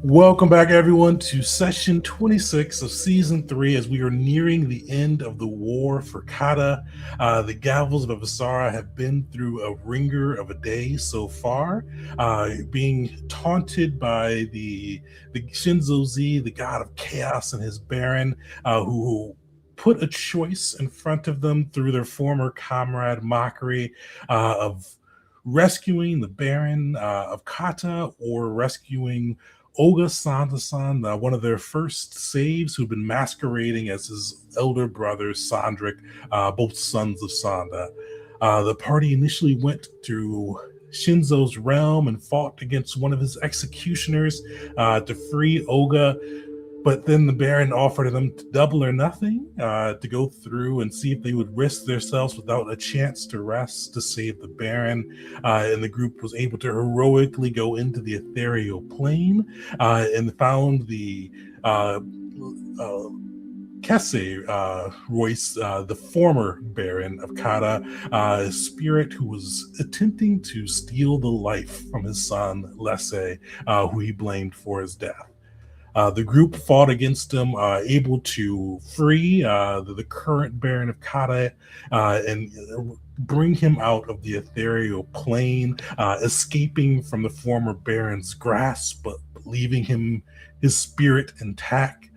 Welcome back, everyone, to session 26 of season 3 as we are nearing the end of the war for Kata. The Gavels of Avasara have been through a ringer of a day so far, being taunted by the Shinzo Z, the god of chaos, and his Baron, who put a choice in front of them through their former comrade Mockery of rescuing the Baron of Kata or rescuing Olga Sanderson, one of their first saves, who'd been masquerading as his elder brother Sandric, both sons of Sanda. The party initially went to Shinzo's realm and fought against one of his executioners to free Olga, but then the Baron offered them double or nothing to go through and see if they would risk themselves without a chance to rest to save the Baron. And the group was able to heroically go into the ethereal plane and found the Kesse Royce, the former Baron of Kata, a spirit who was attempting to steal the life from his son, Lesse, who he blamed for his death. The group fought against him, able to free the current Baron of Kata and bring him out of the ethereal plane, escaping from the former Baron's grasp, but leaving his spirit intact.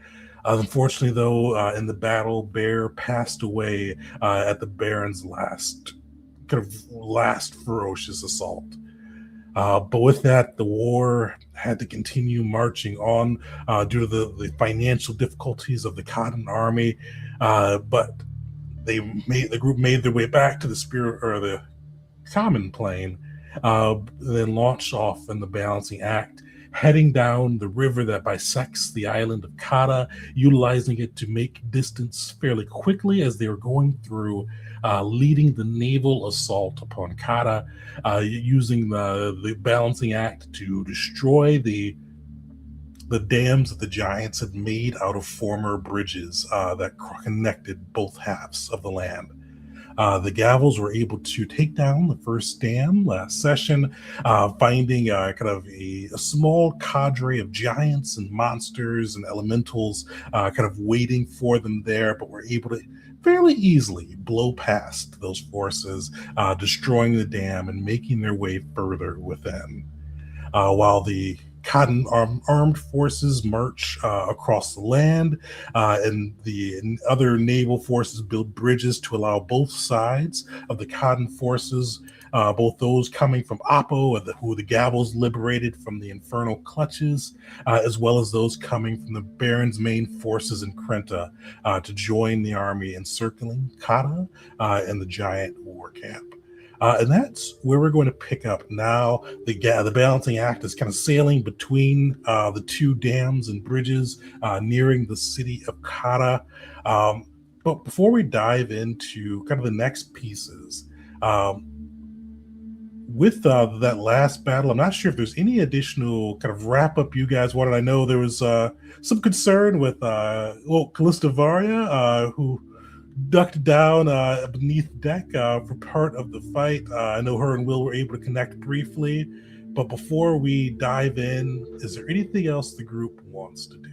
Unfortunately, though, in the battle, Bear passed away at the Baron's last ferocious assault. But with that, the war had to continue marching on due to the financial difficulties of the Cotton Army. But the group made their way back to the spirit or the common plane, then launched off in the balancing act, heading down the river that bisects the island of Kata, utilizing it to make distance fairly quickly as they were going through, leading the naval assault upon Kata, using the balancing act to destroy the dams that the giants had made out of former bridges that connected both halves of the land. The Gavels were able to take down the first dam last session, finding kind of a small cadre of giants and monsters and elementals kind of waiting for them there, but were able to fairly easily blow past those forces, destroying the dam and making their way further within. While the Cotton armed forces march across the land, and the other naval forces build bridges to allow both sides of the Cotton forces, both those coming from Oppo, who the Gavels liberated from the infernal clutches, as well as those coming from the Baron's main forces in Krenta, to join the army encircling Kata and the giant war camp. And that's where we're going to pick up now. The balancing act is kind of sailing between the two dams and bridges, nearing the city of Kata. But before we dive into kind of the next pieces, with that last battle, I'm not sure if there's any additional kind of wrap up you guys wanted. I know there was some concern with Callista Varia, who ducked down beneath deck for part of the fight. I know her and Will were able to connect briefly, but before we dive in, is there anything else the group wants to do?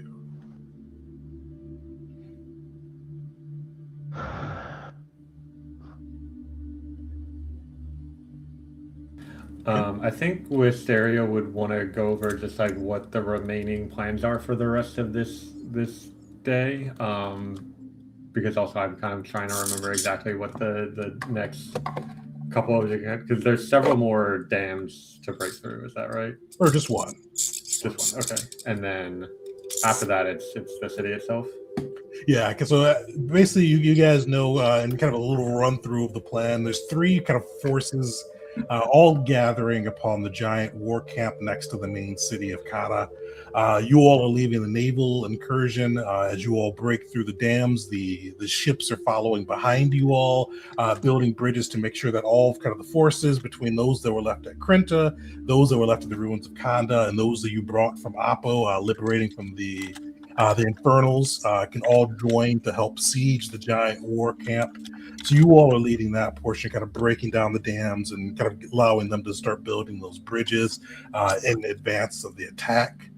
I think Wisteria would want to go over just like what the remaining plans are for the rest of this day. Because also I'm kind of trying to remember exactly what the next couple of, because there's several more dams to break through. Is that right? Or just one? Just one. Okay. And then after that, it's the city itself. Yeah, so basically, you guys know, in kind of a little run through of the plan, there's three kind of forces all gathering upon the giant war camp next to the main city of Kata. You all are leaving the naval incursion as you all break through the dams. The ships are following behind you all, building bridges to make sure that all kind of the forces between those that were left at Krenta, those that were left at the ruins of Kanda, and those that you brought from Apo, liberating from the Infernals, can all join to help siege the giant war camp. So you all are leading that portion, kind of breaking down the dams and kind of allowing them to start building those bridges in advance of the attack.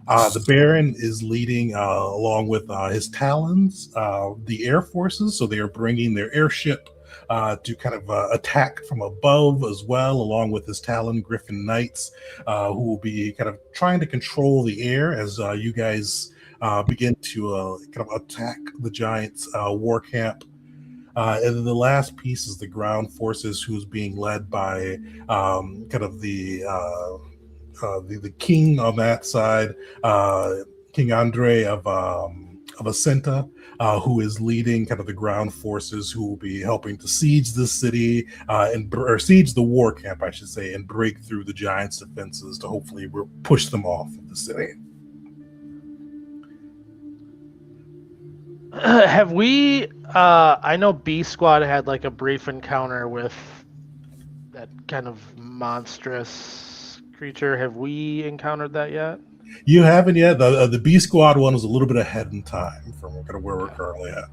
The Baron is leading, along with his Talons, the Air Forces. So they are bringing their airship to kind of attack from above as well, along with his Talon Griffin Knights, who will be kind of trying to control the air as you guys begin to kind of attack the Giants' war camp. And then the last piece is the ground forces, who's being led by kind of the king on that side, King Andre of Ascenta, who is leading kind of the ground forces, who will be helping to siege the city or siege the war camp, I should say, and break through the giants' defenses to hopefully push them off of the city. Have we? I know B Squad had like a brief encounter with that kind of monstrous creature. Have we encountered that yet? You haven't yet. The B Squad one was a little bit ahead in time from kind of where we're currently at.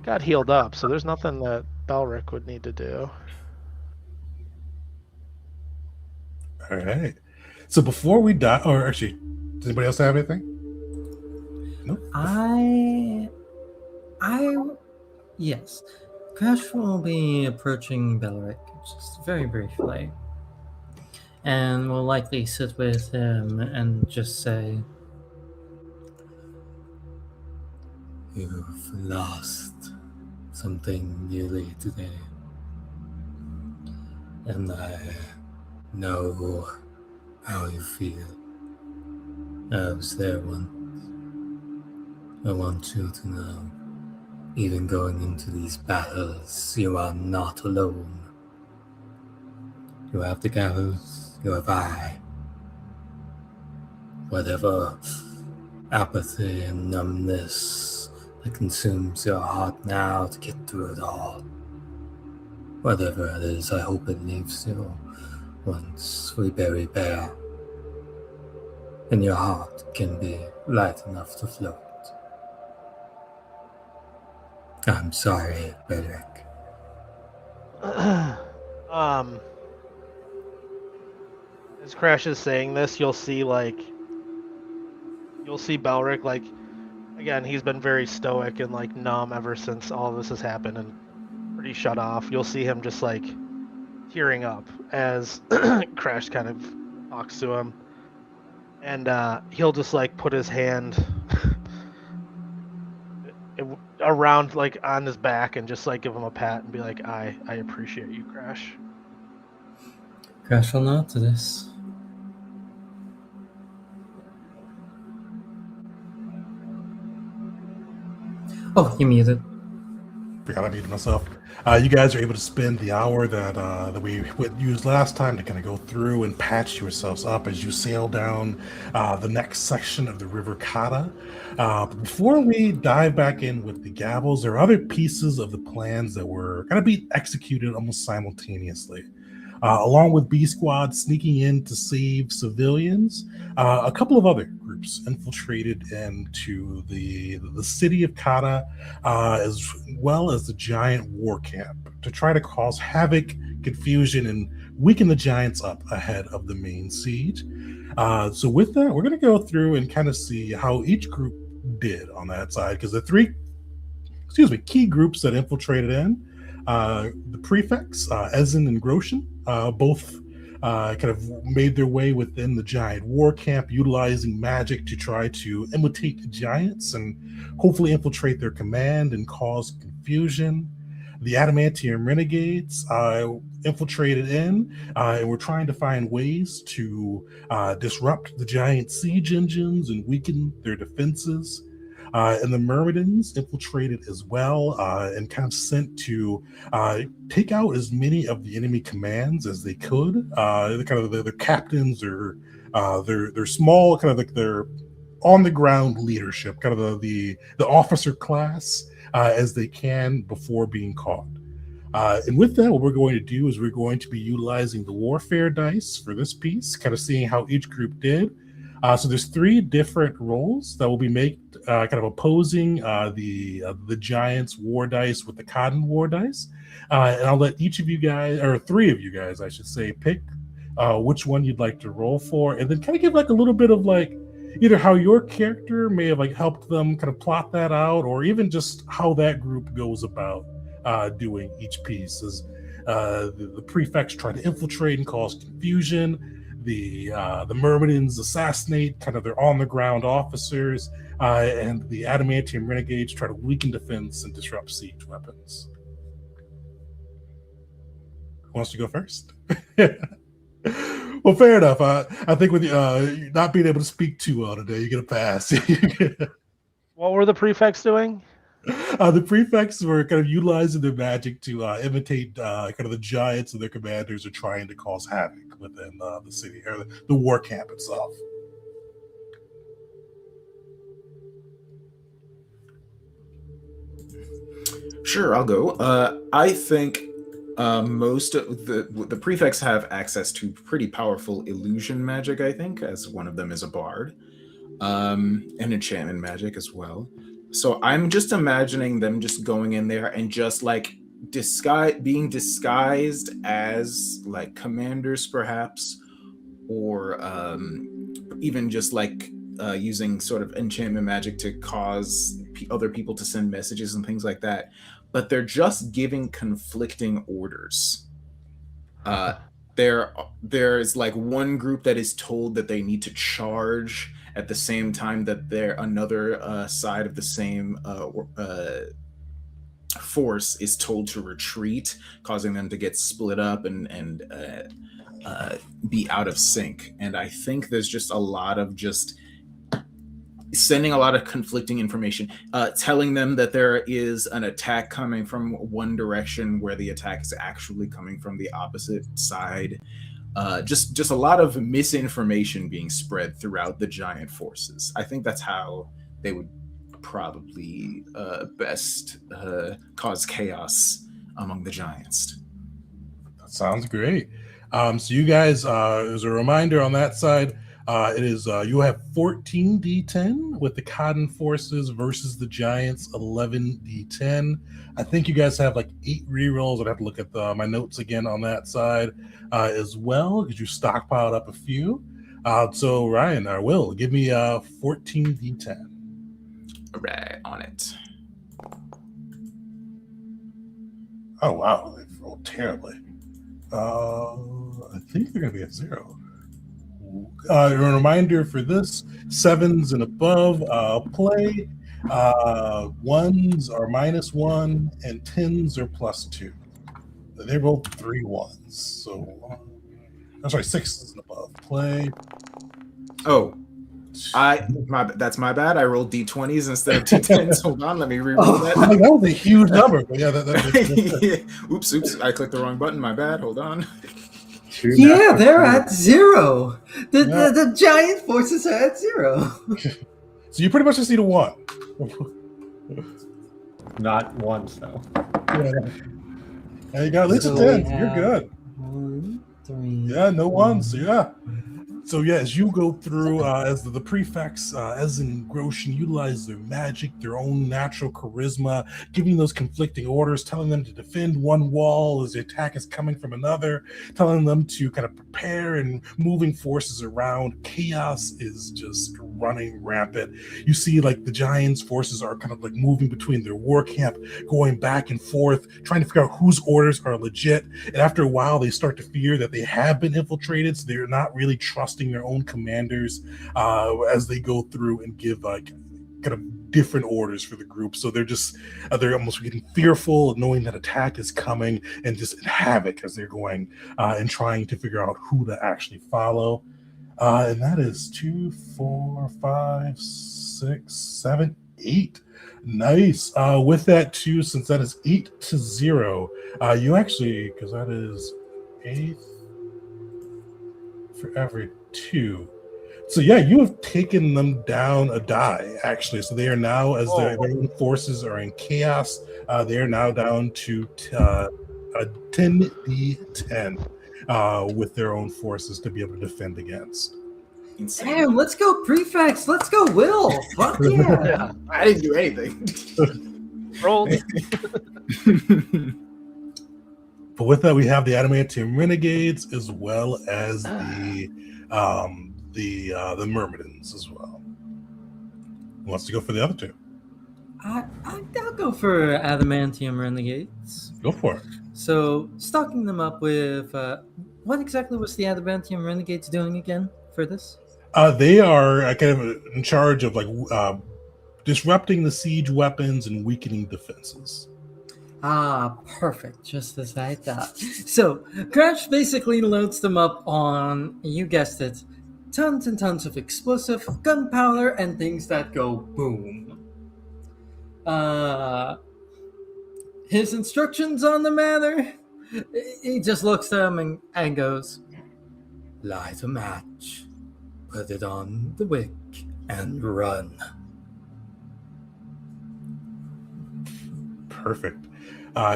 Got healed up, so there's nothing that Belric would need to do. All right. So before we die, or actually, does anybody else have anything? No. Yes. Crash will be approaching Belric just very briefly, and will likely sit with him and just say, "You've lost something nearly today, and I know how you feel. I was there once. I want you to know, even going into these battles, you are not alone. You have the gallows, you have I. Whatever apathy and numbness that consumes your heart now to get through it all, whatever it is, I hope it leaves you once we bury Bear, and your heart can be light enough to float. I'm sorry, Belric." As Crash is saying this, you'll see Belric, like, again, he's been very stoic and like numb ever since all of this has happened and pretty shut off. You'll see him just like tearing up as Crash kind of talks to him, and he'll just like put his hand around like on his back and just like give him a pat and be like, I appreciate you, Crash. Crash will nod to this. Oh, you muted. Forgot I muted myself. You guys are able to spend the hour that we used last time to kind of go through and patch yourselves up as you sail down the next section of the River Kata. Before we dive back in with the gavels, there are other pieces of the plans that were going to be executed almost simultaneously. Along with B Squad sneaking in to save civilians, a couple of other groups infiltrated into the city of Kata, as well as the giant war camp, to try to cause havoc, confusion, and weaken the giants up ahead of the main siege. So with that, we're going to go through and kind of see how each group did on that side, because the three key groups that infiltrated in, the prefects, Ezen and Groshin, both kind of made their way within the giant war camp, utilizing magic to try to imitate giants and hopefully infiltrate their command and cause confusion. The Adamantium Renegades infiltrated in and were trying to find ways to disrupt the giant siege engines and weaken their defenses. And the Myrmidons infiltrated as well and kind of sent to take out as many of the enemy commands as they could. Their captains or their small, kind of like their on the ground leadership, kind of the officer class as they can before being caught. And with that, what we're going to do is we're going to be utilizing the warfare dice for this piece, kind of seeing how each group did. So there's 3 different roles that will be made, kind of opposing the Giants war dice with the Cotton war dice. And I'll let each of you guys, or 3 of you guys, I should say, pick which one you'd like to roll for, and then kind of give like a little bit of like either how your character may have like helped them kind of plot that out, or even just how that group goes about doing each piece. As the prefects try to infiltrate and cause confusion, the Myrmidons assassinate kind of their on the ground officers, and the Adamantium Renegades try to weaken defense and disrupt siege weapons. Who wants to go first? Well, fair enough. I think with you not being able to speak too well today, you get a pass. What were the prefects doing? The prefects were kind of utilizing their magic to imitate kind of the giants and their commanders are trying to cause havoc within the city or the war camp itself. Sure, I'll go. I think most of the prefects have access to pretty powerful illusion magic, I think, as one of them is a bard, and enchantment magic as well. So I'm just imagining them just going in there and just like being disguised as like commanders, perhaps, or even just like using sort of enchantment magic to cause other people to send messages and things like that. But they're just giving conflicting orders. There's like one group that is told that they need to charge at the same time that another side of the same force is told to retreat, causing them to get split up and be out of sync. And I think there's just a lot of just sending a lot of conflicting information, telling them that there is an attack coming from one direction where the attack is actually coming from the opposite side. Just a lot of misinformation being spread throughout the giant forces. I think that's how they would probably best cause chaos among the giants. That sounds great. So you guys, as a reminder on that side, it is you have 14 D10 with the Cotton forces versus the Giants 11 D10. I think you guys have like 8 rerolls. I'd have to look at my notes again on that side as well because you stockpiled up a few. So Ryan or Will, give me 14 D10. Right on it. Oh wow, they rolled terribly. I think they're gonna be at 0. A reminder for this: 7s and above play. 1s are -1 and 10s are +2. They rolled 3 1s, so I'm sorry, 6s and above play. Oh, that's my bad. I rolled D20s instead of D10s. Hold on, let me reroll that. That was a huge number, but yeah, that's Oops, I clicked the wrong button. My bad. Hold on. Yeah, they're at 0. The giant forces are at 0. So you pretty much just need a 1. Not once though. Yeah. There you go. At least a 10. You're good. 1, 3. Yeah, no 1s. Yeah. So yeah, as you go through, as the prefects, as in Gronjin, utilize their magic, their own natural charisma, giving those conflicting orders, telling them to defend one wall as the attack is coming from another, telling them to kind of prepare and moving forces around. Chaos is just running rampant. You see like the Giants' forces are kind of like moving between their war camp, going back and forth, trying to figure out whose orders are legit. And after a while, they start to fear that they have been infiltrated, so they're not really trusting their own commanders as they go through and give like kind of different orders for the group. So they're almost getting fearful of knowing that attack is coming and just havoc as they're going and trying to figure out who to actually follow. And that is 2, 4, 5, 6, 7, 8. Nice. With that too, since that is 8-0, you actually, because that is 8 for every 2. So yeah, you have taken them down a die, actually. So they are now, as their own forces are in chaos, they are now down to a 10d10 with their own forces to be able to defend against. Insane. Damn, let's go prefects. Let's go Will. Fuck yeah. Yeah. I didn't do anything. Roll. But with that, we have the Adamantium Renegades as well as the Myrmidons as well. Who wants to go for the other two? I'll go for Adamantium Renegades. Go for it. So, stocking them up with what exactly was the Adamantium Renegades doing again for this? They are kind of in charge of disrupting the siege weapons and weakening defenses. Ah, perfect. Just as I thought. So, Crash basically loads them up on, you guessed it, tons and tons of explosive, gunpowder, and things that go boom. His instructions on the matter, he just looks at them and goes, Light a match, put it on the wick, and run. Perfect.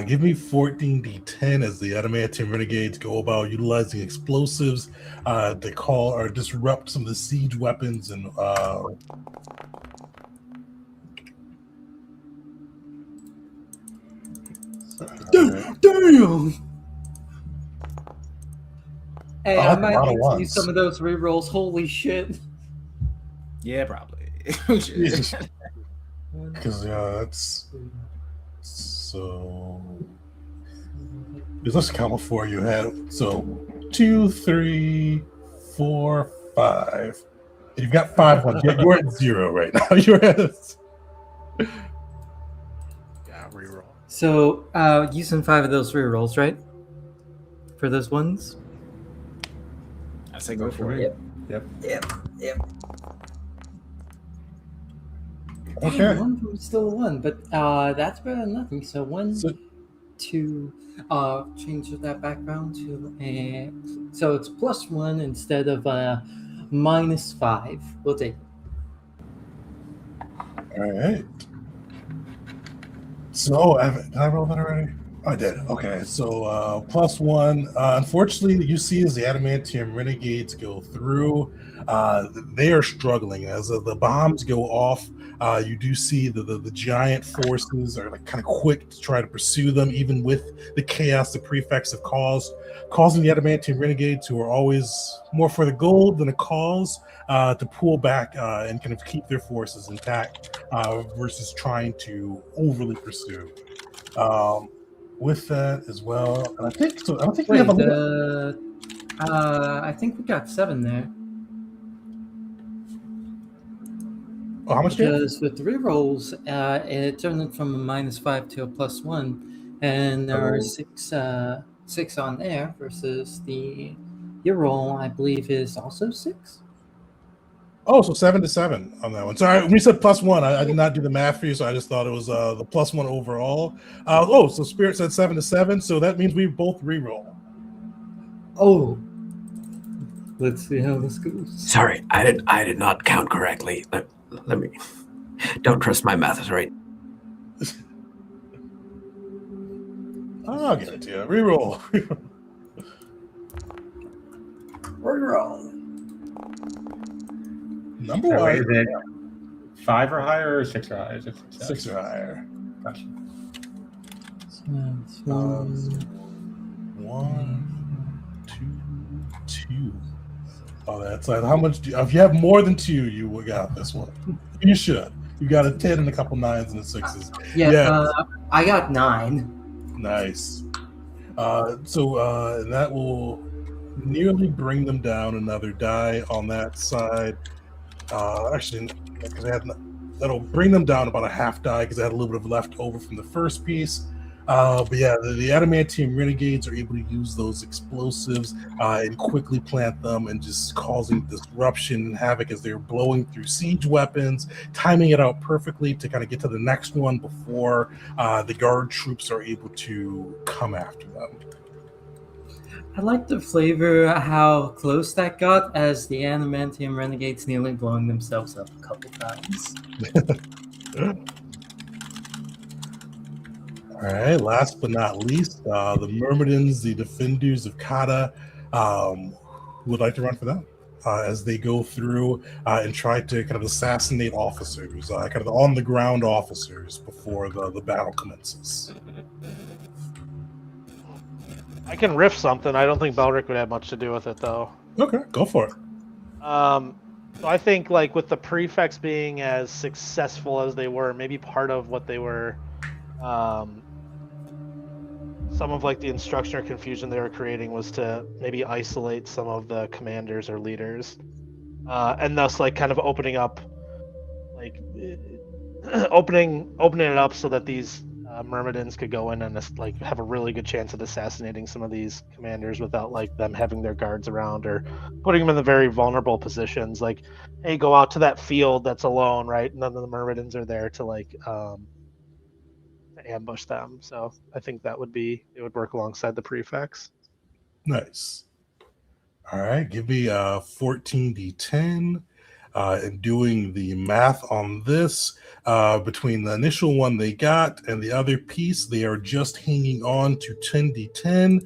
Give me 14d10 as the Adamantium Renegades go about utilizing explosives to call or disrupt some of the siege weapons and damn! Hey, I I like a might lot of need to use ones. some of those rerolls. Holy shit. Yeah, probably. because that's so. Let's count before you have 2, 3, 4, 5. You've got 5 ones. You're at 0 right now. You're at. Yeah, reroll. So, using 5 of those rerolls, right? For those ones? I say go for it. Yep. Okay. Dang, one of them is still a 1, but that's better than nothing. So 1, So- 2, change that background to a. So it's +1 instead of -5. We'll take it. All right. So, did I roll that already? I did. Okay. So, +1. Unfortunately, you see as the Adamantium Renegades go through, they are struggling. As the bombs go off, you do see the giant forces are kind of quick to try to pursue them, even with the chaos the prefects have caused, causing the Adamantium Renegades, who are always more for the gold than a cause, to pull back and kind of keep their forces intact versus trying to overly pursue. With that as well, and I think so. I don't think we Wait, have a little. I think we got 7 there. Oh, how much do you have? Because with 3 rolls, it turned it from a -5 to a +1, and there are 6 on there versus your roll, I believe, is also 6. Oh, so 7 to 7 on that one. Sorry, when you said +1, I did not do the math for you, so I just thought it was the +1 overall. So Spirit said 7 to 7, so that means we both re-roll. Oh, let's see how this goes. Sorry, I did not count correctly. Let me. Don't trust my math is right. I'll give it to you. Re-roll. Reroll. Number So one. is it 5 or higher or 6 or higher? Is it 6 or higher. Gotcha. So it's 1. 1, 2, 2. Oh, that's like how much? If you have more than 2, you got this one. You should. You got a 10 and a couple 9s and a 6s. Yeah, I got 9. Nice. And that will nearly bring them down another die on that side. Actually, because that'll bring them down about a half die because I had a little bit of left over from the first piece. But yeah, the Adamantium Renegades are able to use those explosives and quickly plant them and just causing disruption and havoc as they're blowing through siege weapons, timing it out perfectly to kind of get to the next one before the guard troops are able to come after them. I like the flavor how close that got as the Adamantium Renegades nearly blowing themselves up a couple times. All right, last but not least, the Myrmidons, the Defenders of Kata, who would like to run for them as they go through and try to kind of assassinate officers, kind of on-the-ground officers before the battle commences. I can riff something. I don't think Belric would have much to do with it, though. Okay, go for it. So I think, like, with the prefects being as successful as they were, maybe part of what they were, some of like the instruction or confusion they were creating was to maybe isolate some of the commanders or leaders, and thus like kind of opening up, like opening it up so that these Myrmidons could go in and like have a really good chance of assassinating some of these commanders without like them having their guards around or putting them in the very vulnerable positions. Like, hey, go out to that field that's alone, right? And then the Myrmidons are there to like to ambush them. So I think it would work alongside the prefects. Nice. All right, give me 14d10. And doing the math on this, between the initial one they got and the other piece, they are just hanging on to 10d10,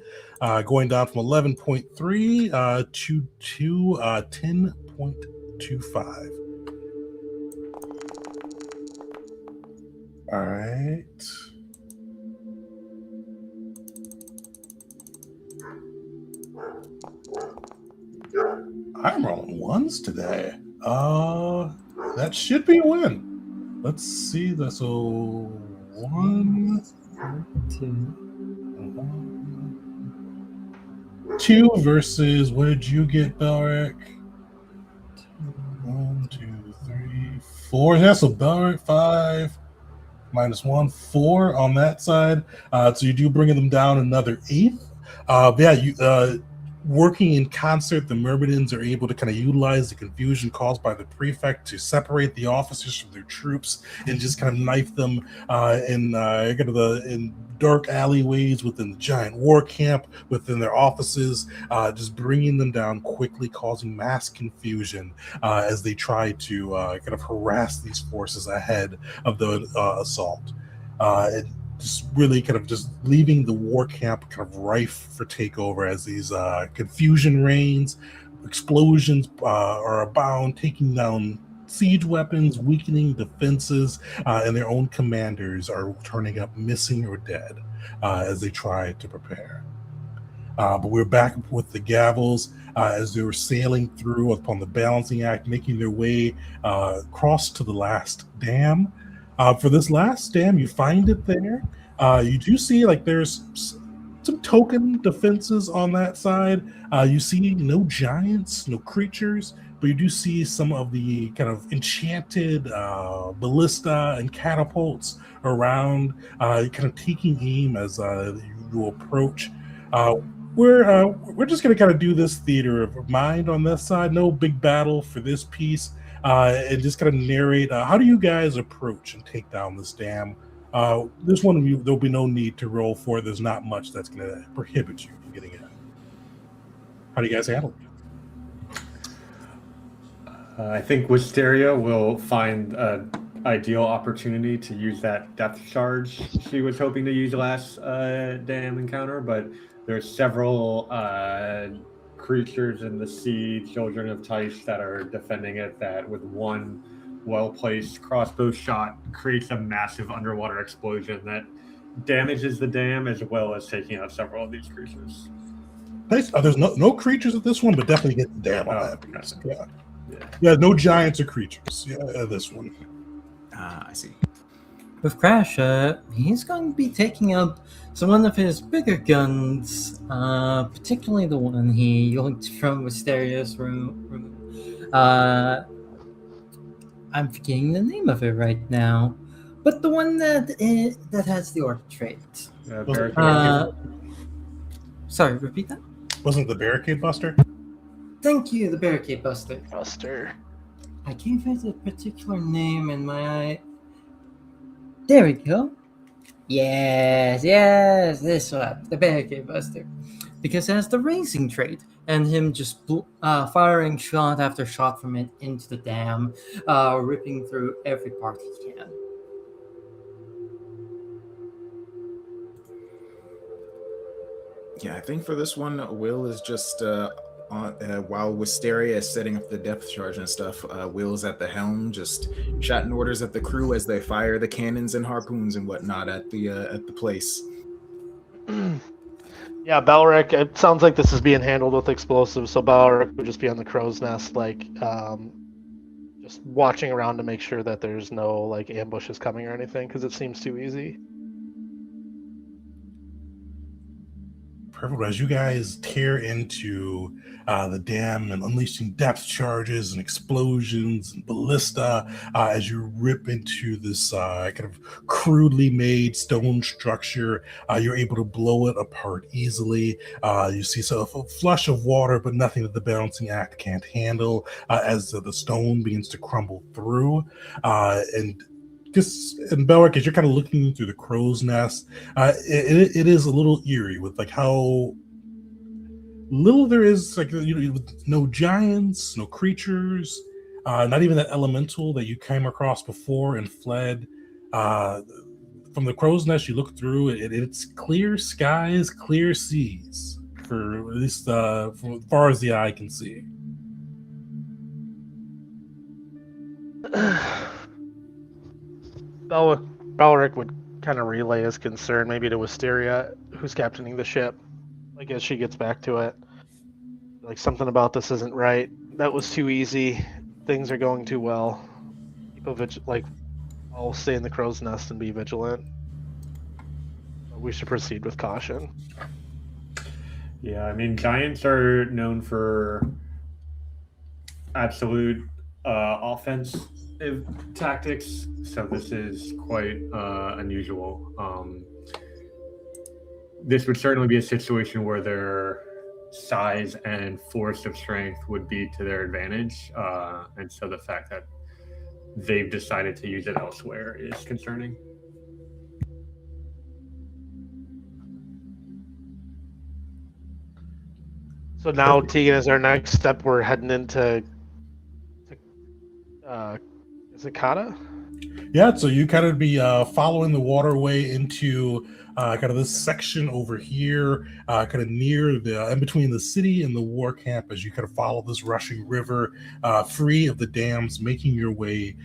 going down from 11.3 to 10.25. All right. I'm rolling ones today. That should be a win. Let's see. That's a 1, 2 versus, what did you get, Belric? 1, 2, 3, 4. That's a Belric 5 minus 1, 4 on that side. So you do bring them down another 8. Yeah, you working in concert, the Myrmidons are able to kind of utilize the confusion caused by the prefect to separate the officers from their troops and just kind of knife them in dark alleyways within the giant war camp, within their offices, just bringing them down quickly, causing mass confusion as they try to kind of harass these forces ahead of the assault. Just really kind of just leaving the war camp kind of rife for takeover as these confusion reigns, explosions are abound, taking down siege weapons, weakening defenses, and their own commanders are turning up missing or dead as they try to prepare. But we're back with the Gavels as they were sailing through upon the balancing act, making their way across to the last dam. For this last dam, you find it there. You do see like there's some token defenses on that side. You see no giants, no creatures, but you do see some of the kind of enchanted ballista and catapults around, kind of taking aim as you approach. We're just going to kind of do this theater of mind on this side. No big battle for this piece. And just kind of narrate how do you guys approach and take down this dam. This one, there'll be no need to roll for it. There's not much that's going to prohibit you from getting in. How do you guys handle it? I think Wisteria will find an ideal opportunity to use that depth charge she was hoping to use last dam encounter, but there's several creatures in the sea, children of Tyche, that are defending it, that with one well-placed crossbow shot creates a massive underwater explosion that damages the dam as well as taking out several of these creatures. Nice. There's no creatures at this one, but definitely hit the dam on that piece. Yeah, no giants or creatures. Yeah, this one. I see. With Crash, he's going to be taking up one of his bigger guns, particularly the one he yanked from Wisteria's room. I'm forgetting the name of it right now, but the one that has the orc trait. Sorry, repeat that? Wasn't the Barricade Buster? Thank you, the Barricade Buster. I gave it a particular name in my... There we go. Yes, this one, the Barricade Buster. Because it has the racing trait, and him just firing shot after shot from it into the dam, ripping through every part he can. Yeah, I think for this one, Will is just while Wisteria is setting up the depth charge and stuff, Will's at the helm, just shouting orders at the crew as they fire the cannons and harpoons and whatnot at the place. Yeah, Balric. It sounds like this is being handled with explosives, so Balric would just be on the crow's nest, like just watching around to make sure that there's no like ambushes coming or anything, because it seems too easy. Perfect. As you guys tear into the dam and unleashing depth charges and explosions and ballista, as you rip into this kind of crudely made stone structure, you're able to blow it apart easily. You see a flush of water, but nothing that the balancing act can't handle as the stone begins to crumble through. And Belric, as you're kind of looking through the crow's nest, it is a little eerie with like how little there is, like with no giants, no creatures, not even that elemental that you came across before and fled. Uh, from the crow's nest, you look through it's clear skies, clear seas, for at least from as far as the eye can see. Balric would kind of relay his concern maybe to Wisteria, who's captaining the ship, like as she gets back to it. Like, something about this isn't right. That was too easy. Things are going too well. I'll stay in the crow's nest and be vigilant. But we should proceed with caution. Yeah, I mean, giants are known for absolute offensive tactics, so this is quite unusual. This would certainly be a situation where their size and force of strength would be to their advantage, and so the fact that they've decided to use it elsewhere is concerning. So now, Tegan, is our next step. We're heading into is it Kata? Yeah, so you kind of be following the waterway into kind of this section over here, kind of near the in between the city and the war camp, as you kind of follow this rushing river, free of the dams, making your way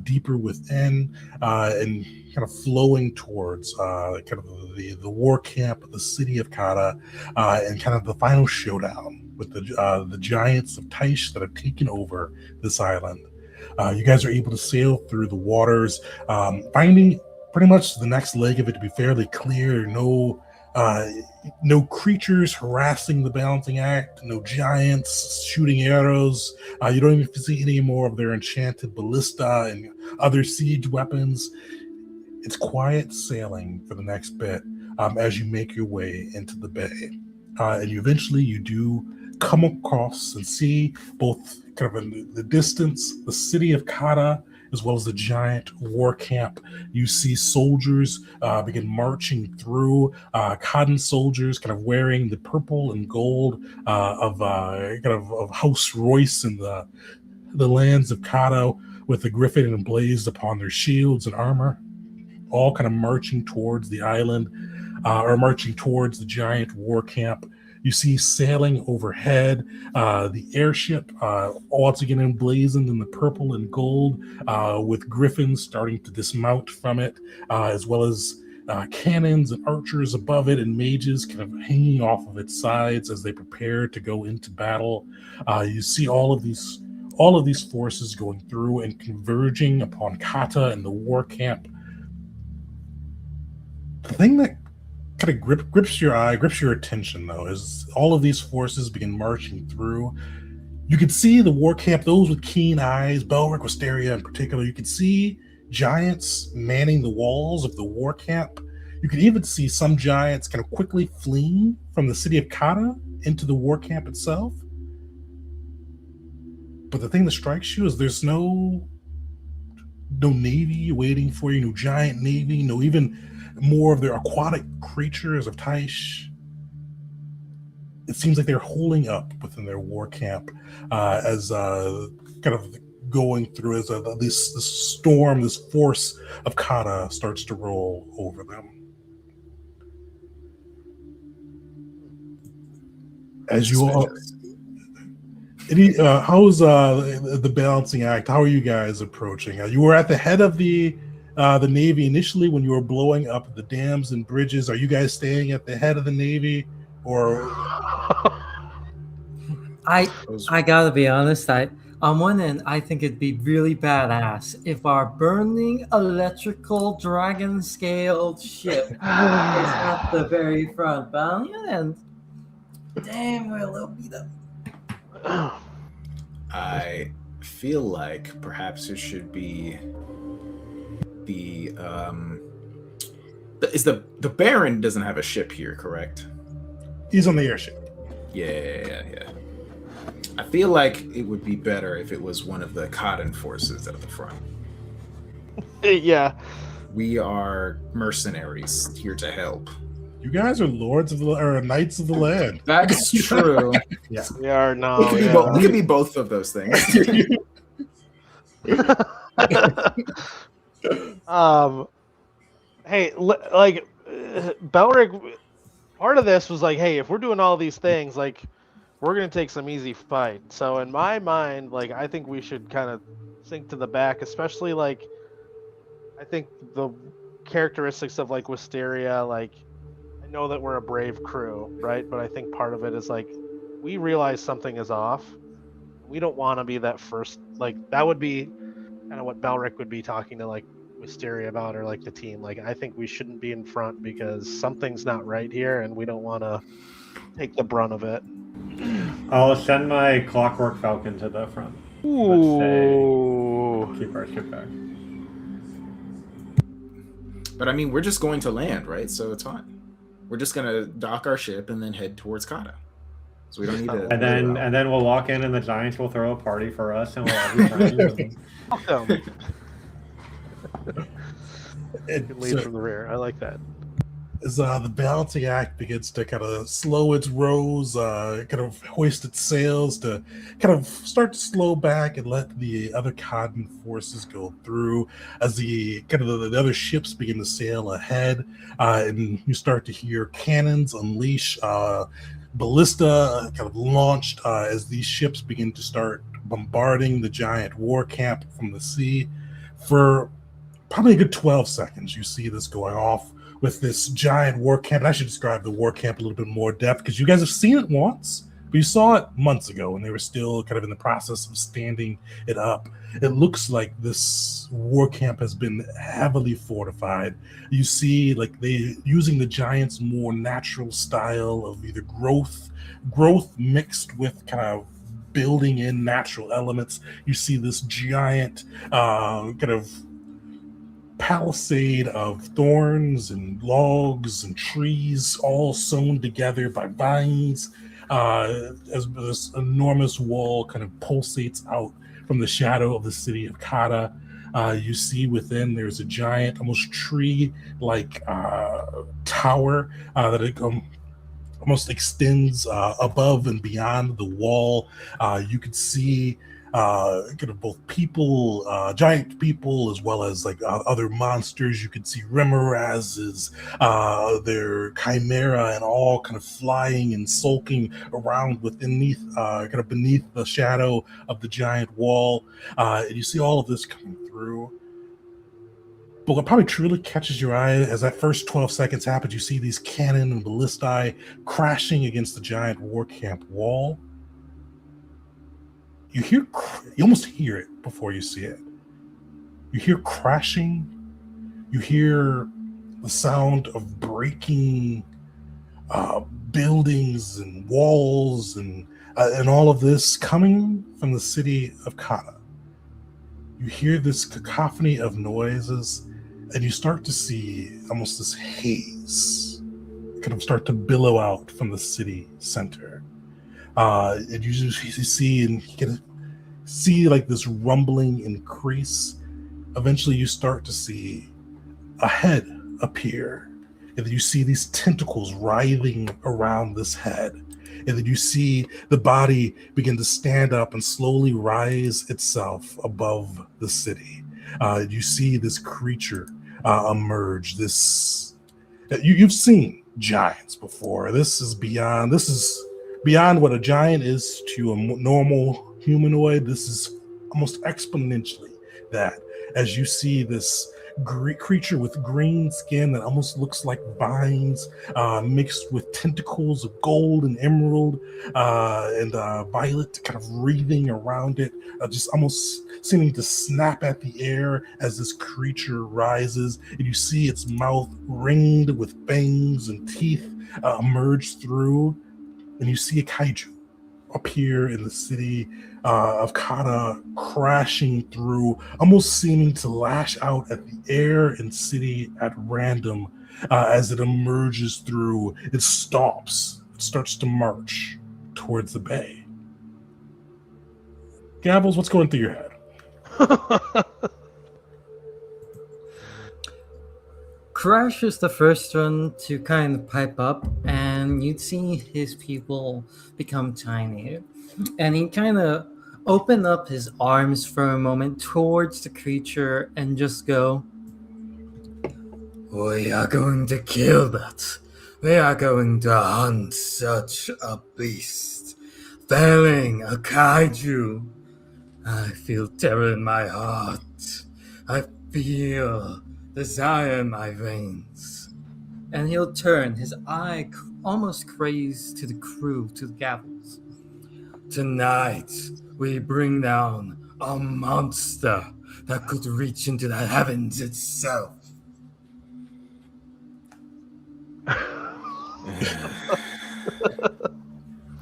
deeper within and kind of flowing towards kind of the war camp, the city of Kata, and kind of the final showdown with the giants of Taish that have taken over this island. You guys are able to sail through the waters, finding pretty much the next leg of it to be fairly clear. No creatures harassing the balancing act, no giants shooting arrows. You don't even see any more of their enchanted ballista and other siege weapons. It's quiet sailing for the next bit as you make your way into the bay. And you do come across and see both kind of in the distance the city of Kata as well as the giant war camp. You see soldiers begin marching through, Katan soldiers kind of wearing the purple and gold of House Royce and the lands of Kata, with the griffin emblazed upon their shields and armor, all kind of marching towards the island, or marching towards the giant war camp. You see sailing overhead the airship, once again emblazoned in the purple and gold, with griffins starting to dismount from it, as well as cannons and archers above it, and mages kind of hanging off of its sides as they prepare to go into battle. You see all of these forces going through and converging upon Kata and the war camp. The thing that kind of grips your eye, grips your attention, though, as all of these forces begin marching through. You could see the war camp, those with keen eyes, Belric, Wisteria in particular. You could see giants manning the walls of the war camp. You could even see some giants kind of quickly fleeing from the city of Kata into the war camp itself. But the thing that strikes you is there's no navy waiting for you, no giant navy, no even more of their aquatic creatures of Taish. It seems like they're holding up within their war camp as kind of going through as this storm, this force of Kata starts to roll over them. As you all, how's the balancing act? How are you guys approaching? You were at the head of the Navy initially when you were blowing up the dams and bridges. Are you guys staying at the head of the Navy Or I gotta be honest. On one end, I think it'd be really badass if our burning electrical dragon scaled ship is at the very front. But on the other end, damn well, it'll be the. I feel like perhaps it should be the is the Baron doesn't have a ship here, correct? he's on the airship. Yeah. I feel like it would be better if it was one of the Cotton forces at the front. Yeah. We are mercenaries here to help. You guys are lords of the or knights of the land. That's true. Yeah. We are now. We could be both of those things. Hey, like Belric, part of this was like, hey, if we're doing all these things, like, we're gonna take some easy fight. So in my mind, like, I think we should kind of sink to the back, especially like, I think the characteristics of like Wisteria, like, I know that we're a brave crew, right? But I think part of it is like, we realize something is off. We don't want to be that first, like, that would be kind of what Belric would be talking to like Wisteria about, or like the team. Like, I think we shouldn't be in front because something's not right here, and we don't want to take the brunt of it. I'll send my Clockwork Falcon to the front. Ooh. Keep our ship back. But I mean, we're just going to land, right? So it's fine. We're just gonna dock our ship and then head towards Kata. So we don't need to. And then we'll walk in, and the Giants will throw a party for us, and we'll all be friends. Welcome. It, Lead from the rear. I like that. as the balancing act begins to kind of slow its rows, kind of hoist its sails to kind of start to slow back and let the other Cotton forces go through, as the kind of the other ships begin to sail ahead, and you start to hear cannons unleash, ballista kind of launched as these ships begin to start bombarding the giant war camp from the sea. For probably a good 12 seconds, you see this going off with this giant war camp. And I should describe the war camp a little bit more depth, because you guys have seen it once, but you saw it months ago when they were still kind of in the process of standing it up. It looks like this war camp has been heavily fortified. You see, like, they using the giants' more natural style of either growth mixed with kind of building in natural elements. You see this giant kind of palisade of thorns and logs and trees all sewn together by vines, as this enormous wall kind of pulsates out from the shadow of the city of Kata. You see within there's a giant, almost tree-like tower that it almost extends above and beyond the wall. You could see kind of both people, giant people, as well as like other monsters. You could see Remorazes, their chimera, and all kind of flying and sulking around kind of beneath the shadow of the giant wall. And you see all of this coming through. But what probably truly catches your eye as that first 12 seconds happens, you see these cannon and ballistae crashing against the giant war camp wall. You almost hear it before you see it. You hear crashing. You hear the sound of breaking buildings and walls and all of this coming from the city of Kata. You hear this cacophony of noises, and you start to see almost this haze kind of start to billow out from the city center. And you see, and you can see like this rumbling increase. Eventually you start to see a head appear, and then you see these tentacles writhing around this head, and then you see the body begin to stand up and slowly rise itself above the city. You see this creature emerge. You've seen giants before. This is beyond what a giant is to a normal humanoid. This is almost exponentially that, as you see this creature with green skin that almost looks like vines, mixed with tentacles of gold and emerald and violet, kind of wreathing around it, just almost seeming to snap at the air as this creature rises. And you see its mouth ringed with fangs and teeth emerge through, and you see a kaiju appear in the city of Kata, crashing through, almost seeming to lash out at the air and city at random as it emerges through. It stops, it starts to march towards the bay. Gavels, what's going through your head? Crash is the first one to kind of pipe up, and you'd see his people become tiny. And he kind of open up his arms for a moment towards the creature and just go, "We are going to kill that. We are going to hunt such a beast. Felling a kaiju. I feel terror in my heart. I feel desire in my veins." And he'll turn, his eye almost crazed to the crew, to the Gavels. "Tonight, we bring down a monster that could reach into the heavens itself."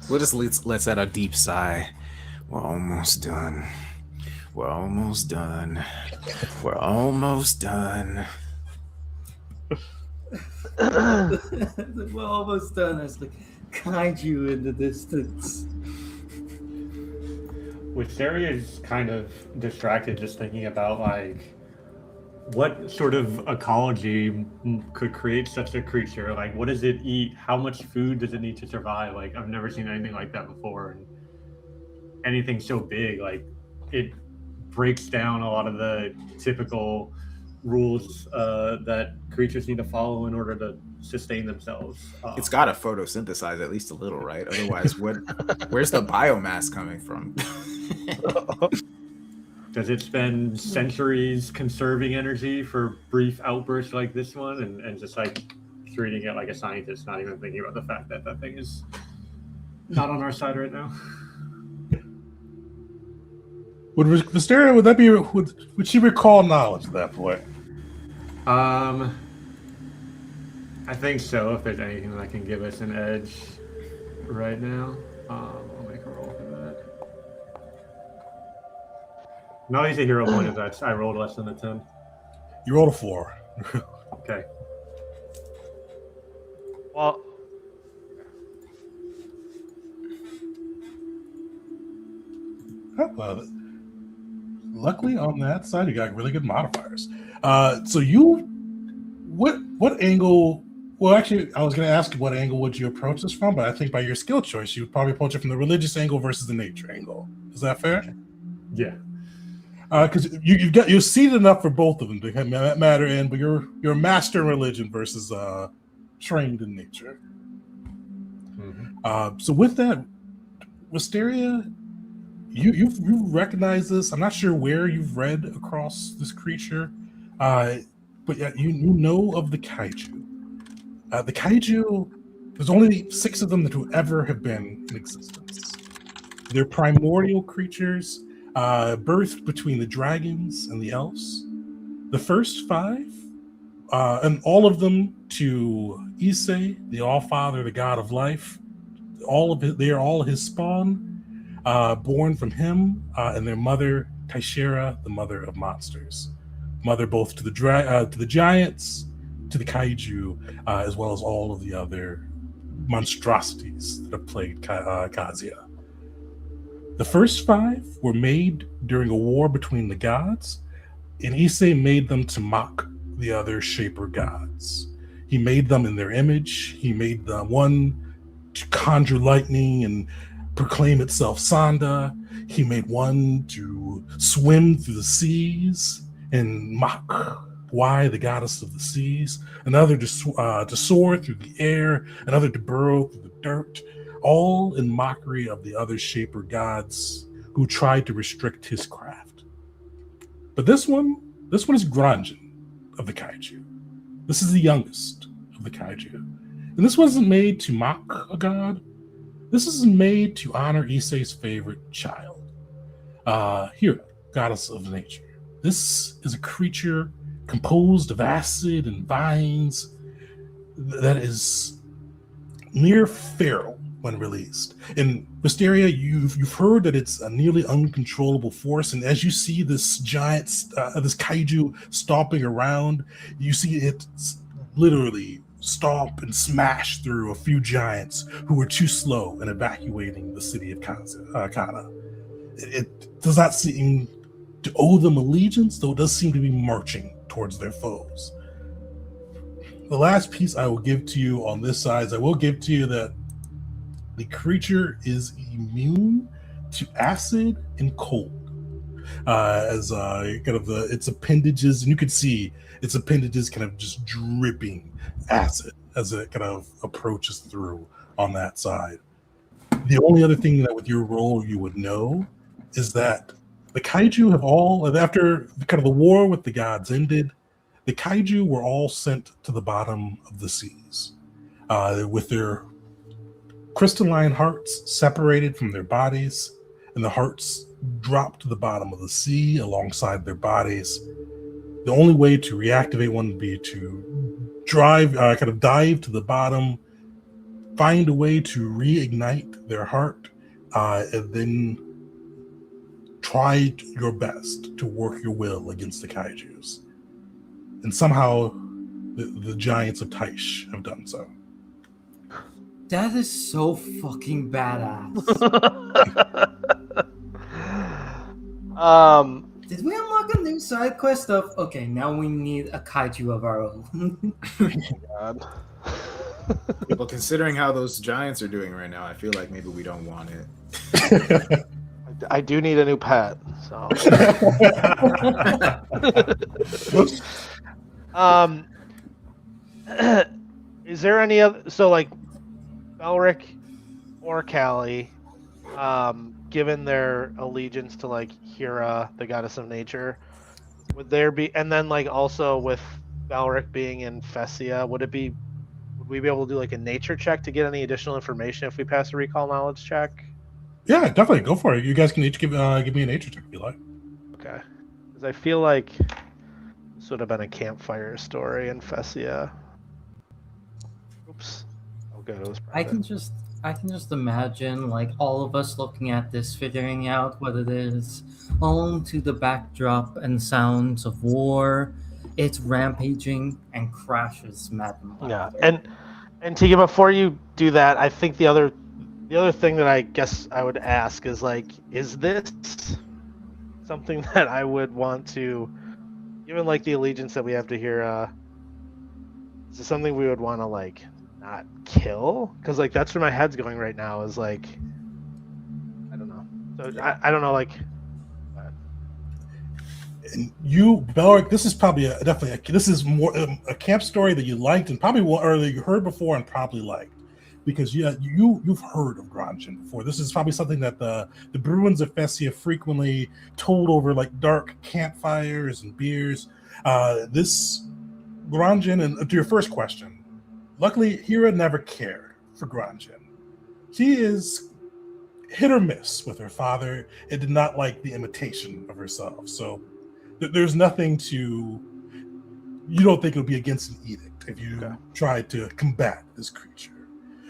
We'll just let's out a deep sigh. We're almost done. We're almost done. We're almost done. We're almost done as the kaiju in the distance. Wisteria is kind of distracted just thinking about like what sort of ecology could create such a creature. Like, what does it eat? How much food does it need to survive? Like, I've never seen anything like that before. And anything so big, like, it breaks down a lot of the typical rules that creatures need to follow in order to sustain themselves. It's got to photosynthesize at least a little, right? Otherwise, where's the biomass coming from? Does it spend centuries conserving energy for brief outbursts like this one and just like treating it like a scientist, not even thinking about the fact that that thing is not on our side right now? Would Wisteria, would that be, would she recall knowledge at that point? I think so, if there's anything that can give us an edge right now. I'll make a roll for that. No, he's a hero point of that. I rolled less than a 10. You rolled a 4. Okay. Well, Luckily on that side, you got really good modifiers. So what angle? Well, actually, I was going to ask what angle would you approach this from, but I think by your skill choice, you would probably approach it from the religious angle versus the nature angle. Is that fair? Yeah. Because you're seated enough for both of them to matter in, but you're a master in religion versus trained in nature. Mm-hmm. So with that, Wisteria, you recognize this. I'm not sure where you've read across this creature, but yeah, you know of the kaiju. The kaiju, there's only 6 of them that will ever have been in existence. They're primordial creatures, birthed between the dragons and the elves. The first 5, and all of them to Issei, the All-Father, the God of Life. They are all his spawn, born from him, and their mother, Taishira, the mother of monsters. Mother both to the giants, to the kaiju, as well as all of the other monstrosities that have plagued Kazuya. The first 5 were made during a war between the gods, and Issei made them to mock the other Shaper gods. He made them in their image. He made the one to conjure lightning and proclaim itself Sanda. He made one to swim through the seas and mock Why, the goddess of the seas. Another to soar through the air. Another to burrow through the dirt. All in mockery of the other Shaper gods who tried to restrict his craft. But this one is Gronjin, of the kaiju. This is the youngest of the kaiju. And this wasn't made to mock a god. This is made to honor Issei's favorite child, Hira, goddess of nature. This is a creature composed of acid and vines that is near feral when released. In Wisteria, you've heard that it's a nearly uncontrollable force, and as you see this giant, this kaiju stomping around, you see it literally stomp and smash through a few giants who were too slow in evacuating the city of Kata. It does not seem to owe them allegiance, though it does seem to be marching towards their foes. The last piece I will give to you on this side is I will give to you that the creature is immune to acid and cold. As kind of its appendages, and you can see its appendages kind of just dripping acid as it kind of approaches through on that side. The only other thing that with your role you would know is that the kaiju have all, after kind of the war with the gods ended, the kaiju were all sent to the bottom of the seas with their crystalline hearts separated from their bodies, and the hearts dropped to the bottom of the sea alongside their bodies. The only way to reactivate one would be to kind of dive to the bottom, find a way to reignite their heart, and then try your best to work your will against the kaijus. And somehow the giants of Taish have done so. That is so fucking badass. Did we unlock a new side quest of, okay, now we need a kaiju of our own? God. Well, considering how those giants are doing right now, I feel like maybe we don't want it. I do need a new pet, so. Is there any other, so like Belric or Callie, given their allegiance to like Hira, the goddess of nature, would there be, and then like also with Belric being in Fessia, would we be able to do like a nature check to get any additional information if we pass a recall knowledge check? Yeah, definitely go for it. You guys can each give me a nature check if you like. Okay, because I feel like this would have been a campfire story in Fessia. Oops. Oh, good. It was I private. can just imagine like all of us looking at this, figuring out what it is, owing to the backdrop and sounds of war. It's rampaging and crashes madden. Yeah, and Tegan, before you do that, I think the other thing that I guess I would ask is like, is this something that I would want to, given like the allegiance that we have to hear, is this something we would want to like not kill? Because like that's where my head's going right now, is like, I don't know. So I don't know, like. And you, Belric, this is probably this is more a camp story that you liked and probably or that you heard before and probably liked, because you've heard of Gronjin before. This is probably something that the Bruins of Fessia frequently told over like dark campfires and beers. This Gronjin, and to your first question, luckily Hira never cared for Gronjin. She is hit or miss with her father and did not like the imitation of herself. So there's nothing to, you don't think it would be against an edict if you tried to combat this creature.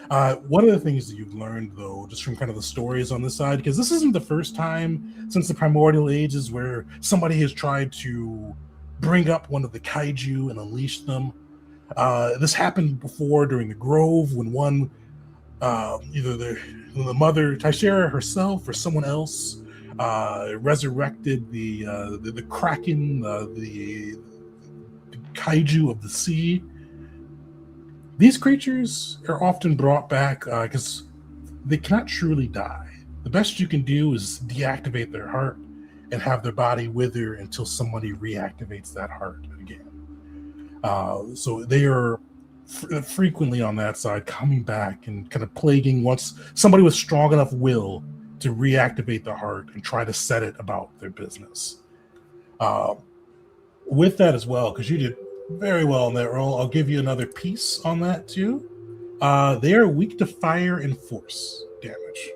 One of the things that you've learned, though, just from kind of the stories on this side, because this isn't the first time since the primordial ages where somebody has tried to bring up one of the kaiju and unleash them. This happened before during the Grove when one, either the mother Taishera herself or someone else, resurrected the kraken, the kaiju of the sea. These creatures are often brought back because they cannot truly die. The best you can do is deactivate their heart and have their body wither until somebody reactivates that heart again. So they are frequently on that side coming back and kind of plaguing once somebody with strong enough will to reactivate the heart and try to set it about their business. With that as well, because you did Very well on that roll. I'll give you another piece on that too. They are weak to fire and force damage.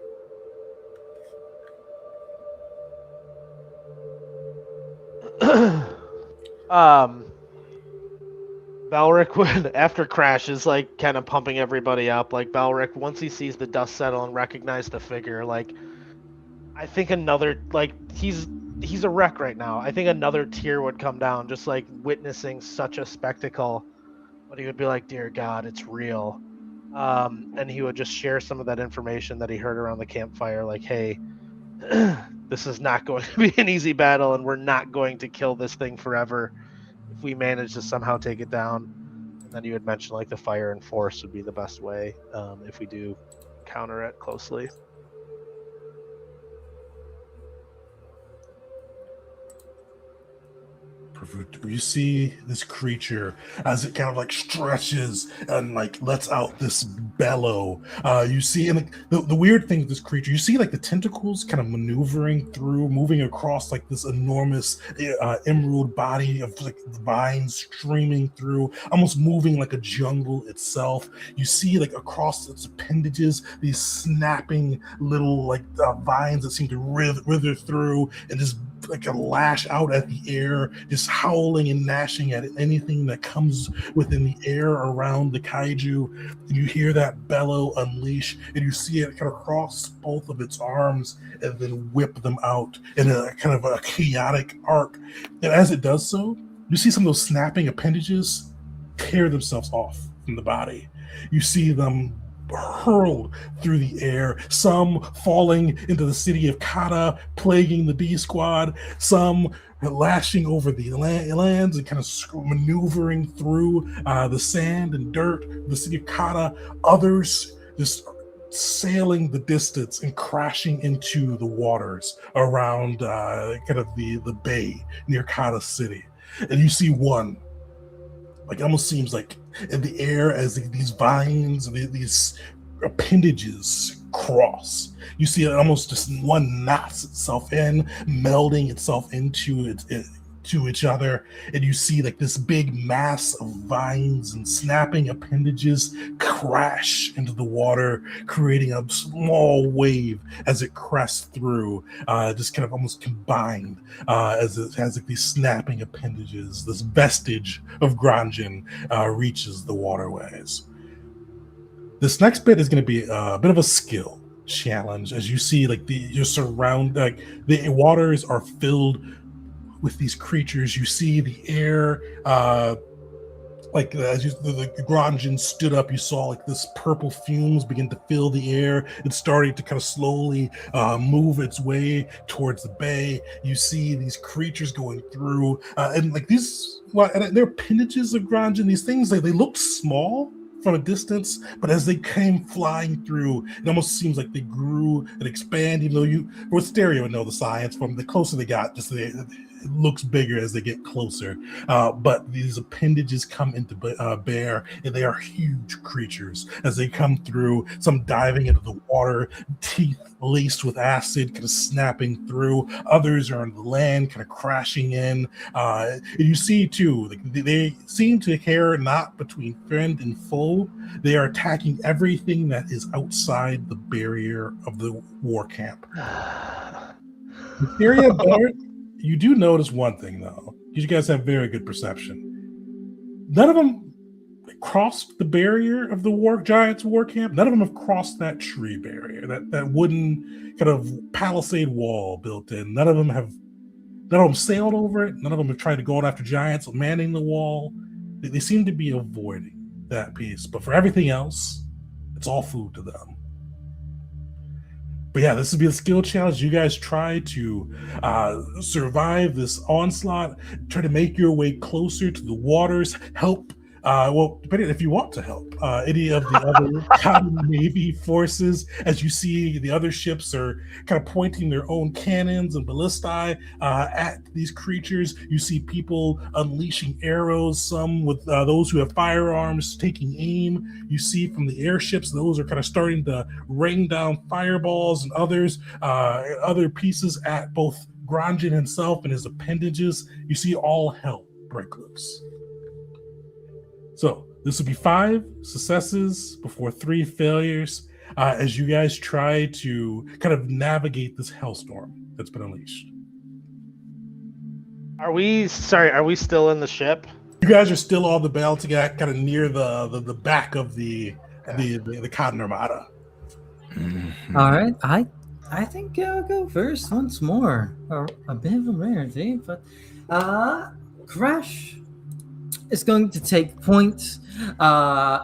Balric would, after Crash is like kind of pumping everybody up, like Balric, once he sees the dust settle and recognize the figure, like I think another, like he's a wreck right now. I think another tear would come down just like witnessing such a spectacle. But he would be like, "Dear God, it's real." And he would just share some of that information that he heard around the campfire, like, "Hey, this is not going to be an easy battle, and we're not going to kill this thing forever if we manage to somehow take it down." And then you had mentioned like the fire and force would be the best way if we do counter it closely. You see this creature as it kind of like stretches and like lets out this bellow. You see, and like, the weird thing with this creature, you see like the tentacles kind of maneuvering through, moving across like this enormous emerald body of like vines streaming through, almost moving like a jungle itself. You see like across its appendages these snapping little like vines that seem to wither through and just like a lash out at the air, just howling and gnashing at anything that comes within the air around the kaiju. And you hear that bellow unleash, and you see it kind of cross both of its arms and then whip them out in a kind of a chaotic arc. And as it does so, you see some of those snapping appendages tear themselves off from the body. You see them hurled through the air, some falling into the city of Kata, plaguing the B Squad, some lashing over the lands and kind of maneuvering through the sand and dirt of the city of Kata, others just sailing the distance and crashing into the waters around kind of the bay near Kata City. And you see one, like it almost seems like in the air as these vines, these appendages cross. You see it almost just one knots itself in, melding itself into to each other, and you see like this big mass of vines and snapping appendages crash into the water, creating a small wave as it crests through, just kind of almost combined as it has like these snapping appendages. This vestige of Gronjin reaches the waterways. This next bit is going to be a bit of a skill challenge, as you see like you're surrounded, like the waters are filled with these creatures. You see the air, like as the Gronjin stood up, you saw like this purple fumes begin to fill the air. It's starting to kind of slowly move its way towards the bay. You see these creatures going through, and like these, well, they're appendages of Gronjin. These things, they looked small from a distance, but as they came flying through, it almost seems like they grew and expanded. Even though you, with stereo, would know the science, from the closer they got, just it looks bigger as they get closer. But these appendages come into bear, and they are huge creatures as they come through. Some diving into the water, teeth laced with acid, kind of snapping through. Others are on the land, kind of crashing in. And you see too, like, they seem to care not between friend and foe. They are attacking everything that is outside the barrier of the war camp. Area better. You do notice one thing though, because you guys have very good perception. None of them crossed the barrier of the Giants war camp. None of them have crossed that tree barrier, that wooden kind of palisade wall built in. None of them sailed over it. None of them have tried to go out after Giants manning the wall. They seem to be avoiding that piece. But for everything else, it's all food to them. But yeah, this would be a skill challenge. You guys try to survive this onslaught, try to make your way closer to the waters, help, well, depending if you want to help any of the other Navy forces. As you see, the other ships are kind of pointing their own cannons and ballistae at these creatures. You see people unleashing arrows, some with those who have firearms taking aim. You see from the airships, those are kind of starting to rain down fireballs, and others, other pieces at both Gronjin himself and his appendages. You see all hell break loose. So this would be 5 successes before 3 failures as you guys try to kind of navigate this hellstorm that's been unleashed. Are we still in the ship? You guys are still on the balancing act, kind of near the back of the Cotton Armada. All right, I think I'll go first once more. A bit of a rarity, but Crash is going to take point.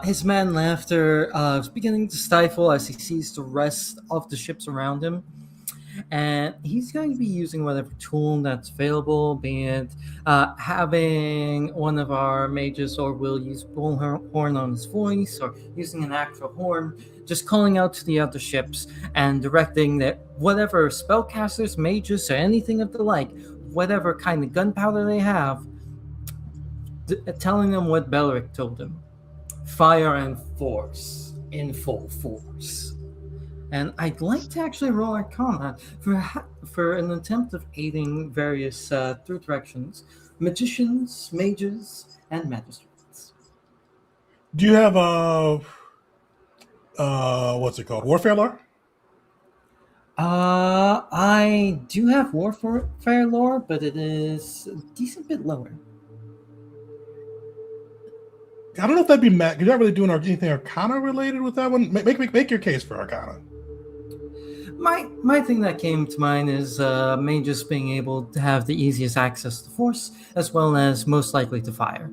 His man laughter is beginning to stifle as he sees the rest of the ships around him. And he's going to be using whatever tool that's available, be it having one of our mages or will use bullhorn on his voice or using an actual horn, just calling out to the other ships and directing that whatever spellcasters, mages, or anything of the like, whatever kind of gunpowder they have, telling them what Belric told him. Fire and force in full force. And I'd like to actually roll Arcana for an attempt of aiding various through directions, magicians, mages, and magistrates. Do you have what's it called? Warfare lore? I do have warfare lore, but it is a decent bit lower. I don't know if that'd be Matt. You're not really doing anything Arcana related with that one. Make your case for Arcana. My thing that came to mind is mages being able to have the easiest access to force, as well as most likely to fire.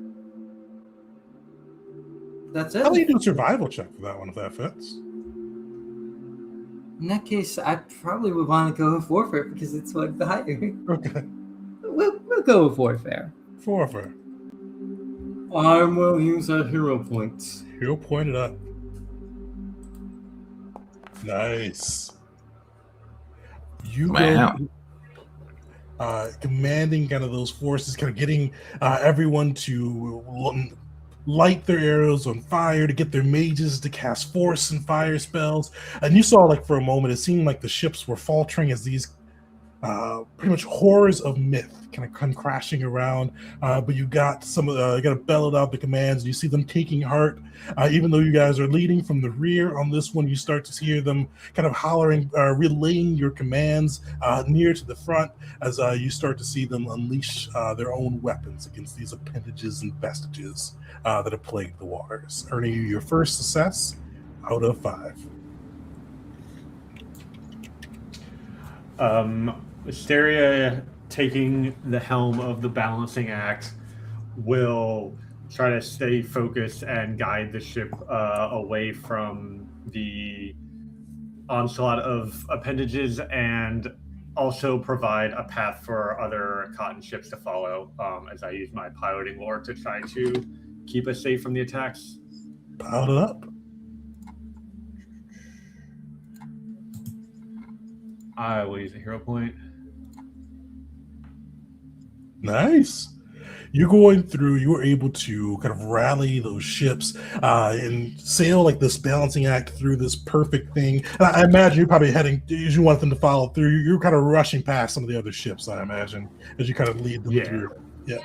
That's it. How about you do a survival check for that one if that fits? In that case, I probably would want to go with warfare because it's one higher. Okay. We'll go with warfare. Warfare. I will use a hero point. Hero pointed up. Nice. You Wow. commanding kind of those forces, kind of getting everyone to light their arrows on fire, to get their mages to cast force and fire spells. And you saw, like, for a moment, it seemed like the ships were faltering as these pretty much horrors of myth kind of come crashing around, but you got you got to bellowed out the commands. You see them taking heart, even though you guys are leading from the rear on this one. You start to hear them kind of hollering, relaying your commands near to the front as you start to see them unleash their own weapons against these appendages and vestiges that have plagued the waters, earning you your first success out of 5. Asteria, taking the helm of the balancing act, will try to stay focused and guide the ship away from the onslaught of appendages, and also provide a path for other cotton ships to follow as I use my piloting lore to try to keep us safe from the attacks. Piled it up. I will use a hero point. Nice. You're going through, you were able to kind of rally those ships and sail like this balancing act through this perfect thing. And I imagine you're probably heading, you want them to follow through. You're kind of rushing past some of the other ships, I imagine, as you kind of lead them through. Yeah.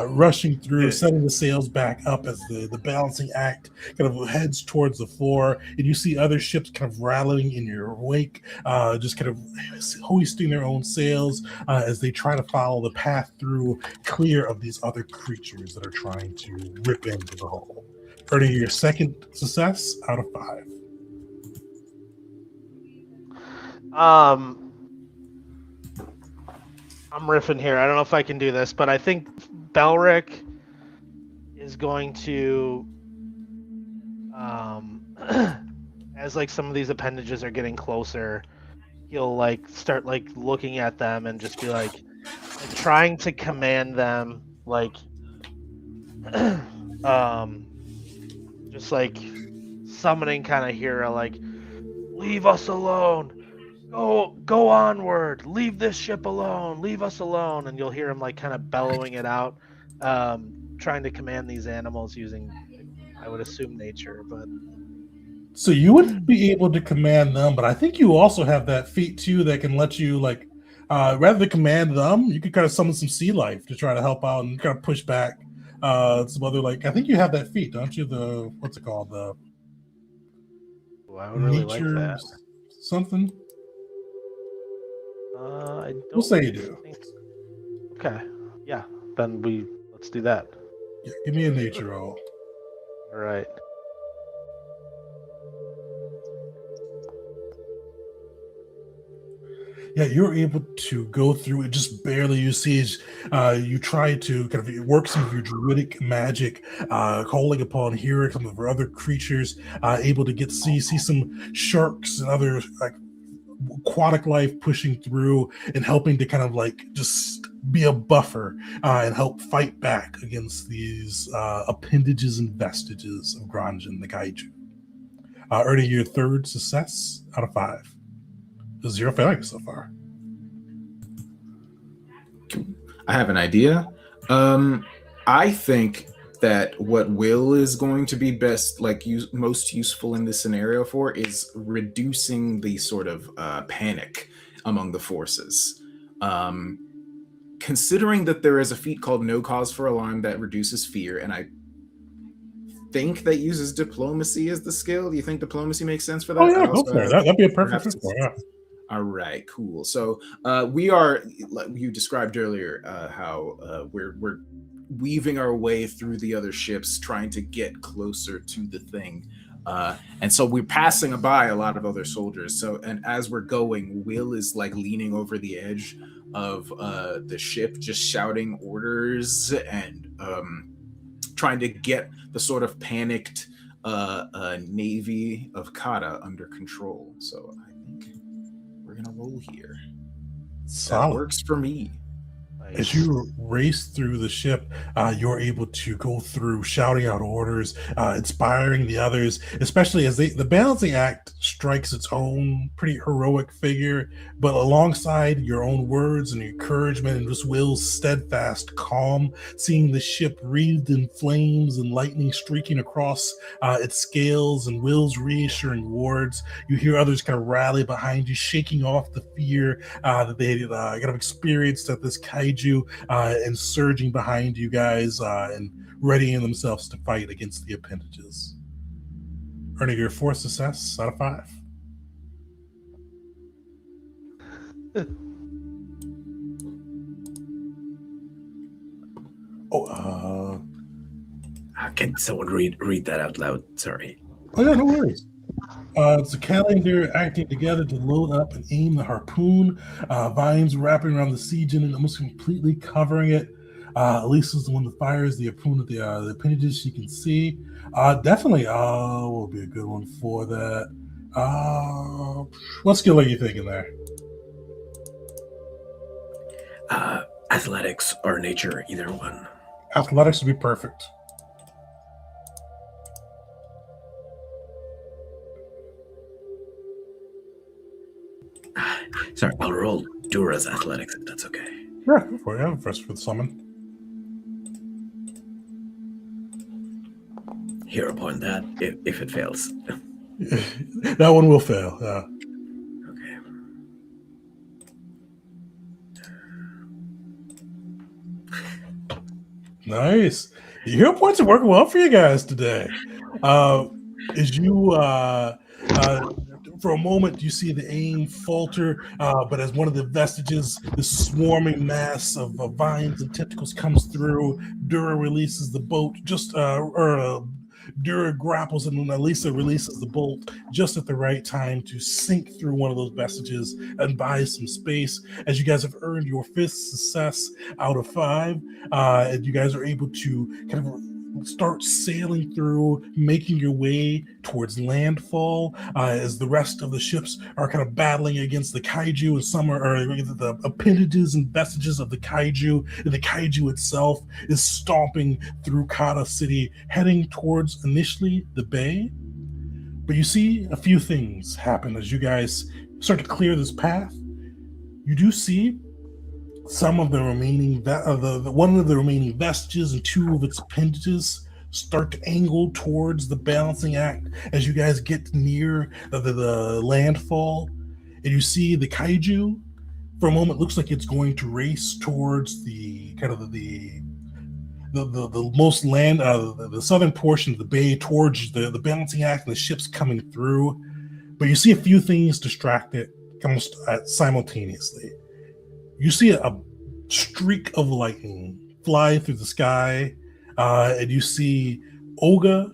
Rushing through, setting the sails back up as the balancing act kind of heads towards the floor, and you see other ships kind of rattling in your wake, just kind of hoisting their own sails as they try to follow the path through, clear of these other creatures that are trying to rip into the hull. Earning your second success out of 5. I'm riffing here. I don't know if I can do this, but I think Belric is going to, as like some of these appendages are getting closer, he'll like start like looking at them and just be like trying to command them, like, just like summoning kind of hero, like, leave us alone. Go onward. Leave this ship alone. Leave us alone. And you'll hear him like kind of bellowing it out, trying to command these animals using, I would assume, nature. But so you wouldn't be able to command them, but I think you also have that feat too that can let you, like, rather than command them, you could kind of summon some sea life to try to help out and kind of push back some other I think you have that feat, don't you? The what's it called? The Ooh, I would really like nature that. something. I don't We'll say you do. think. Okay. Yeah. Then let's do that. Yeah, give me a nature roll. All right. Yeah, you're able to go through it just barely. You see as you try to kind of work some of your druidic magic, calling upon here some of your other creatures, able to see some sharks and other aquatic life pushing through and helping to kind of just be a buffer and help fight back against these appendages and vestiges of Gronjin, the Kaiju. Earning your 3rd success out of 5. 0 failures so far. I have an idea. I think that what Will is going to be best, most useful in this scenario for, is reducing the sort of panic among the forces. Considering that there is a feat called No Cause for Alarm that reduces fear, and I think that uses diplomacy as the skill. Do you think diplomacy makes sense for that? Oh yeah, go for it. That'd be a perfect fit for it. Yeah. All right, cool. So we are, like you described earlier, how we're weaving our way through the other ships, trying to get closer to the thing. And so we're passing by a lot of other soldiers. So, and as we're going, Will is leaning over the edge of the ship, just shouting orders and trying to get the sort of panicked navy of Kata under control. So I think we're gonna roll here. Solid. That works for me. As you race through the ship, you're able to go through shouting out orders, inspiring the others, especially as the balancing act strikes its own pretty heroic figure, but alongside your own words and encouragement and just Will's steadfast calm, seeing the ship wreathed in flames and lightning streaking across its scales and Will's reassuring words, you hear others kind of rally behind you, shaking off the fear that they kind of experienced at this kaiju and surging behind you guys and readying themselves to fight against the appendages. Earning your 4th success out of 5. Can someone read that out loud? Sorry. Oh yeah, no worries. It's a calendar acting together to load up and aim the harpoon. Vines wrapping around the siege and almost completely covering it. Elisa's the one that fires the harpoon at the appendages she can see. Definitely will be a good one for that. What skill are you thinking there? Athletics or nature, either one. Athletics would be perfect. Sorry, I'll roll Dura's athletics if that's okay. Yeah, go for it. Yeah, first for the summon. Hero point that if it fails. That one will fail. Yeah. Okay. Nice. Your hero points are working well for you guys today. As you for a moment, you see the aim falter, but as one of the vestiges, this swarming mass of vines and tentacles comes through, Dura releases the bolt, Dura grapples and Elisa releases the bolt just at the right time to sink through one of those vestiges and buy some space. As you guys have earned your 5th success out of 5, and you guys are able to kind of start sailing through, making your way towards landfall as the rest of the ships are kind of battling against the kaiju, and some are the appendages and vestiges of the kaiju, and the kaiju itself is stomping through Kata City, heading towards initially the bay. But you see a few things happen as you guys start to clear this path. You do see some of the remaining one of the remaining vestiges and 2 of its appendages start to angle towards the balancing act as you guys get near the landfall, and you see the kaiju for a moment looks like it's going to race towards the kind of the the most land, the southern portion of the bay towards the balancing act and the ships coming through. But you see a few things distract it almost simultaneously. You see a streak of lightning fly through the sky, and you see Olga,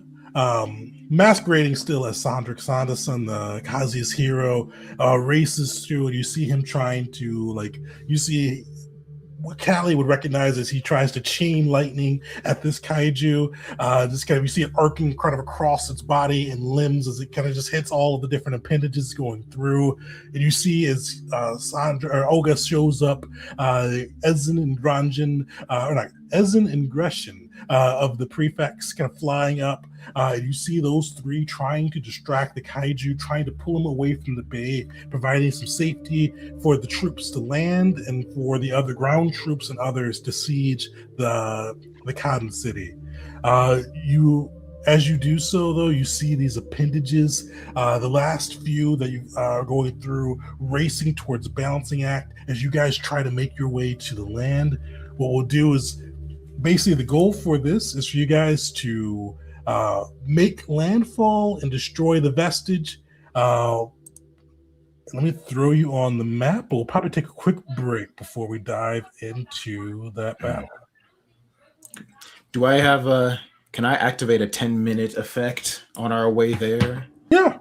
masquerading still as Sandrik Sanderson, the Kazi's hero, races through, and you see him trying to, you see what Callie would recognize as he tries to chain lightning at this kaiju. You see it arcing kind of across its body and limbs as it kind of just hits all of the different appendages going through. And you see as Olga shows up, Ezen and Gronjin, Ezen and Gresham of the prefects kind of flying up. You see those three trying to distract the kaiju, trying to pull them away from the bay, providing some safety for the troops to land and for the other ground troops and others to siege the Cotton City. As you do so, though, you see these appendages, the last few that you are going through, racing towards balancing act as you guys try to make your way to the land. What we'll do is basically the goal for this is for you guys to make landfall and destroy the vestige. Let me throw you on the map. We'll probably take a quick break before we dive into that battle. Do I have can I activate a 10-minute effect on our way there? Yeah.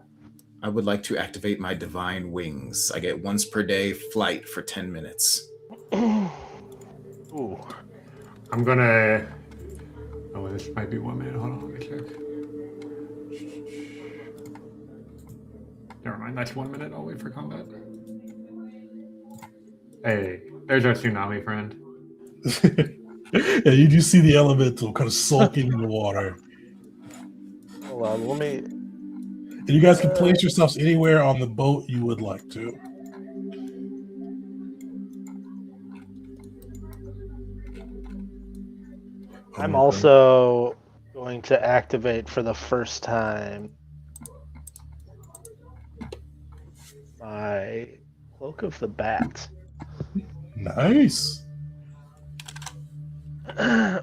I would like to activate my divine wings. I get once per day flight for 10 minutes. Ooh. I'm gonna. Oh, this might be 1 minute. Hold on, let me check. Never mind, that's 1 minute. I'll wait for combat. Hey, there's our tsunami friend. Yeah, you do see the elemental kind of sulking in the water. Hold on, let me. And you guys can place yourselves anywhere on the boat you would like to. I'm also going to activate for the first time my Cloak of the Bat. Nice.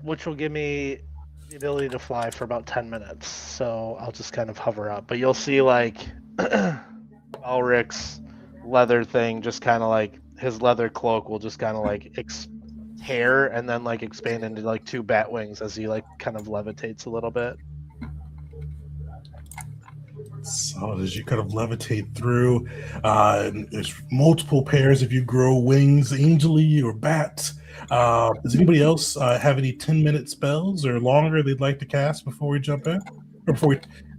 Which will give me the ability to fly for about 10 minutes. So I'll just kind of hover up. But you'll see Ulrich's leather thing, just kind of his leather cloak will just kind of tear and then expand into two bat wings as he kind of levitates a little bit. So as you kind of levitate through, there's multiple pairs if you grow wings, angely or bat. Does anybody else have any 10-minute spells or longer they'd like to cast before we jump in? Or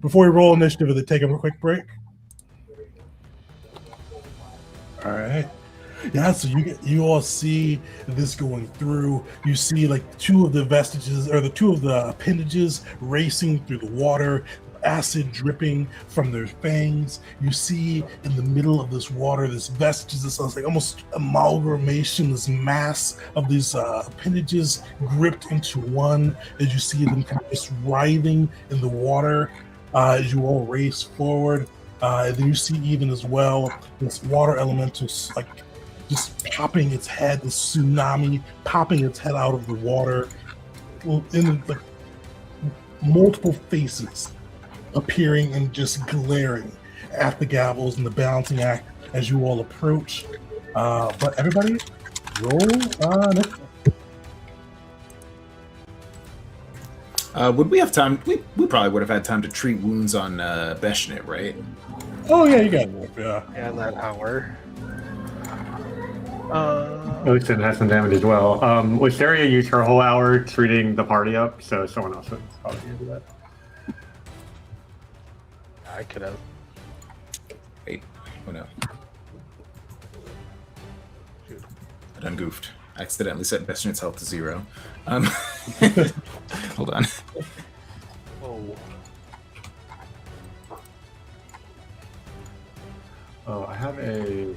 before we roll initiative, or they take a quick break? All right. Yeah, so you all see this going through. You see two of the vestiges, or the two of the appendages racing through the water, acid dripping from their fangs. You see in the middle of this water, this vestiges, this almost amalgamation, this mass of these appendages gripped into one, as you see them kind of just writhing in the water as you all race forward. And then you see even as well this water elemental just popping its head, the tsunami popping its head out of the water, in multiple faces appearing and just glaring at the gavels and the balancing act as you all approach. But everybody, roll initiative. Would we have time? We probably would have had time to treat wounds on Beshnit, right? Oh yeah, you got it. Yeah. And that hour. Lucian has some damage as well. Wisteria used her whole hour treating the party up, so someone else would probably do that. I could have. Wait, oh no. Shoot. I done goofed. I accidentally set Beshnit's health to 0. Hold on. Oh. Oh, I have a...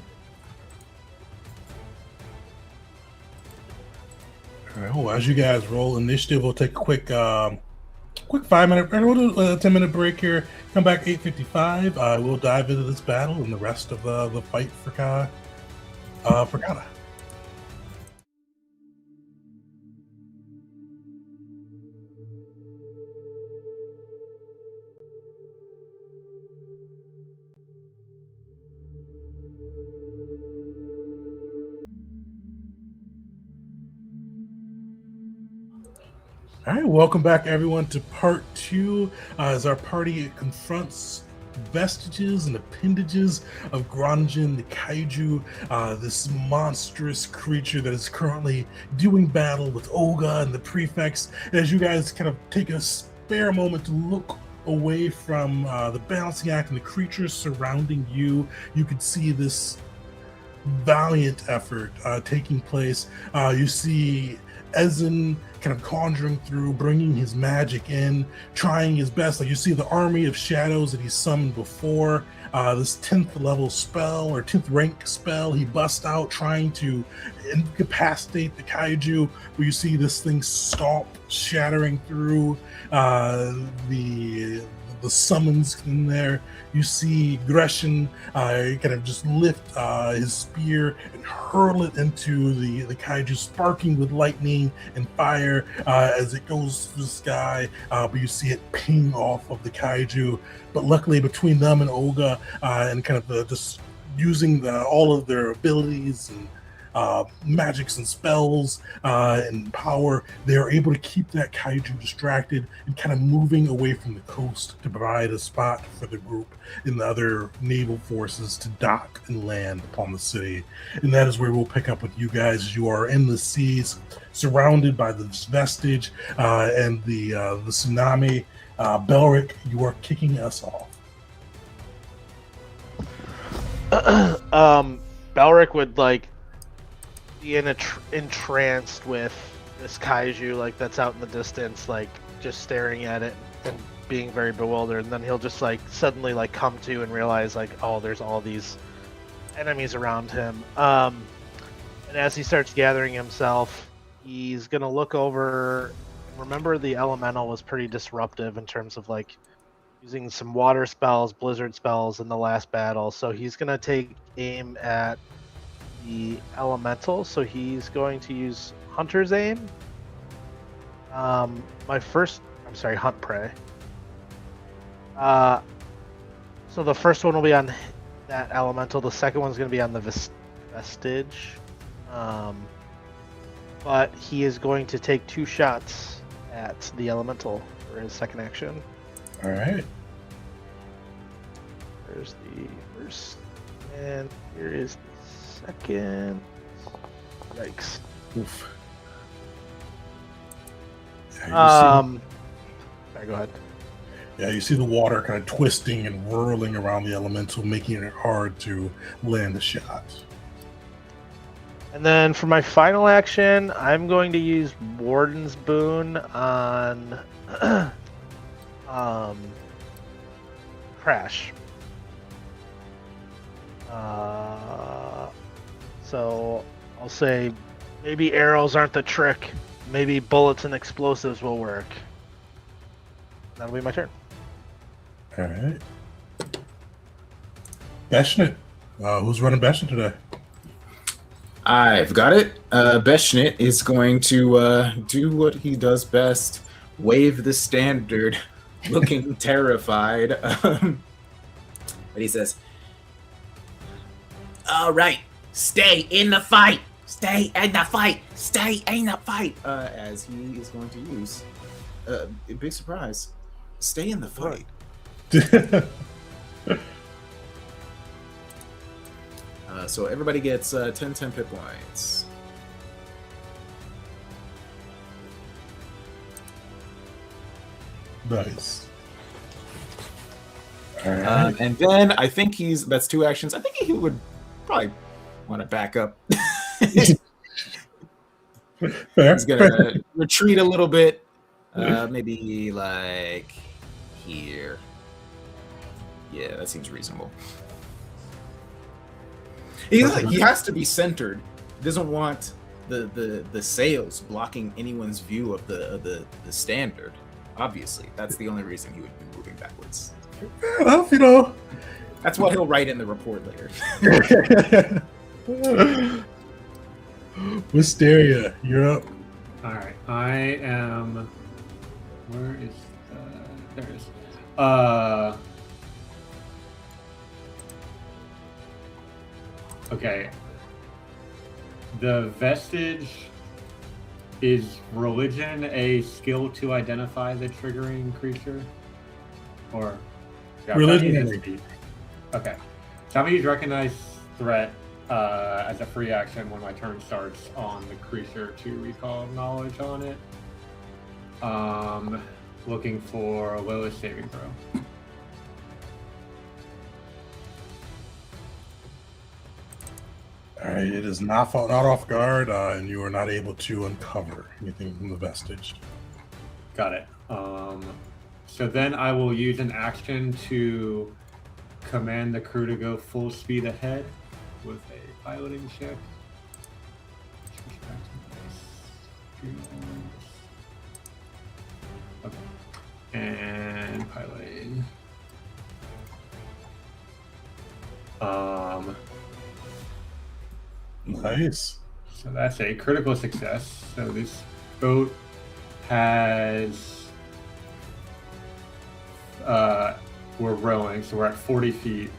All right, well, as you guys roll initiative, we'll take a quick 5-minute, we'll do a 10-minute break here. Come back 8:55. We'll dive into this battle and the rest of the fight for Kata. All right, welcome back, everyone, to part 2 as our party confronts vestiges and appendages of Gronjin, the Kaiju, this monstrous creature that is currently doing battle with Olga and the prefects. As you guys kind of take a spare moment to look away from the balancing act and the creatures surrounding you, you could see this valiant effort taking place. You see Ezen kind of conjuring through, bringing his magic in, trying his best. Like you see the army of shadows that he summoned before. This 10th level spell or 10th rank spell he busts out, trying to incapacitate the kaiju. Where you see this thing stomp, shattering through the summons in there. You see Gresham kind of just lift his spear and hurl it into the kaiju, sparking with lightning and fire as it goes through the sky. But you see it ping off of the kaiju. But luckily, between them and Olga, and kind of just using all of their abilities and magics and spells and power, they are able to keep that kaiju distracted and kind of moving away from the coast to provide a spot for the group and the other naval forces to dock and land upon the city. And that is where we'll pick up with you guys. You are in the seas, surrounded by this vestige and the tsunami. Belric, you are kicking us off. Belric would be entranced with this kaiju that's out in the distance, just staring at it and being very bewildered, and then he'll just suddenly come to and realize oh, there's all these enemies around him. And as he starts gathering himself, he's gonna look over. Remember, the elemental was pretty disruptive in terms of using some water spells, blizzard spells in the last battle, so he's gonna take aim at the elemental, so he's going to use Hunter's Aim. Hunt Prey. So the first one will be on that elemental. The second one's going to be on the vestige. But he is going to take 2 shots at the elemental for his second action. All right. There's the first, and here is the second. Yikes. Oof. Sorry, go ahead. Yeah, you see the water kind of twisting and whirling around the elemental, making it hard to land a shot. And then for my final action, I'm going to use Warden's Boon on Crash. So I'll say maybe arrows aren't the trick. Maybe bullets and explosives will work. That'll be my turn. All right. Beshnit. Who's running Beshnit today? I've got it. Beshnit is going to do what he does best, wave the standard, looking terrified. But he says, "All right, stay in the fight. Stay in the fight. Stay in the fight." As he is going to use, a big surprise, stay in the fight. So everybody gets 10 hit points. Nice. All right. And then I think that's 2 actions. I think he would probably want to back up. Fair. He's gonna retreat a little bit, maybe here. Yeah, that seems reasonable. He has to be centered. He doesn't want the sails blocking anyone's view of the standard. Obviously, that's the only reason he would be moving backwards. Fair enough, That's what he'll write in the report later. Wisteria, you're up. All right, I am. Where is there it is. Okay. The vestige Is religion a skill to identify the triggering creature? Or Religion is is- speed. Okay. So I'm gonna use recognize threat as a free action when my turn starts on the creature to recall knowledge on it. Looking for lowest saving throw. All right, it is not off guard, and you are not able to uncover anything from the vestige. Got it. So then I will use an action to command the crew to go full speed ahead with a piloting check. Okay. And piloting. Nice. So that's a critical success. So this boat has we're rowing, so we're at 40 feet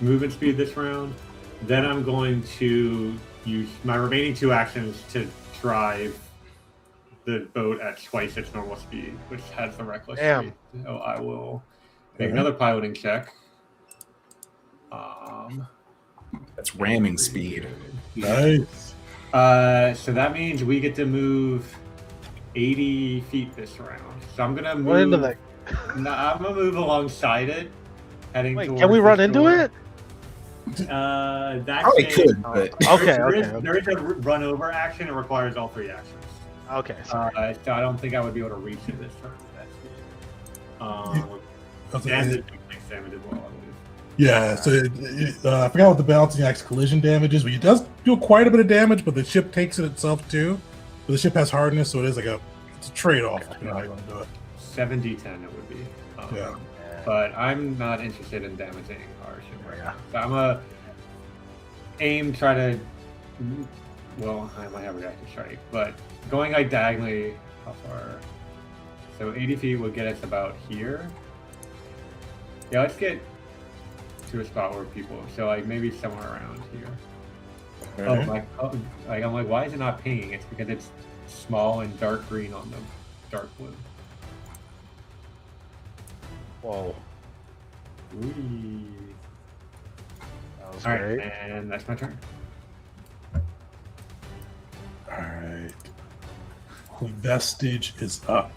movement speed this round. Then I'm going to use my remaining 2 actions to drive the boat at twice its normal speed, which has the reckless Damn. speed. So I will make Okay. another piloting check. That's ramming speed. Nice. So that means we get to move 80 feet this round. So I'm gonna Run into move. that. No, I'm gonna move alongside it, heading Wait, towards can we the run into shore. it? That's Probably a- could, but Okay, there is, okay. there is a run over action. It requires all 3 actions. Okay, sorry. So I don't think I would be able to reach it this turn. That's Okay. and it takes damage as well, I believe. Yeah, so I forgot what the balancing act's collision damage is, but it does do quite a bit of damage, but the ship takes it itself too. But the ship has hardness, so it's a trade-off, depending on how you want to do it. 7d10 it would be. Yeah. But I'm not interested in damaging our ship right Yeah. now. So I'm gonna try to. Well, I might have reactive strike, but going like diagonally, how far? So 80 feet would get us about here. Yeah, let's get to a spot where people. So like maybe somewhere around here. Okay. I'm like, why is it not pinging? It's because it's small and dark green on the dark blue. Whoa. Ooh. That was All great. right, and that's my turn. All right. The vestige is up.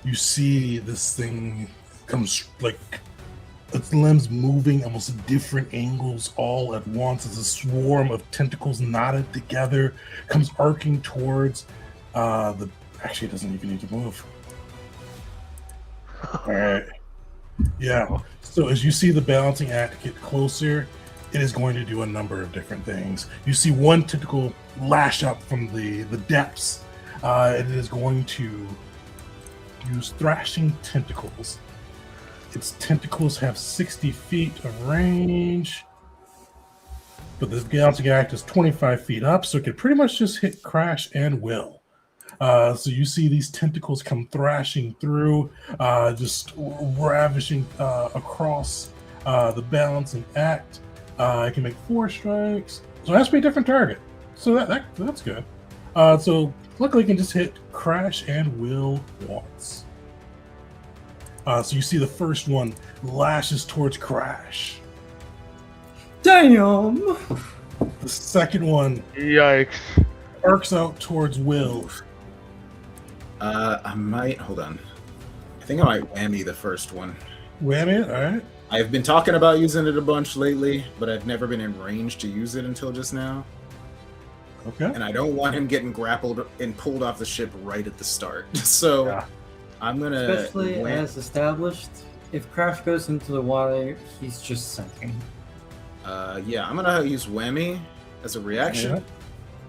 You see this thing comes like its limbs moving almost at different angles all at once as a swarm of tentacles knotted together comes arcing towards the. Actually, it doesn't even need to move. All right. Yeah. So as you see the balancing act get closer, it is going to do a number of different things. You see one tentacle lash up from the depths. It is going to use thrashing tentacles. Its tentacles have 60 feet of range, but the balancing act is 25 feet up, so it can pretty much just hit Crash and Will. So you see these tentacles come thrashing through, just ravishing across the balancing act. It can make 4 strikes, so it has to be a different target. So that's good. So luckily, it can just hit Crash and Will once. So you see the first one lashes towards Crash. Damn! The second one Yikes. arcs out towards Will. I might hold on. I think I might whammy the first one. Whammy it, all right. I've been talking about using it a bunch lately, but I've never been in range to use it until just now. Okay. And I don't want him getting grappled and pulled off the ship right at the start. So Yeah. I'm gonna Especially as established, if Crash goes into the water, he's just sinking. yeah, I'm gonna use whammy as a reaction, Yeah.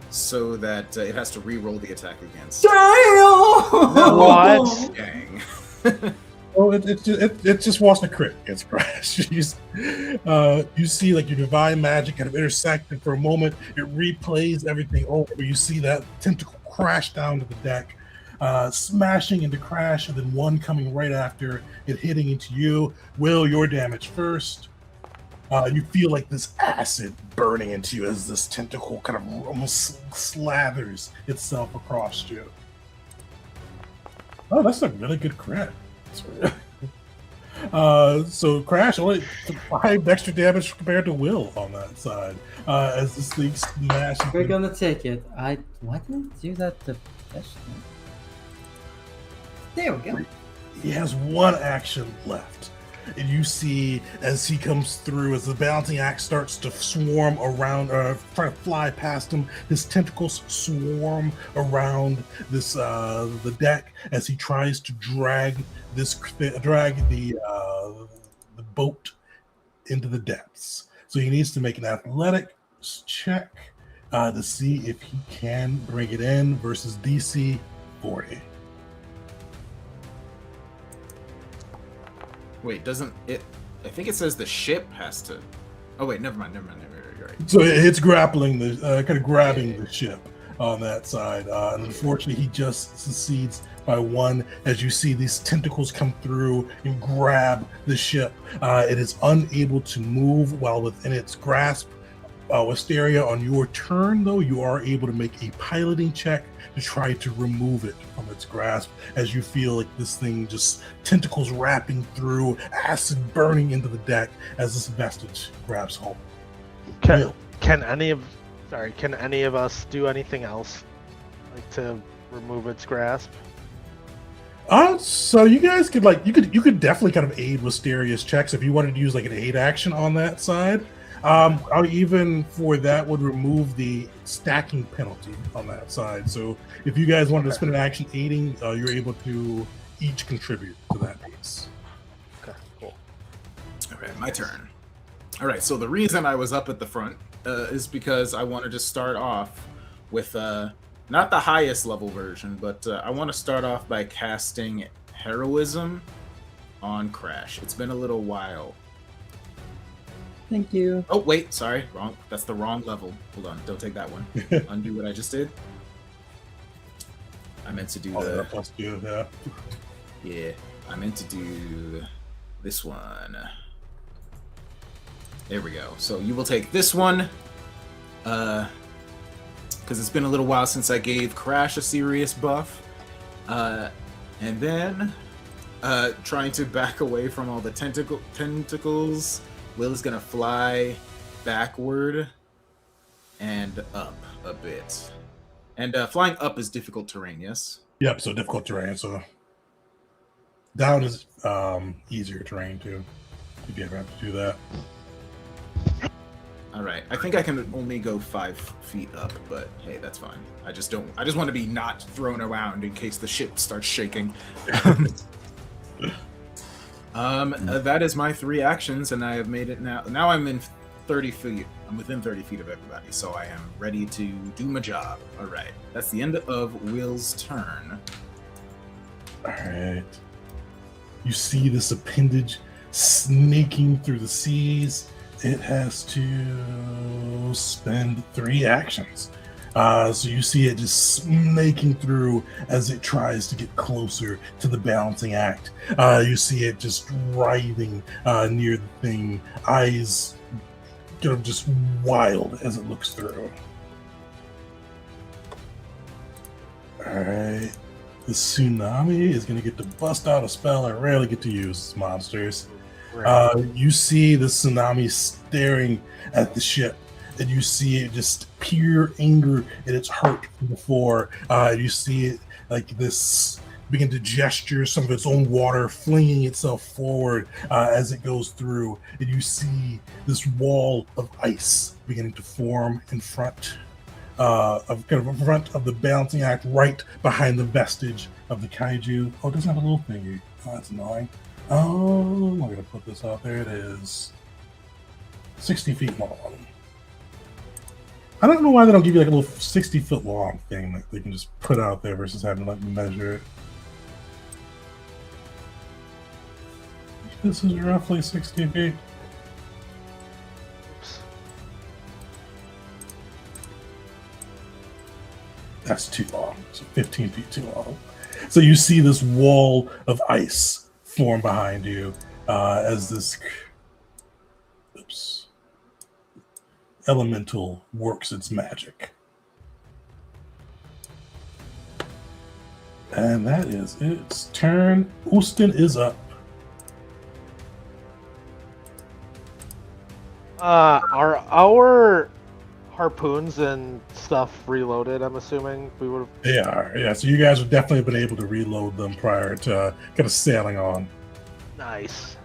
so that it has to re-roll the attack against. Damn! What? Gang. Oh, it just wants to crit against Crash. You see like your divine magic kind of intersect, and for a moment it replays everything over. You see that tentacle crash down to the deck, smashing into Crash, and then one coming right after it hitting into you. Will, your damage first. You feel like this acid burning into you as this tentacle kind of almost slathers itself across you. Oh, that's a really good crit. So Crash only took 5 extra damage compared to Will on that side. As this thing smashes. We're gonna take it. Why didn't I do that the first time? There we go. He has 1 action left. And you see as he comes through, as the balancing axe starts to swarm around, try to fly past him, his tentacles swarm around this the deck as he tries to drag the boat into the depths. So he needs to make an athletics check to see if he can bring it in versus DC 40. Wait, doesn't it? I think it says the ship has to. Oh wait, never mind. You're right. So it's grappling the kind of grabbing the ship on that side, and unfortunately, he just succeeds by 1. As you see these tentacles come through and grab the ship, it is unable to move while within its grasp. Wisteria, on your turn, though, you are able to make a piloting check to try to remove it from its grasp as you feel like this thing just tentacles wrapping through, acid burning into the deck as this vestige grabs hold. Can any of us do anything else, like to remove its grasp? So you guys could you could definitely kind of aid Wisteria's checks if you wanted to use like an aid action on that side. I even for that would remove the stacking penalty on that side. So if you guys wanted to spend an action aiding, you're able to each contribute to that piece. Okay, cool. All right, my turn. All right, so the reason I was up at the front is because I wanted to start off with not the highest level version, but I want to start off by casting Heroism on Crash. It's been a little while. Thank you. Oh, wait, sorry, wrong. That's the wrong level. Hold on, don't take that one. Undo what I just did. I meant to do that plus 2, yeah. Yeah, I meant to do this one. There we go. So you will take this one, because it's been a little while since I gave Crash a serious buff. And then, trying to back away from all the tentacles, Will is gonna fly backward and up a bit. And flying up is difficult terrain, yes? Yep, so difficult terrain. So down is easier terrain too, if you ever have to do that. All right, I think I can only go 5 feet up, but hey, that's fine. I just want to be not thrown around in case the ship starts shaking. That is my 3 actions, and I have made it now. Now I'm in 30 feet. I'm within 30 feet of everybody, so I am ready to do my job. All right, that's the end of Will's turn. All right. You see this appendage snaking through the seas. It has to spend 3 actions. So you see it just snaking through as it tries to get closer to the balancing act. You see it just writhing near the thing, eyes kind of just wild as it looks through. Alright. The tsunami is going to get to bust out a spell I rarely get to use, monsters. You see the tsunami staring at the ship, and you see it just pure anger in its heart from before. You see it like this begin to gesture some of its own water, flinging itself forward as it goes through. And you see this wall of ice beginning to form in front of the balancing act, right behind the vestige of the kaiju. Oh, it doesn't have a little thingy. Oh, that's annoying. Oh, I'm going to put this out there. It is 60 feet long. I don't know why they don't give you like a little 60-foot long thing that they can just put out there versus having to like measure it. This is roughly 60 feet. That's too long. So 15 feet too long. So you see this wall of ice form behind you as this. Oops. elemental works its magic. And that is its turn. Ustin is up. Are our harpoons and stuff reloaded? I'm assuming we would have. They are, yeah. So you guys would definitely have been able to reload them prior to kind of sailing on. Nice.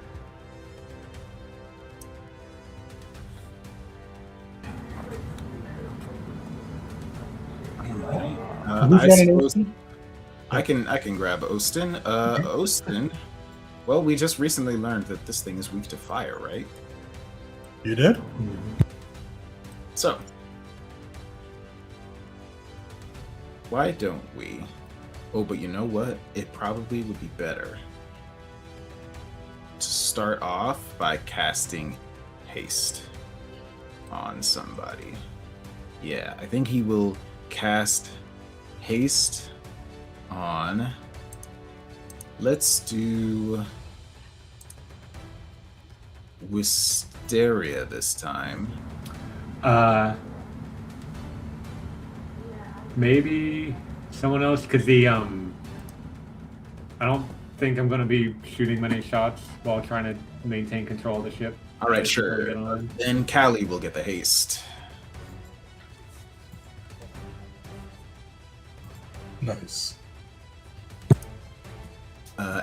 Who's I running suppose Ustin? I can grab Ostin. Ostin. Well, we just recently learned that this thing is weak to fire, right? You did? So, why don't we? Oh, but you know what? It probably would be better to start off by casting haste on somebody. Yeah, I think he will cast haste on. Let's do Wisteria this time. Maybe someone else, because I don't think I'm going to be shooting many shots while trying to maintain control of the ship. All right, Just before we sure. get on. Then Callie will get the haste. Nice.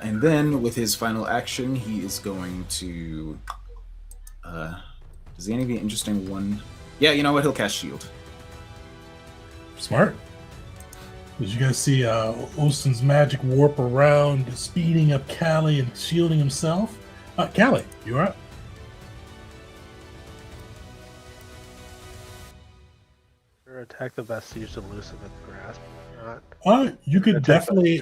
And then with his final action, he is going to. Does he have any interesting one? Yeah, you know what? He'll cast shield. Smart. Did you guys see Ustin's magic warp around, speeding up Callie and shielding himself? Callie, you're up. Your attack the vestige to loosen its grasp. You could Attack definitely.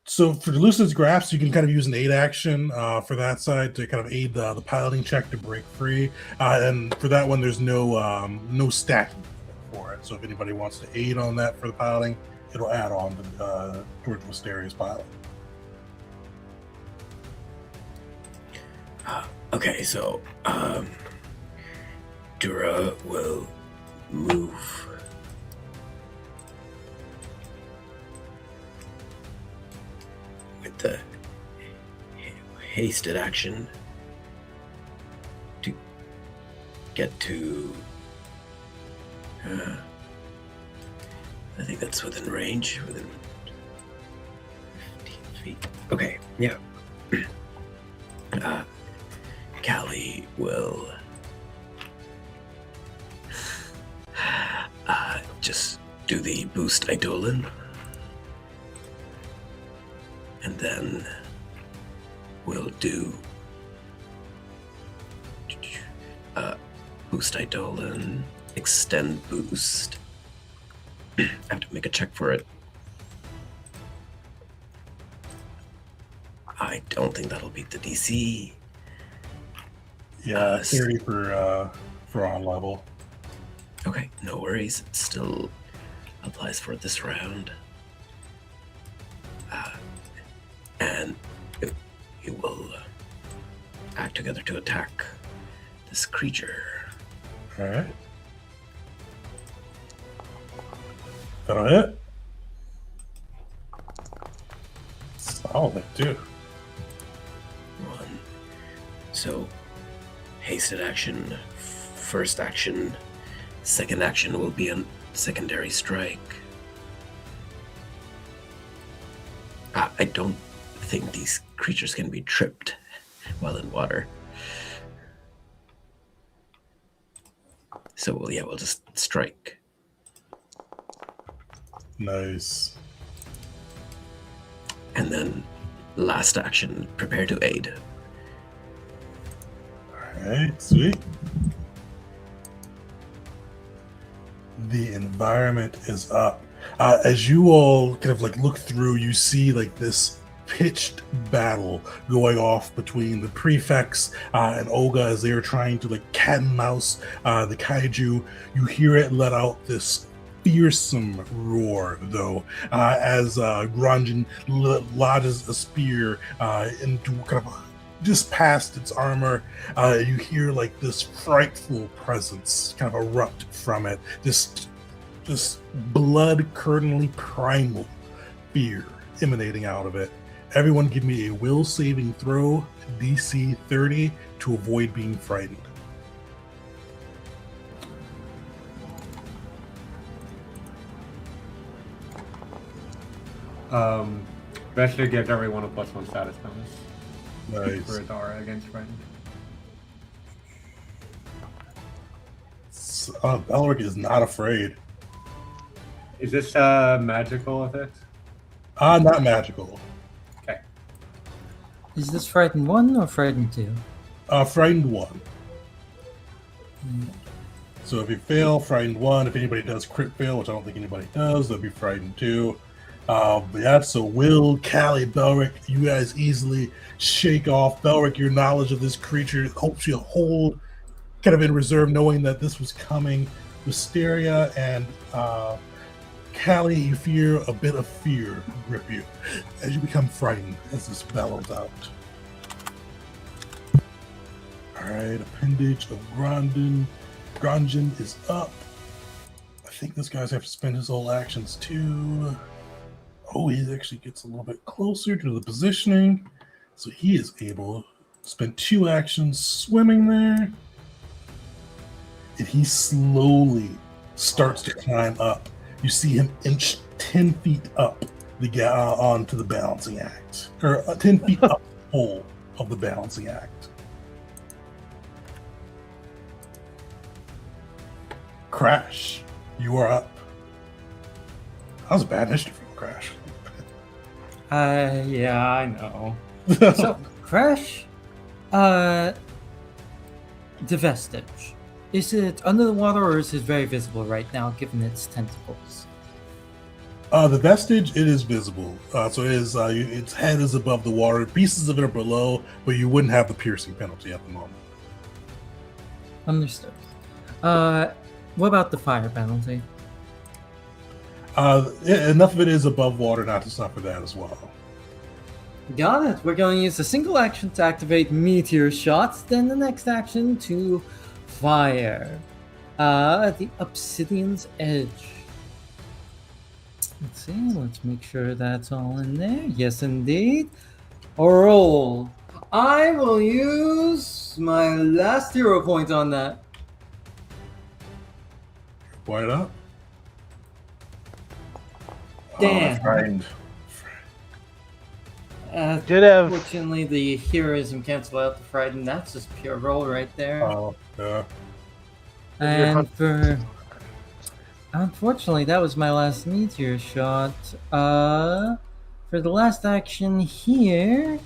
So for the Lucid's Grasp, you can kind of use an aid action for that side to kind of aid the piloting check to break free. And for that one, there's no stacking for it. So if anybody wants to aid on that for the piloting, it'll add on to, towards Wisteria's pilot. Okay, so Dura will move with the hasted action to get to I think that's within range, within 15 feet. Okay, yeah. Callie will just do the boost Eidolon, and then we'll do boost Eidolon, extend boost. I have to make a check for it. I don't think that'll beat the DC. Yeah, 30 for on level. Okay, no worries. It still applies for this round. And you will act together to attack this creature. All right. That'll hit. Solid, too. One. So, hasted action, first action, second action will be a secondary strike. I don't think these creatures can be tripped while in water. So, yeah, we'll just strike. Nice. And then, last action, prepare to aid. All right, sweet. The environment is up. As you all kind of like look through, you see like this pitched battle going off between the prefects and Olga as they are trying to like cat and mouse the kaiju. You hear it let out this fearsome roar, though, as Gronjin lodges a spear into kind of just past its armor, you hear like this frightful presence kind of erupt from it. Just blood-curdlingly primal fear emanating out of it. Everyone give me a will saving throw, DC 30, to avoid being frightened. That should give everyone a +1 status bonus Nice. for its aura against frightened. Elric is not afraid. Is this a magical effect? Not magical. Okay. Is this Frightened 1 or Frightened 2? Frightened 1. So if you fail, Frightened 1. If anybody does crit fail, which I don't think anybody does, they'll be Frightened 2. But yeah, so Will, Callie, Belric, you guys easily shake off. Belric, your knowledge of this creature hopes you hold kind of in reserve, knowing that this was coming. Wisteria and Callie, you fear a bit of fear grip you as you become frightened as this bellows out. Alright, appendage of Gronjin. Gronjin is up. I think this guy's have to spend his whole actions too. Oh, he actually gets a little bit closer to the positioning. So he is able to spend 2 actions swimming there. And he slowly starts to climb up. You see him inch 10 feet up onto the balancing act. Or 10 feet up the hole of the balancing act. Crash, you are up. That was a bad initiative for Crash. Yeah, I know. So, Crash, the vestige. Is it under the water or is it very visible right now given its tentacles? The vestige, it is visible. So it is, its head is above the water. Pieces of it are below, but you wouldn't have the piercing penalty at the moment. Understood. What about the fire penalty? Enough of it is above water not to suffer that as well. Got it. We're going to use a single action to activate meteor shots, then the next action to fire the obsidian's edge. Let's see. Let's make sure that's all in there. Yes, indeed. Roll. I will use my last hero point on that. Why not? Damn. Frightened. Did have- Unfortunately, the heroism cancel out the frightened. That's just pure roll right there. Oh, yeah. And unfortunately, that was my last meteor shot. For the last action here,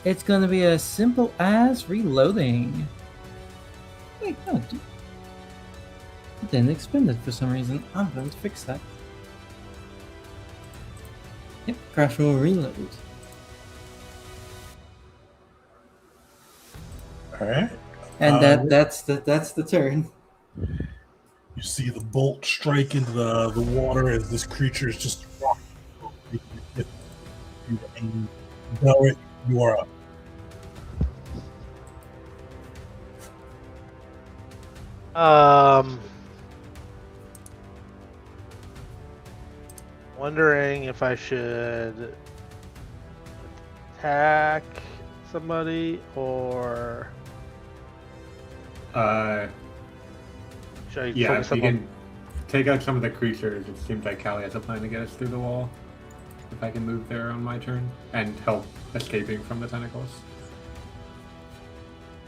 it's gonna be as simple as reloading. Wait, no, it didn't expend it for some reason. I'm going to fix that. Yep, Crash will reload. All right. And that's the turn. You see the bolt strike into the water as this creature is just rocking. Belric, you are up. Wondering if I should attack somebody or should I Yeah, focus if you on can take out some of the creatures, it seems like Callie has a plan to get us through the wall. If I can move there on my turn and help escaping from the tentacles.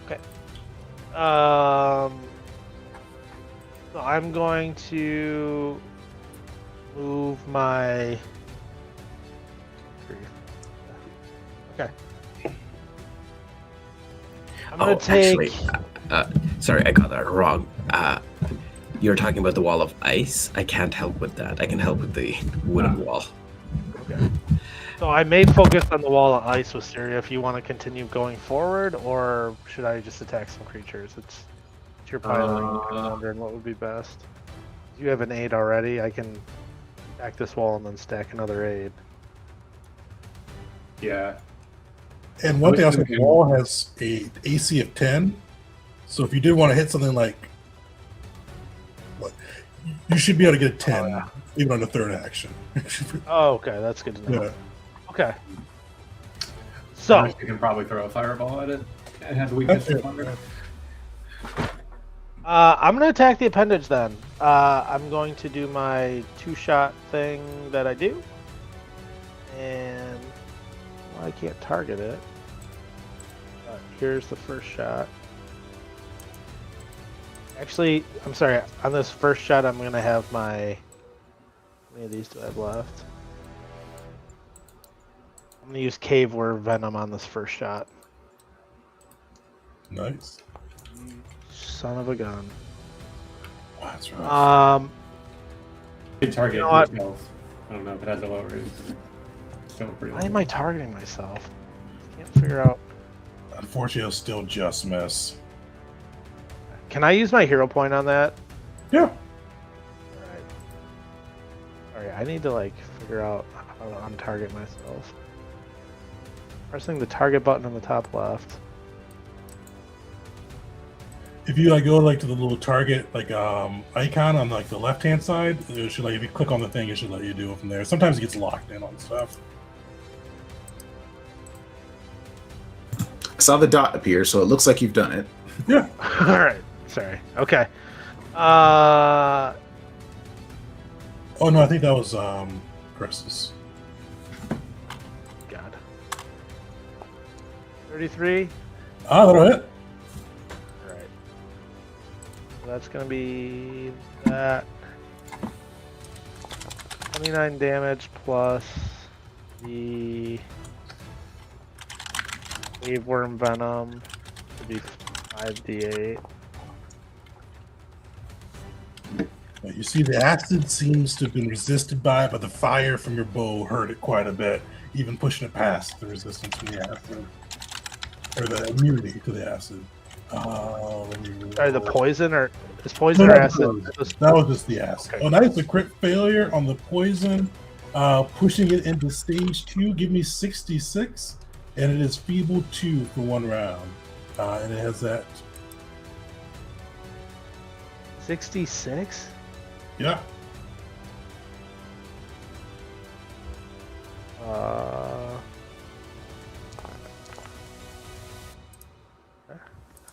Okay. So I'm going to move my. Okay. I'm gonna take. Actually, sorry, I got that wrong. You're talking about the wall of ice. I can't help with that. I can help with the wooden wall. Okay. So I may focus on the wall of ice with Syria if you want to continue going forward, or should I just attack some creatures? It's your piloting. I'm wondering what would be best. You have an 8 already. I can attack this wall and then stack another 8. Yeah. And one thing also, the wall has a AC of 10. So if you did want to hit something like, what, you should be able to get a 10 even on the third action. Oh, okay, that's good to know. Yeah. Okay. So you can probably throw a fireball at it. It has weakness to thunder. I'm gonna attack the appendage then. I'm going to do my 2-shot thing that I do, and I can't target it. But here's the first shot. Actually, I'm sorry. On this first shot, I'm gonna have my. How many of these do I have left? I'm gonna use Cave Were Venom on this first shot. Nice. Son of a gun. Oh, that's right. You target You know what? yourself. I don't know if it has a lower raise. Still pretty low. Why am I targeting myself? Can't figure out. Unfortunately, it'll still just miss. Can I use my hero point on that? Yeah. Alright. Alright, I need to like figure out how to untarget myself. Pressing the target button on the top left. If you like go like to the little target like icon on like the left hand side, it should like if you click on the thing, it should let you do it from there. Sometimes it gets locked in on stuff. I saw the dot appear, so it looks like you've done it. Yeah. Alright. Sorry. Okay. Oh no, I think that was Chris's. God. 33. That'll hit. Alright. So that's gonna be that. 29 damage plus the Wave Worm Venom to be 5d8. You see, the acid seems to have been resisted by it, but the fire from your bow hurt it quite a bit, even pushing it past the resistance from the acid, or the immunity to the acid. Sorry, the poison or is poison or acid? That was just the acid. Okay. Oh, nice! A crit failure on the poison, pushing it into stage 2. Give me 66, and it is feeble 2 for 1 round, and it has that. 66. Yeah.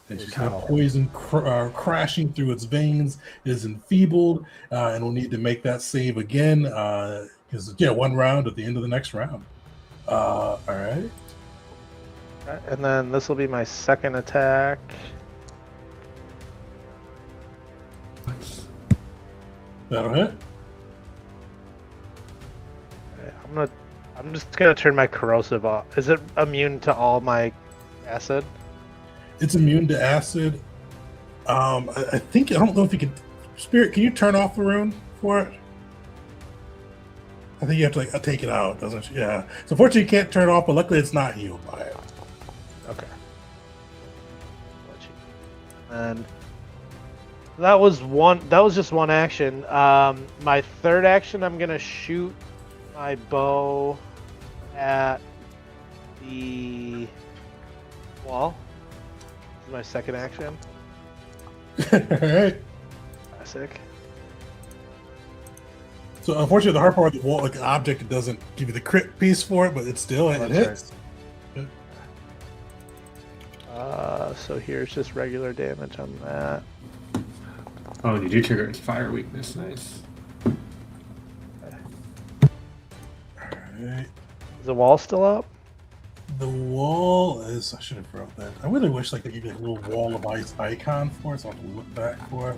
And she's got poison crashing through its veins. It is enfeebled, and will need to make that save again. Because 1 round at the end of the next round. All right. And then this will be my second attack. That'll hit. Okay, I'm just gonna turn my corrosive off. Is it immune to all my acid? It's immune to acid. I think I don't know if you can. Spirit, can you turn off the rune for it? I think you have to like take it out, doesn't it? Yeah. So unfortunately, you can't turn it off, but luckily it's not healed by it. Okay. And that was one. That was just one action. My third action, I'm gonna shoot my bow at the wall. This is my second action. All right. Classic. So unfortunately, the hard part of the wall, like an object, it doesn't give you the crit piece for it, but it still it hits. So here's just regular damage on that. Oh, did you trigger its fire weakness? Nice. Alright. Is the wall still up? The wall is. I should have wrote that. I really wish like they give you a little wall of ice icon for it, so I have to look back for it.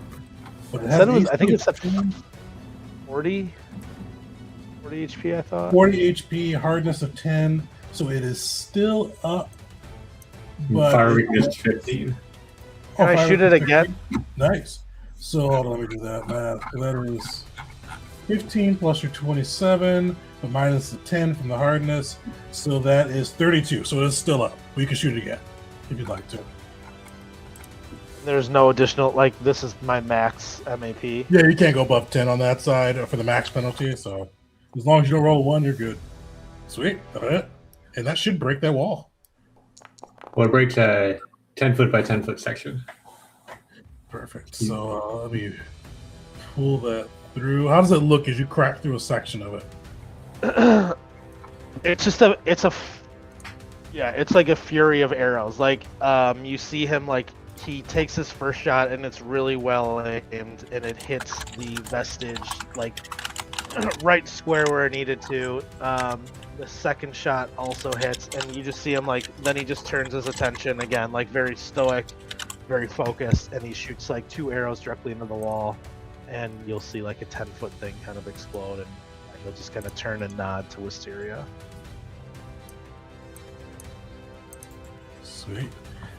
But it Said it has was, I think AC it's at of 40 HP, I thought. 40 HP, hardness of 10, so it is still up. But Fire weakness 15. Can I shoot it again? Nice. So hold on, let me do that math. So that is 15 plus your 27, but minus the 10 from the hardness. So that is 32. So it is still up. We can shoot it again if you'd like to. There's no additional, like, this is my max MAP. Yeah, you can't go above 10 on that side for the max penalty. So as long as you don't roll 1, you're good. Sweet. All right. And that should break that wall. Well, it breaks a 10-foot by 10-foot section. Perfect. So let me pull that through. How does it look as you crack through a section of it? It's like a fury of arrows. Like you see him like he takes his first shot and it's really well aimed and it hits the vestige like right square where it needed to. The second shot also hits and you just see him like then he just turns his attention again, like very stoic, very focused, and he shoots like 2 arrows directly into the wall, and you'll see like a 10-foot thing kind of explode, and he'll just kind of turn and nod to Wisteria. Sweet.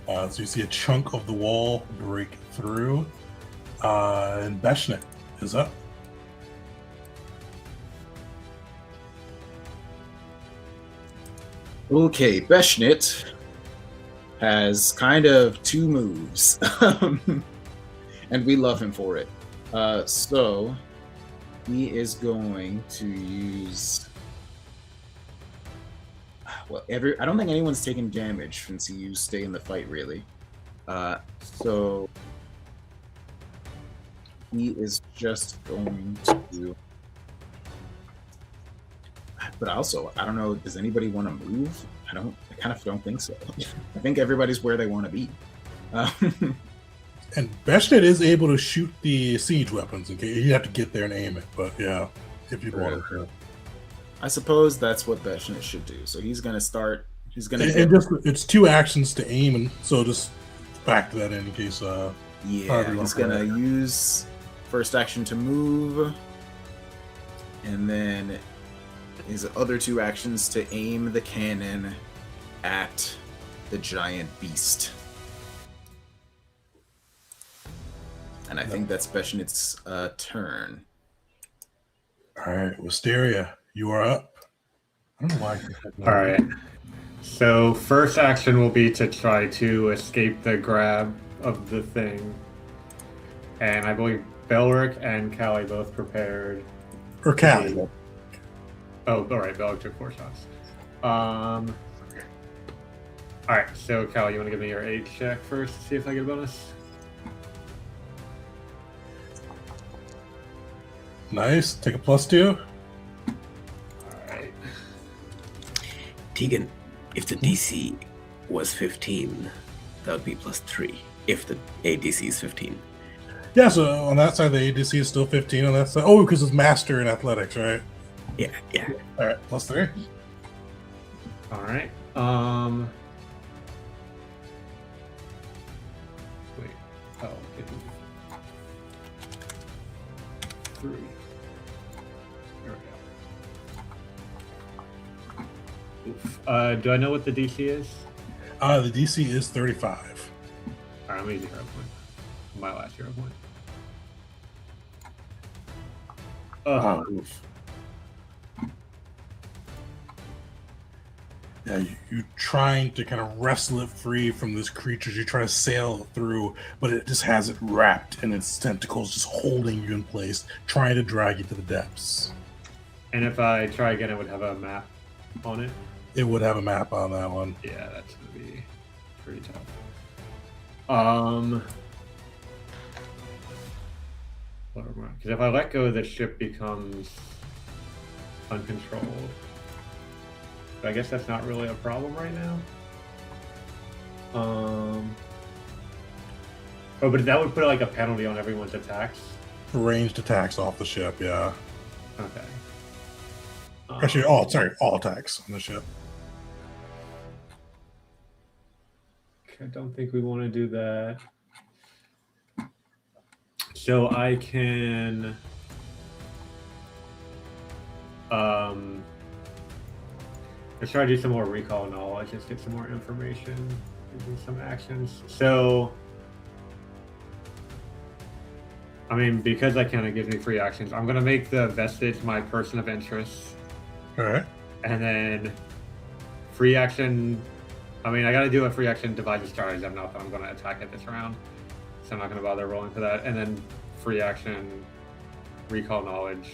So you see a chunk of the wall break through, and Beshnik is up. Okay, Beshnit has kind of 2 moves, and we love him for it. So he is going to use. Well, I don't think anyone's taken damage since he used Stay in the Fight, really. So he is just going to. But also, I don't know. Does anybody want to move? I kind of don't think so. I think everybody's where they want to be. And Beshnet is able to shoot the siege weapons. Okay, you have to get there and aim it. But yeah, if you'd want to. I suppose that's what Beshnet should do. So he's gonna start. He's gonna. It's 2 actions to aim, and so just factor that in case. Yeah, he's gonna use first action to move, and then his other 2 actions to aim the cannon at the giant beast. And I think that's Beshnit's turn. All right, Wisteria, you are up. I don't know why. All right. So first action will be to try to escape the grab of the thing. And I believe Belric and Callie both prepared. Or Callie. Oh, all right. Belric took 4 shots. All right. So Callie, you want to give me your 8 check first to see if I get a bonus? Nice. Take a +2. Alright. Tegan, if the DC was 15, that would be +3. If the ADC is 15. Yeah, so on that side, the ADC is still 15. On that side, oh, because it's Master in Athletics, right? Yeah. All right, +3. Alright. Wait. Oh, it 3. There we go. Oof. Do I know what the DC is? The DC is 35. Alright, I'm going to use a hero point. My last hero point. Oof. Yeah, you're trying to kind of wrestle it free from this creature. You try to sail it through, but it just has it wrapped in its tentacles, just holding you in place, trying to drag you to the depths. And if I try again, it would have a map on it? It would have a map on that one. Yeah, that's going to be pretty tough. Because if I let go, the ship becomes uncontrolled. But I guess that's not really a problem right now. Oh, but that would put like a penalty on everyone's attacks. Ranged attacks off the ship, yeah. Okay. Actually, all attacks on the ship. I don't think we want to do that. So I can let's try to do some more recall knowledge, just get some more information, do some actions. So I mean, because that kind of gives me free actions, I'm gonna make the vestige my person of interest. Alright. And then free action, I mean, I gotta do a free action divide the stars. I'm not that I'm gonna attack it this round, so I'm not gonna bother rolling for that. And then free action recall knowledge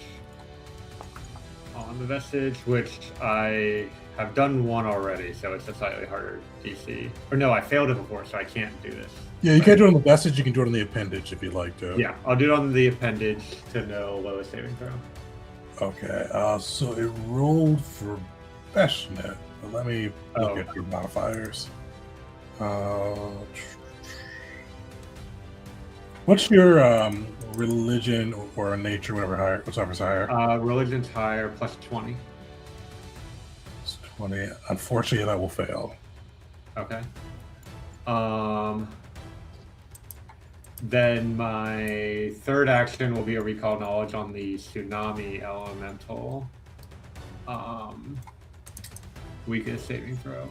on on the vestige, which I have done one already, so it's a slightly harder DC. Or no, I failed it before, so I can't do this. Yeah, you can't do it on the vestige. You can do it on the appendage if you'd like to. Yeah, I'll do it on the appendage to no lowest saving throw. Okay. So it rolled for Beshnet. But let me look at your modifiers. What's your religion or nature, whatever higher? Whatever's higher. Religion's higher, plus 20. It's 20. Unfortunately, that will fail. Okay. Then my third action will be a recall knowledge on the tsunami elemental. Weakest saving throw.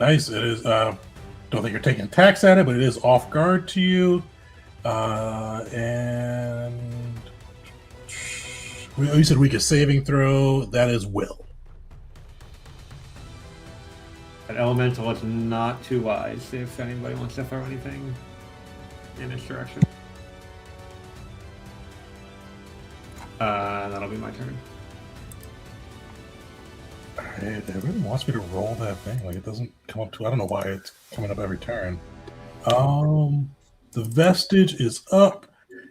Nice. It is. Don't think you're taking attacks at it, but it is off guard to you. And you said weakest saving throw. That is will. An elemental is not too wise if anybody wants to throw anything in its direction. That'll be my turn. It really wants me to roll that thing. Like, it doesn't come up to. I don't know why it's coming up every turn. The vestige is up.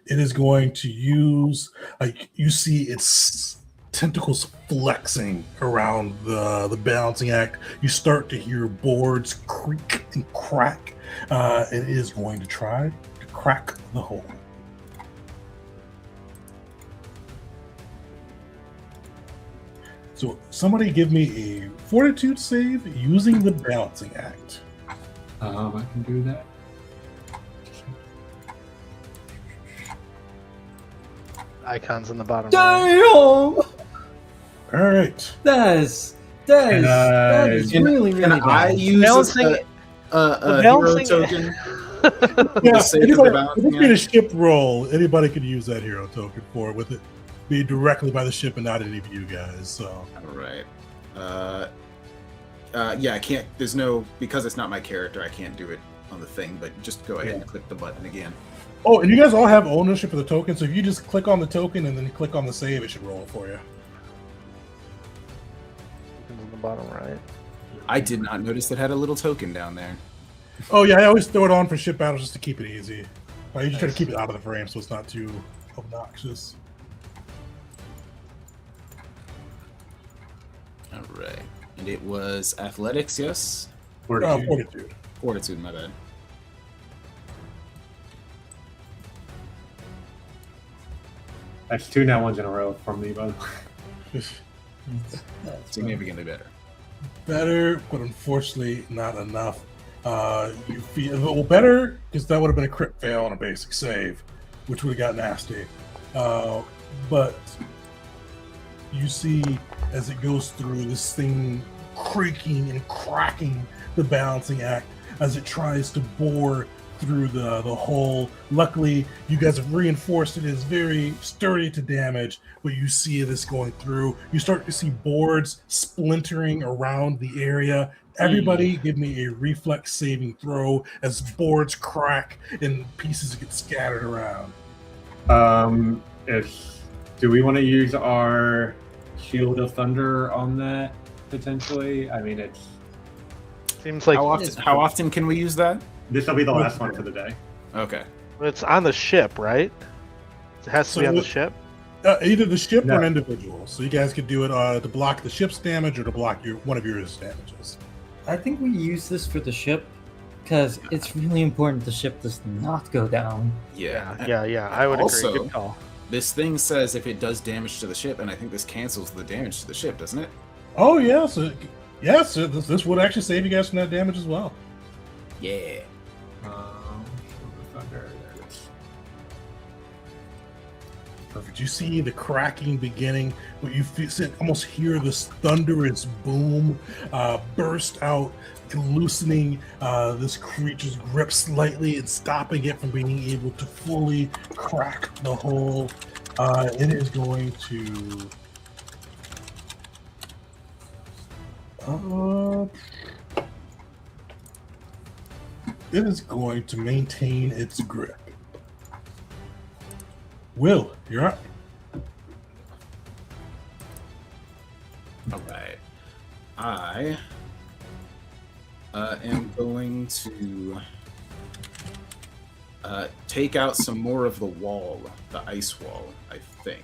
It is going to use, like, you see its tentacles flexing around the balancing act. You start to hear boards creak and crack. It is going to try to crack the hole. So somebody give me a fortitude save using the balancing act. I can do that. Icons in the bottom right. Damn! All right. That is really, really Can I bad. use Balancing- a hero balancing- token? Yeah, save the anybody, balancing if it's been a act? ship roll, anybody could use that hero token for with it be directly by the ship and not any of you guys. So All right. Yeah, I can't. There's no, because it's not my character. I can't do it on the thing. But just go ahead and click the button again. oh, and you guys all have ownership of the token. So if you just click on the token and then click on the save, it should roll it for you. Icons in the bottom right. I did not notice it had a little token down there. Oh yeah, I always throw it on for ship battles just to keep it easy. I usually try to keep it out of the frame so it's not too obnoxious. All right. And it was athletics, yes? Fortitude. Fortitude, my bad. That's two now ones in a row from me, by the way. Significantly better. Better, but unfortunately not enough. You feel well better because that would have been a crit fail on a basic save, which would have got nasty. But you see as it goes through this thing creaking and cracking the balancing act as it tries to bore through the hole. Luckily, you guys have reinforced it is very sturdy to damage, but you see this going through. You start to see boards splintering around the area. Everybody give me a reflex saving throw as boards crack and pieces get scattered around. Do we want to use our Shield of Thunder on that potentially? I mean, it's Seems like How often can we use that? this will be the last one for the day. Okay. it's on the ship, right? It has to be So on the it- ship. Either the ship No. or an individual. So you guys could do it to block the ship's damage or to block one of yours damages. I think we use this for the ship because it's really important the ship does not go down. Yeah. Yeah. I would Also- agree. Good call. This thing says if it does damage to the ship, and I think this cancels the damage to the ship, doesn't it? Oh yeah, so yes, this would actually save you guys from that damage as well. Yeah. Shield of Thunder, there it is. Perfect. You see the cracking beginning, but you almost hear this thunderous boom burst out, loosening this creature's grip slightly and stopping it from being able to fully crack the hole. It is going to. It is going to maintain its grip. Will, you're up. All right. I am going to take out some more of the wall, the ice wall, I think.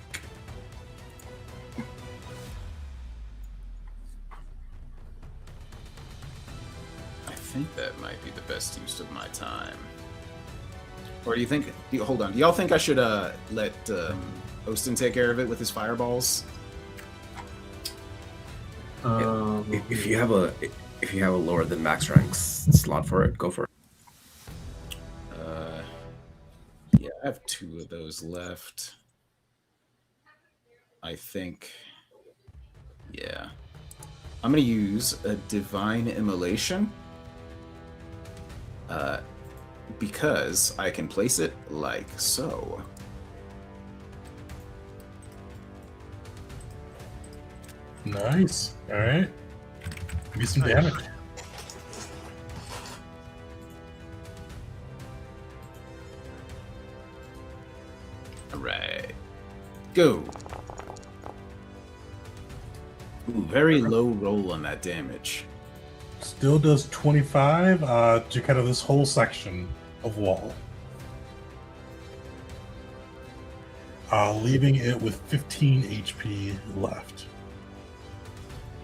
I think that might be the best use of my time. Or do you think... hold on. Do y'all think I should let Ostin take care of it with his fireballs? If you have a lower than max rank slot for it, go for it. Yeah, I have 2 of those left. I think... Yeah. I'm going to use a Divine Immolation. Because I can place it like so. Nice. All right. Give me some damage. All right. Go. Ooh, very low roll on that damage. Still does 25 to kind of this whole section of wall. Leaving it with 15 HP left.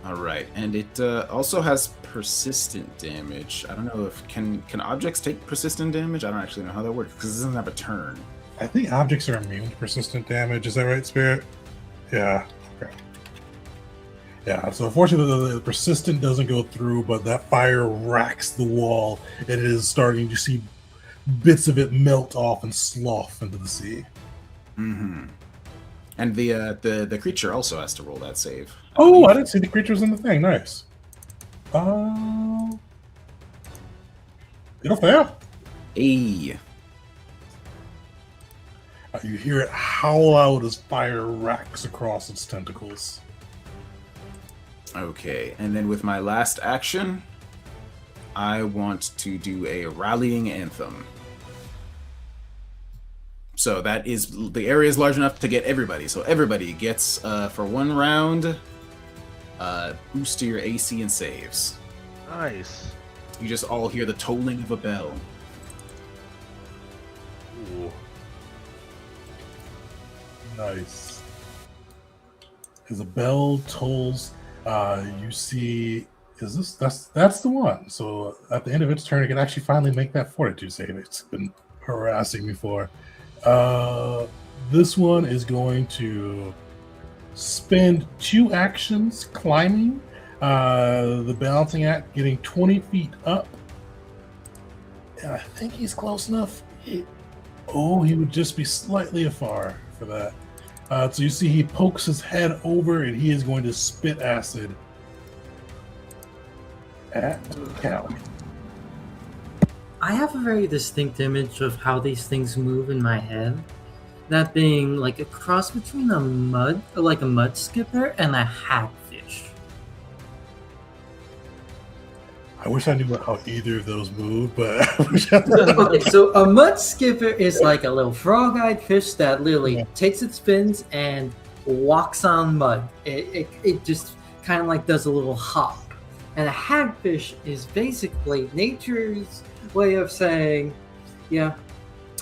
All right, and it also has persistent damage. I don't know if can objects take persistent damage. I don't actually know how that works because it doesn't have a turn. I think objects are immune to persistent damage. Is that right, Spirit? Yeah. Okay. Yeah. So unfortunately, the persistent doesn't go through, but that fire racks the wall, and it is starting to see bits of it melt off and slough into the sea. Mm-hmm. And the creature also has to roll that save. Oh, I didn't see the creatures in the thing. Nice. It'll fail. Hey. You hear it howl out as fire racks across its tentacles. Okay, and then with my last action, I want to do a rallying anthem. So that is, the area is large enough to get everybody. So everybody gets, for 1 round, boost to your AC and saves. Nice. You just all hear the tolling of a bell. Ooh. Nice. As a bell tolls, you see, that's the one. So at the end of its turn, it can actually finally make that fortitude save. It's been harassing me for. This one is going to spend 2 actions climbing the balancing act, getting 20 feet up. And I think he's close enough. He would just be slightly afar for that. So you see he pokes his head over and he is going to spit acid at Callie. I have a very distinct image of how these things move in my head. That being like a cross between a mud skipper and a hagfish. I wish I knew how either of those move, but I wish I Okay, so a mud skipper is like a little frog-eyed fish that literally takes its fins and walks on mud. It just kind of like does a little hop. And a hagfish is basically nature's way of saying, yeah,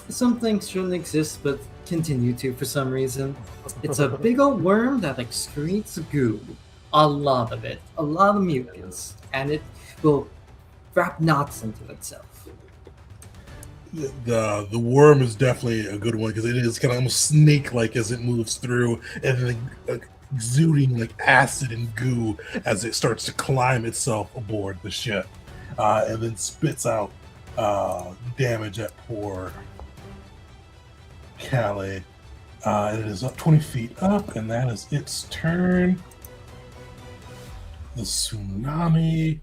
some things shouldn't exist but continue to for some reason. It's a big old worm that excretes goo. A lot of it. A lot of mucus. And it will wrap knots into itself. The worm is definitely a good one because it is kind of almost snake-like as it moves through, and then exuding like acid and goo as it starts to climb itself aboard the ship, and then spits out damage at poor Callie. It is up 20 feet up, and that is its turn. The tsunami.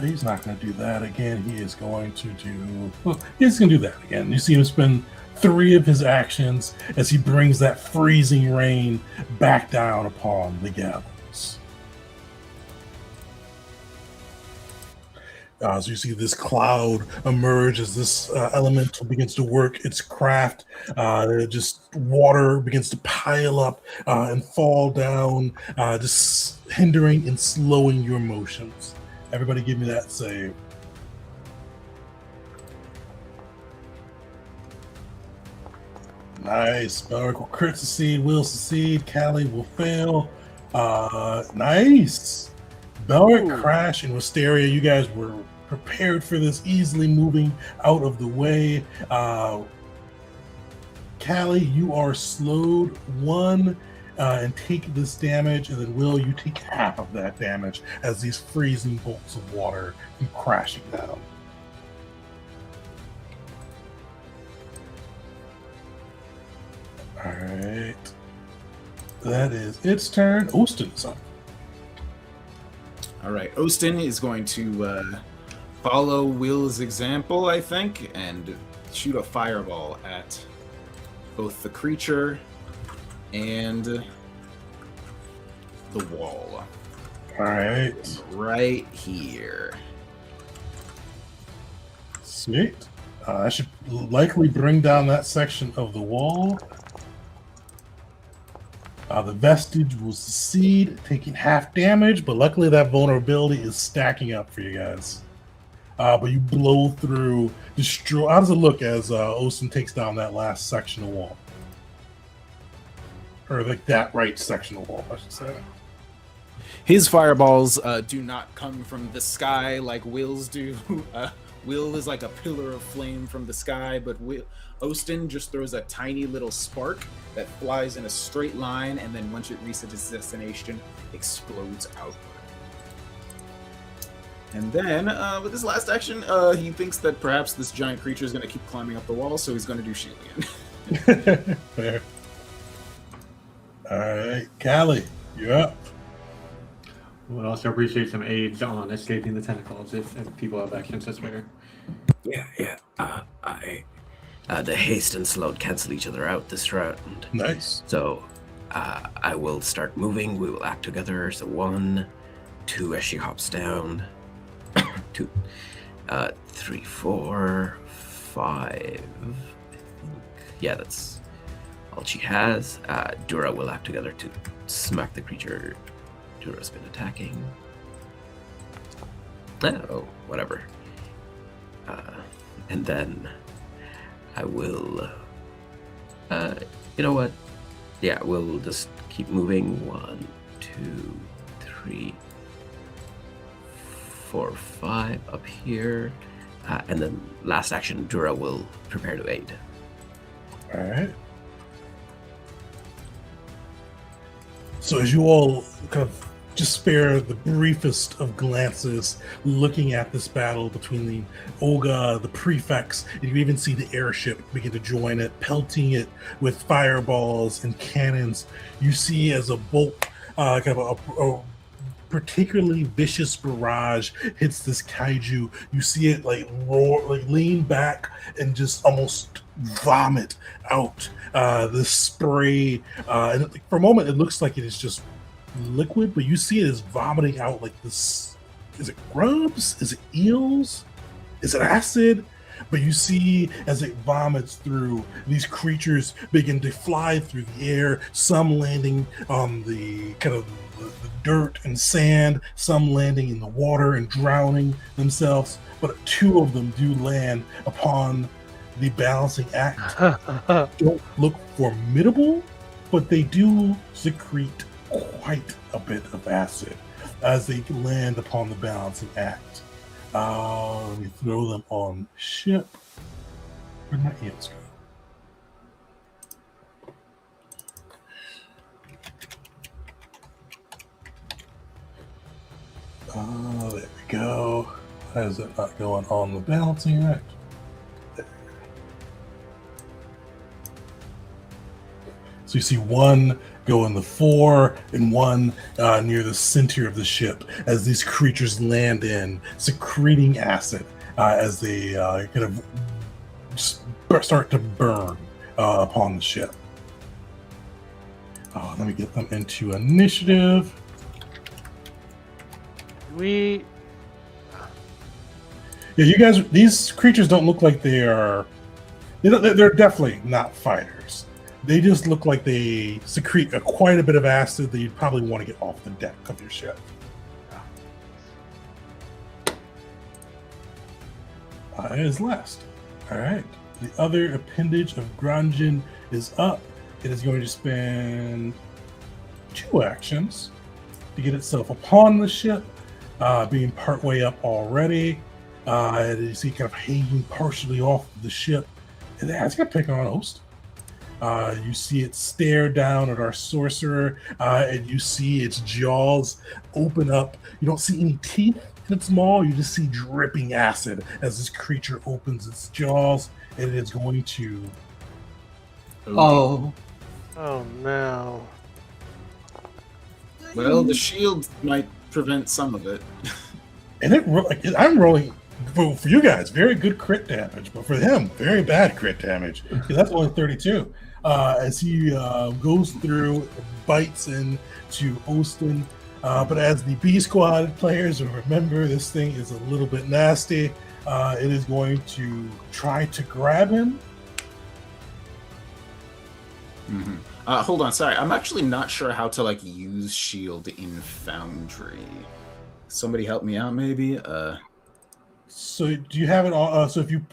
He's not going to do that again. He is going to do... Well, he's going to do that again. You see him spend 3 of his actions as he brings that freezing rain back down upon the gallows. So you see this cloud emerge as this elemental begins to work its craft. Just water begins to pile up and fall down, just hindering and slowing your motions. Everybody give me that save. Nice. Belric will crit succeed, will succeed, Callie will fail. Nice. Belric, Crash, and Wisteria, you guys were prepared for this, easily moving out of the way. Callie, you are slowed 1 and take this damage, and then Will, you take half of that damage as these freezing bolts of water come crashing down. All right. That is its turn. Austin's up. All right, Ostin is going to follow Will's example, I think, and shoot a fireball at both the creature and the wall. All right. Right here. Sweet. I should likely bring down that section of the wall. The vestige will succeed, taking half damage, but luckily that vulnerability is stacking up for you guys. But you blow through, destroy. How does it look as Osin takes down that last section of wall? Or like that right section of wall, I should say. His fireballs do not come from the sky like Will's do. Will is like a pillar of flame from the sky, but Ostin just throws a tiny little spark that flies in a straight line, and then once it reaches its destination, explodes outward. And then, with his last action, he thinks that perhaps this giant creature is going to keep climbing up the wall, so he's going to do Shillian. Fair. All right, Callie, you're up. Would also appreciate some aids on escaping the tentacles if people have actions to spare. Yeah. The haste and slowed cancel each other out this round. Nice. So I will start moving. We will act together. So 1, 2 as she hops down. 2, 3, 4, 5. I think. Yeah, that's all she has. Dura will act together to smack the creature. Dura's been attacking. Oh, whatever. And then I will. You know what? Yeah, we'll just keep moving. 1, 2, 3, 4, 5 up here. And then last action, Dura will prepare to aid. All right. So as you all kind of just spare the briefest of glances looking at this battle between the Olga, the prefects, and you even see the airship begin to join it, pelting it with fireballs and cannons. You see as a bolt, kind of a particularly vicious barrage hits this kaiju. You see it like roar, like lean back and just almost vomit out this spray. And for a moment, it looks like it is just liquid, but you see it is vomiting out like this. Is it grubs? Is it eels? Is it acid? But you see as it vomits through, these creatures begin to fly through the air, some landing on the kind of the dirt and sand, some landing in the water and drowning themselves, but 2 of them do land upon the balancing act. Don't look formidable, but they do secrete quite a bit of acid as they land upon the balancing act. Let me throw them on ship. Where'd my eels go? There we go. Why is it not going on the balancing act? There. So you see 1 go in the 4 and 1 near the center of the ship as these creatures land in, secreting acid as they kind of start to burn upon the ship. Let me get them into initiative. Yeah, you guys. These creatures don't look like they are. They're definitely not fighters. They just look like they secrete quite a bit of acid that you'd probably want to get off the deck of your ship. It is last. All right. The other appendage of Gronjin is up. It is going to spend 2 actions to get itself upon the ship, being partway up already. You see kind of hanging partially off the ship. And it's going to pick on a host. You see it stare down at our sorcerer, and you see its jaws open up. You don't see any teeth in its maw. You just see dripping acid as this creature opens its jaws, and it is going to. Oh, Oh no. Well, the shield might prevent some of it. And I'm rolling for you guys very good crit damage, but for him very bad crit damage. That's only 32. As he goes through, bites into Ostin. But as the B Squad players remember, this thing is a little bit nasty. It is going to try to grab him. Mm-hmm. Hold on, sorry. I'm actually not sure how to use shield in Foundry. Somebody help me out, maybe. So do you have it on? So if you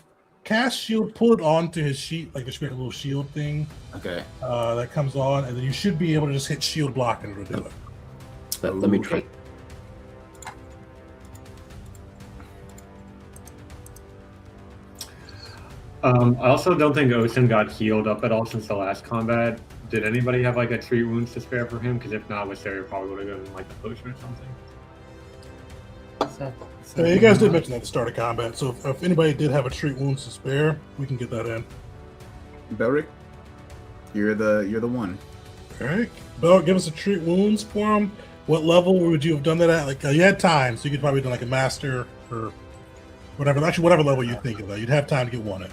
cast shield, pull it onto his sheet, like there's a little shield thing. Okay. That comes on, and then you should be able to just hit shield block and it'll do it. Let me try. I also don't think Ocean got healed up at all since the last combat. Did anybody have a treat wounds to spare for him? Because if not, Wisteria probably would have given a potion or something. You guys did mention that at the start of combat, so if anybody did have a treat wounds to spare, we can get that in. Belric, you're the one. All right, Bell, give us a treat wounds for him. What level would you have done that at? You had time, so you could probably do a master or whatever. Actually, whatever level you think of that, you'd have time to get one in.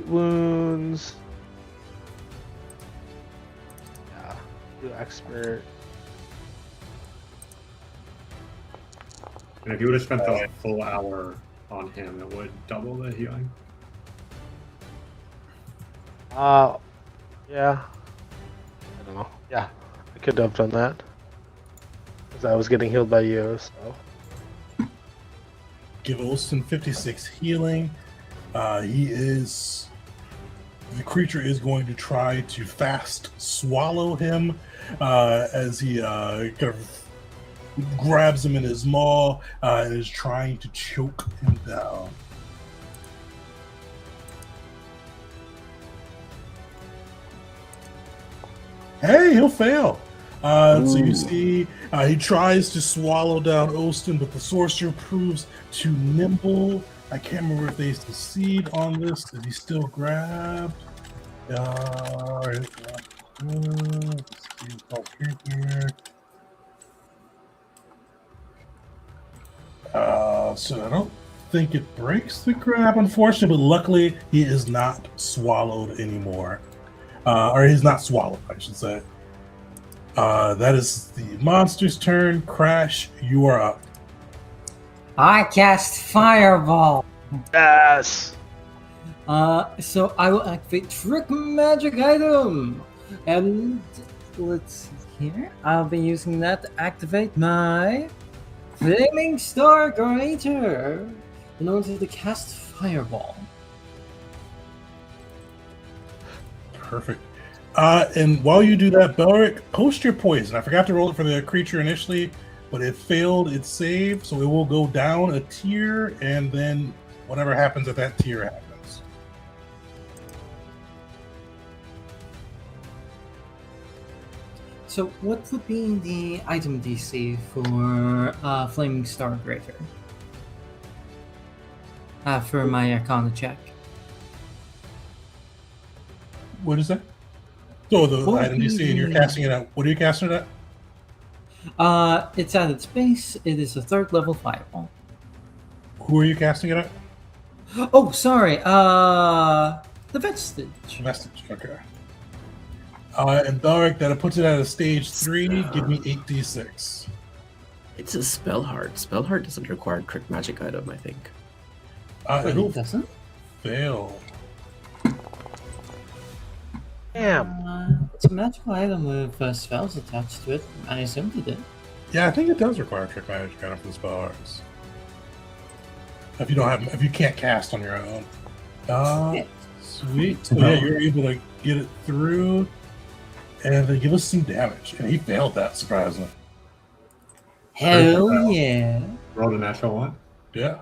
Wounds. Yeah. Do expert. And if you would have spent the full hour on him, it would double the healing. Yeah. I don't know. Yeah, I could have done that. Because I was getting healed by you, so. Give Olsen 56 healing. The creature is going to try to fast swallow him as he kind of grabs him in his maw and is trying to choke him down. Hey, he'll fail. So you see, he tries to swallow down Ostin, but the sorcerer proves too nimble. I can't remember if they succeed on this. Is he still grabbed? Let's see what's here. So I don't think it breaks the grab, unfortunately, but luckily he is not swallowed anymore. Or he's not swallowed, I should say. That is the monster's turn. Crash, you are up. I cast Fireball. Yes! So I will activate Trick Magic Item. And let's see here. I'll be using that to activate my Flaming Star Greater in order to cast Fireball. Perfect. And while you do that, Belric, post your poison. I forgot to roll it for the creature initially, but it failed its save, so it will go down a tier, and then whatever happens at that tier happens. So what would be the item DC for Flaming Star Greater? For my Arcana check. What is that? So the What item would you see, be and you're the- casting it out. What are you casting it at? It's at its base. It is a 3rd level fireball. Who are you casting it at? Oh, sorry. The vestige. Message. Okay. And Dalek, that puts it at a stage 3. Give me 8d6. It's a spell heart. Spell heart doesn't require trick magic item, I think. Wait, He'll it doesn't? fail. Damn. It's a magical item with spells attached to it. I assumed it did. Yeah, I think it does require trick magic item for the spell arts. If you can't cast on your own. Yeah. Sweet. So yeah, you're able to get it through, and then give us some damage. And he failed that, surprisingly. Hell yeah. Rolled a natural one. Yeah.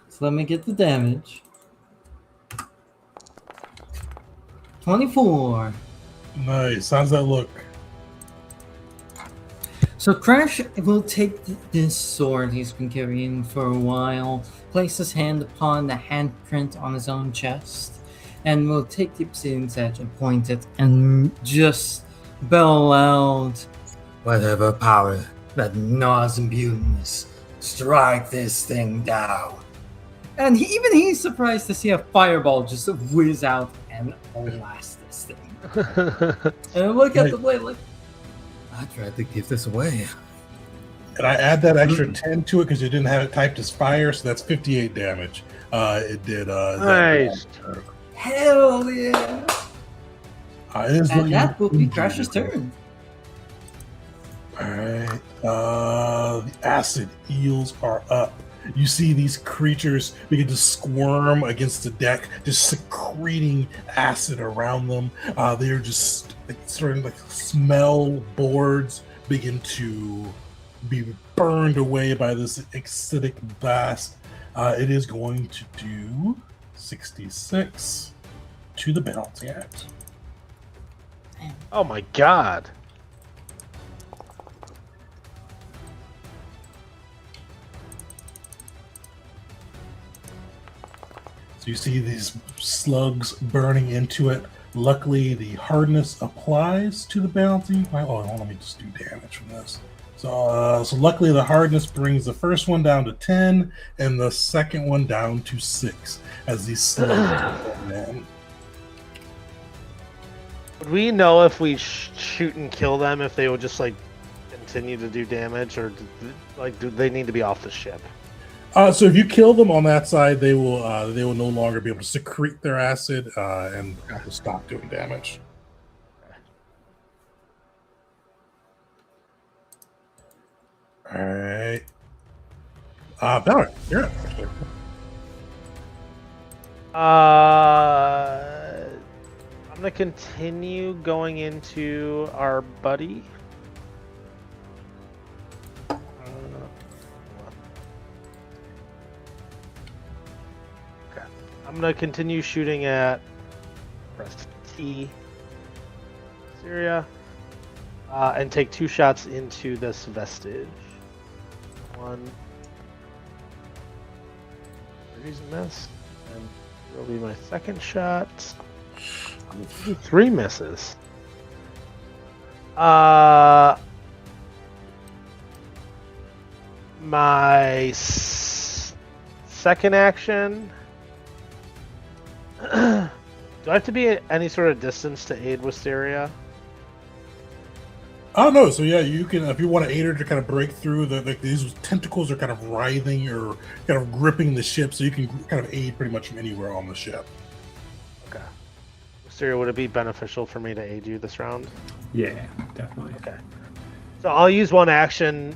So let me get the damage. 24. Nice. How's that look? So Crash will take this sword he's been carrying for a while, place his hand upon the handprint on his own chest, and will take the obsidian's edge and point it and just bellow out, Whatever power that gnaws imbuedness, strike this thing down. and he's surprised to see a fireball just whiz out and blast this thing. And look at the blade like, I tried to give this away. And I add that extra 10 to it because you didn't have it typed as fire, so that's 58 damage. It did. Nice. hell yeah! It is And looking that will be really Crash's good. turn. Alright. The acid eels are up. You see these creatures begin to squirm against the deck, just secreting acid around them. They are just starting to smell boards begin to be burned away by this acidic blast. It is going to do 66 to the balancing act. Oh my god. So you see these slugs burning into it. Luckily, the hardness applies to the balancing. Let me just do damage from this. So luckily, the hardness brings the first one down to 10 and the second one down to 6 as these slugs are burning in. Would we know if we shoot and kill them if they would just like continue to do damage, or do they need to be off the ship? So if you kill them on that side, they will no longer be able to secrete their acid and have to stop doing damage. All right. Valor, you're up. I'm gonna continue going into our buddy. Okay. I'm gonna continue shooting at press T Syria and take 2 shots into this vestige. 1 miss, and it'll be my second shot. 3 misses. My second action. Do I have to be at any sort of distance to aid Wisteria? Oh no! So yeah, you can if you want to aid her to kind of break through these tentacles are kind of writhing or kind of gripping the ship, so you can kind of aid pretty much from anywhere on the ship. Okay. Wisteria, would it be beneficial for me to aid you this round? Yeah, definitely. Okay. So I'll use one action,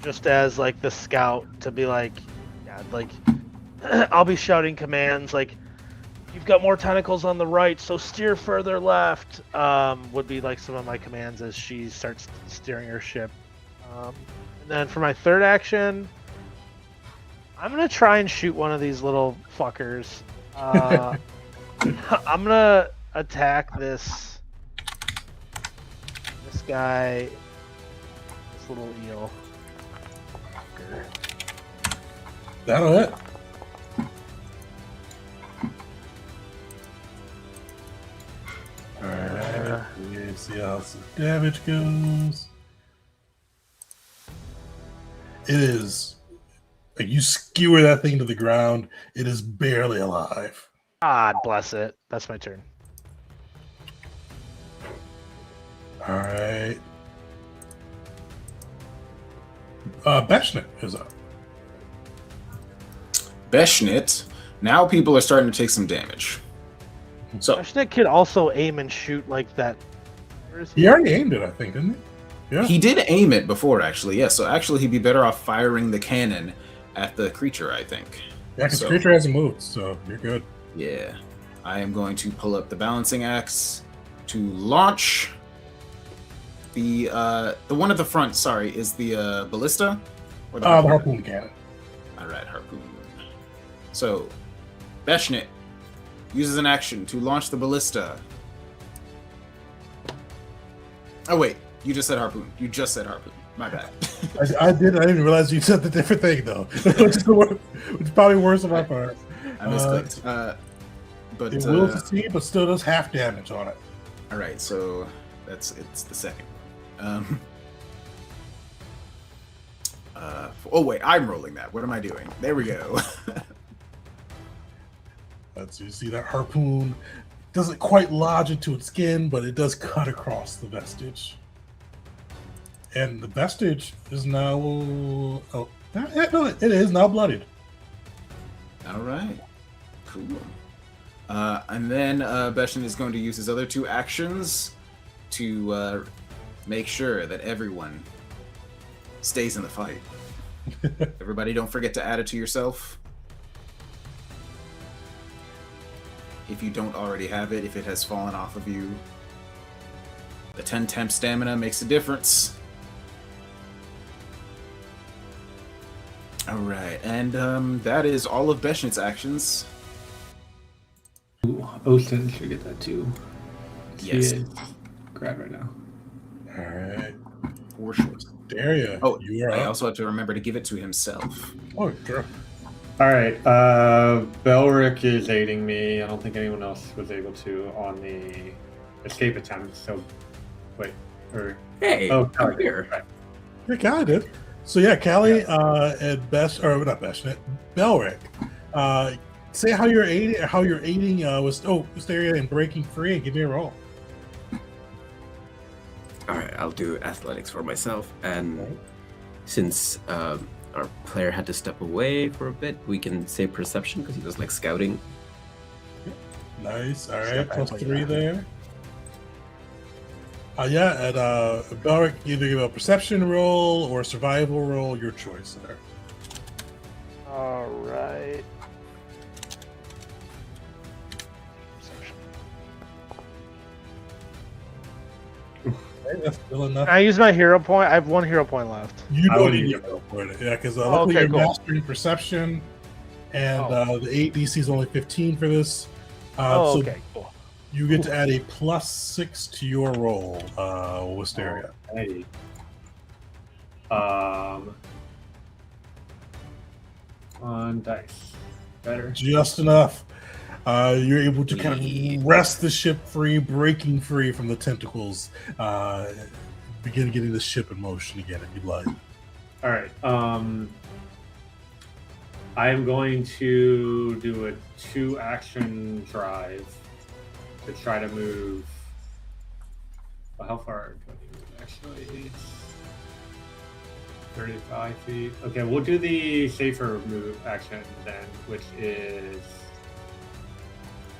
just as like the scout to be like, yeah, like I'll be shouting commands like, "You've got more tentacles on the right, so steer further left." Would be like some of my commands as she starts steering her ship. And then for my third action, I'm gonna try and shoot one of these little fuckers. I'm gonna attack this guy, this little eel. Fucker. That'll hit. Alright, let's see how some damage goes. It is a Like you skewer that thing to the ground. It is barely alive. God bless it. That's my turn. All right. Beshnit is up. Beshnit. Now people are starting to take some damage. So Ashnik could also aim and shoot like that. Where is He already aimed it, I think, didn't he? Yeah. he did aim it before, actually. Yeah. So actually, he'd be better off firing the cannon at the creature, I think. Yeah, because So- creature hasn't moved, so you're good. Yeah. I am going to pull up the balancing axe to launch. The one at the front, sorry, is the ballista? Or The harpoon cannon. Alright, harpoon. So, Beshnit uses an action to launch the ballista. Oh wait, you just said harpoon. You just said harpoon. My bad. I didn't realize you said the different thing though, which is probably worse on my part. I misclicked. But It will succeed, but still does half damage on it. alright, so it's the second one. Oh wait, I'm rolling that. What am I doing? There we go. You see that harpoon doesn't quite lodge into its skin, but it does cut across the vestige. And the vestige is now it is now bloodied. All right, cool. And then Beshin is going to use his other two actions to make sure that everyone stays in the fight. Everybody, don't forget to add it to yourself. If you don't already have it, if it has fallen off of you. The 10 temp stamina makes a difference. Alright, and that is all of Beshnit's actions. Osten should get that too. Yes. He is. Grab right now. All right, For sure. Daria. Oh, you are I up. also have to remember to give it to himself. Oh, sure. All right. Belric is aiding me. I don't think anyone else was able to on the escape attempt. So, wait. Or Hey, oh, I'm sorry. here. Right. Yeah, Callie did. So yeah, Callie and not Beshnit, Belric. Say how you're aiding Wisteria and breaking free, and give me a roll. All right, I'll do athletics for myself. And since our player had to step away for a bit, we can say perception because he was like scouting. Nice. All right, Step plus back like 3 that. there. Yeah, and Belric, either give a perception roll or a survival roll, your choice there. All right. Okay, that's still enough. Can I use my hero point? I have 1 hero point left. You I don't would need use to go for it. Yeah, because Oh, luckily okay, you're cool. mastering perception, and Oh. the 8 DC is only 15 for this. So Okay, cool. you get to add a +6 to your roll, Wisteria. Hey. On dice. Better. Just enough. You're able to kind of wrest the ship free, breaking free from the tentacles. Begin getting the ship in motion again, if you'd like. All right. I am going to do a 2-action drive to try to move. Well, how far do I need to move, actually? 35 feet. Okay, we'll do the safer move action then, which is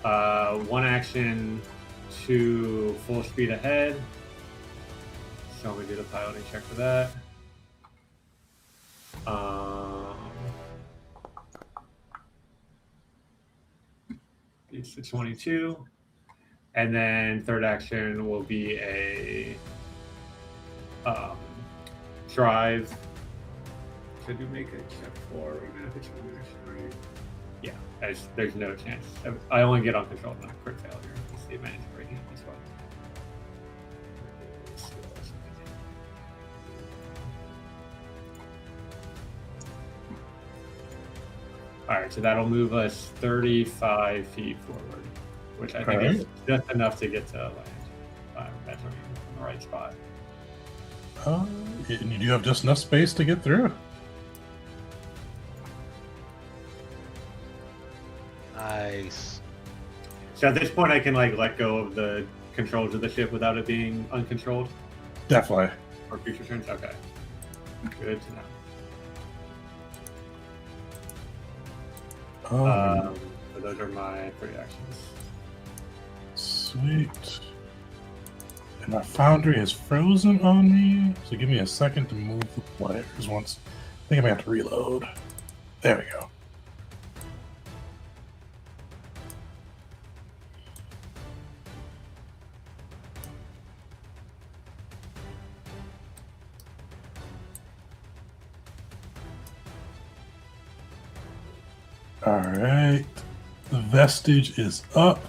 1 action to full speed ahead. So we do the piloting check for that. It's the 22. And then third action will be a drive. Should you make a check for even if it's an action, right? Yeah, there's no chance. I only get on control, not crit failure. It's the advantage of breaking this one. All right, so that'll move us 35 feet forward, which I think is just enough to get to land. That's in the right spot. And you do have just enough space to get through. Nice. So at this point, I can like let go of the controls of the ship without it being uncontrolled Definitely. for future turns. Okay, good to know. So those are my 3 actions. Sweet. And my foundry is frozen on me, so give me a second to move the players once. I think I may have to reload. There we go. Alright. The vestige is up.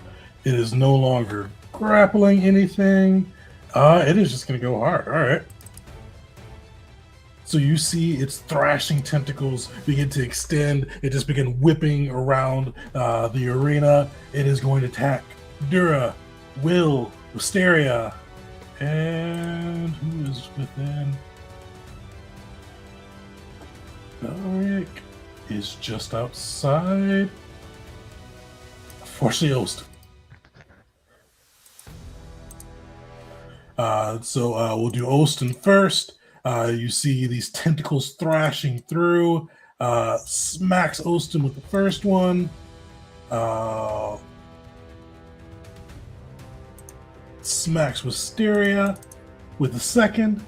It is no longer grappling anything. It is just going to go hard. Alright. So you see its thrashing tentacles begin to extend. It just begin whipping around the arena. It is going to attack Dura, Will, Wisteria, and who is within? Alric is just outside. Fortunately, Ost. So we'll do Ostin first. You see these tentacles thrashing through. Smacks Ostin with the first one. Smacks Wisteria with the second.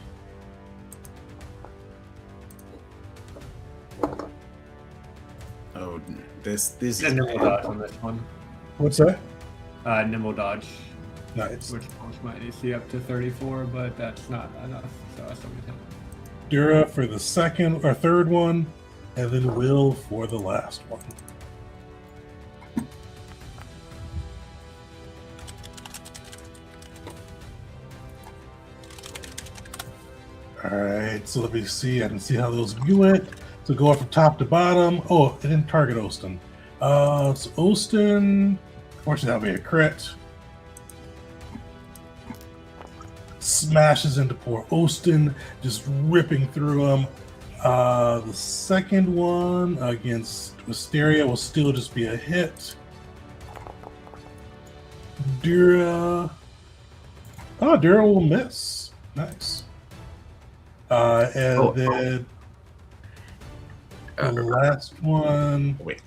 Oh, this is Nimble dodge on this one. What's that? Nimble dodge, Nice. which pumps my AC up to 34, but that's not enough. So I still get him. Dura for the second or third one, and then Will for the last one. Alright, so let me see. I can see how those went. So go from top to bottom. Oh, it didn't target Ostin. So Ostin, fortunately that'll be a crit. Smashes into poor Ostin, just ripping through him. The second one against Wisteria will still just be a hit. Dura. Oh, Dura will miss. Nice. Then the last one. Wait.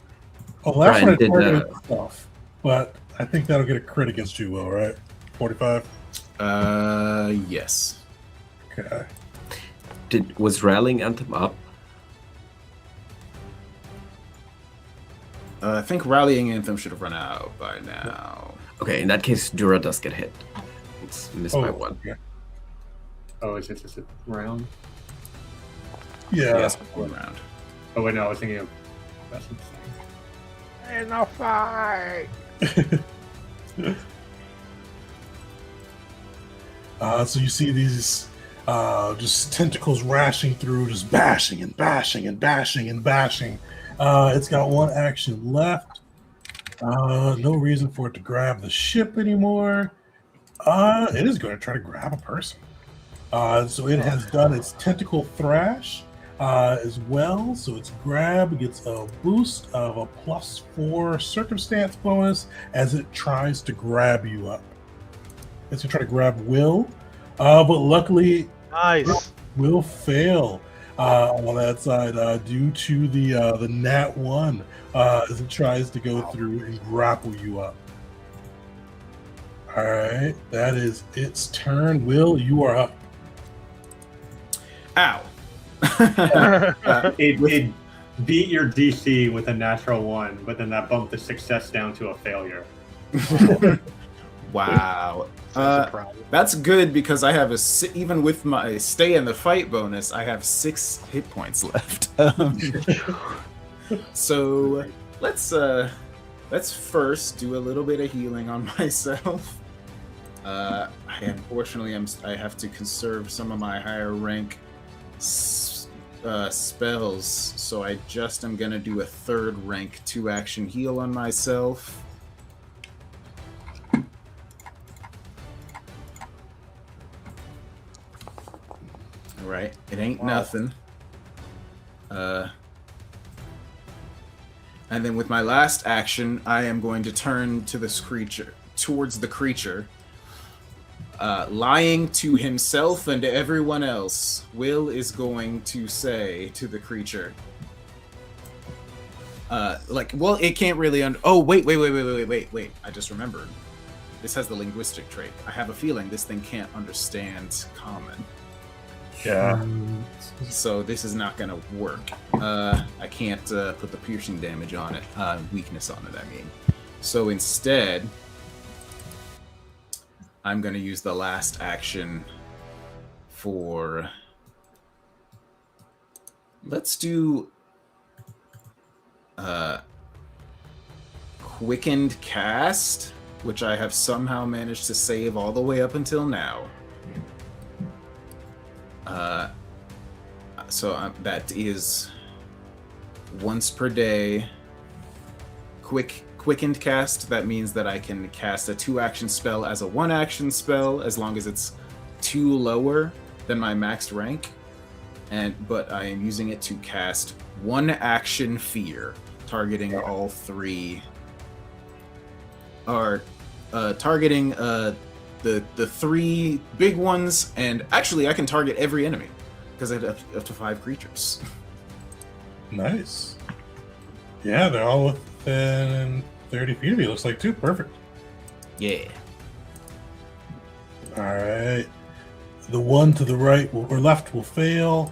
Oh, the last Brian one I did, targeted itself, but I think that'll get a crit against you, Will, right? 45. Yes. Okay. Was Rallying Anthem up? I think Rallying Anthem should have run out by now. Okay, in that case, Dura does get hit. It's missed by Oh, one. okay. Oh, is it just a round? Yeah. Yes, one round. Oh wait, no, I was thinking of that's insane. In a fight. So you see these just tentacles rashing through, just bashing and bashing and bashing and bashing. It's got one action left. No reason for it to grab the ship anymore. It is going to try to grab a person. So it has done its tentacle thrash as well. So its grab gets a boost of a +4 circumstance bonus as it tries to grab you up. It's going to try to grab Will, but luckily Nice. Will fail on that side due to the nat 1 as it tries to go through and grapple you up. All right, that is its turn. Will, you are up. Ow. It beat your DC with a natural 1, but then that bumped the success down to a failure. Wow. That's a problem. That's good because I have even with my stay in the fight bonus, I have 6 hit points left. So let's first do a little bit of healing on myself. Unfortunately, I have to conserve some of my higher rank spells, so I just am gonna do a 3rd rank 2-action heal on myself. Alright, it ain't nothing. And then with my last action, I am going to turn to this creature, towards the creature, lying to himself and to everyone else. Will is going to say to the creature, well, it can't really oh, wait. I just remembered. This has the linguistic trait. I have a feeling this thing can't understand common. Yeah. So this is not going to work. I can't put the piercing damage on it. Weakness on it, I mean. So instead, I'm going to use the last action for... Let's do... Quickened Cast, which I have somehow managed to save all the way up until now. That is once per day. Quickened Cast, that means that I can cast a 2-action spell as a 1-action spell as long as it's 2 lower than my maxed rank. But I am using it to cast 1-action Fear, targeting all 3, or targeting the 3 big ones, and actually I can target every enemy because I have up to 5 creatures. Nice. Yeah, they're all within 30 feet of you. Looks like too. Perfect. Yeah. All right. The one to the right or left will fail.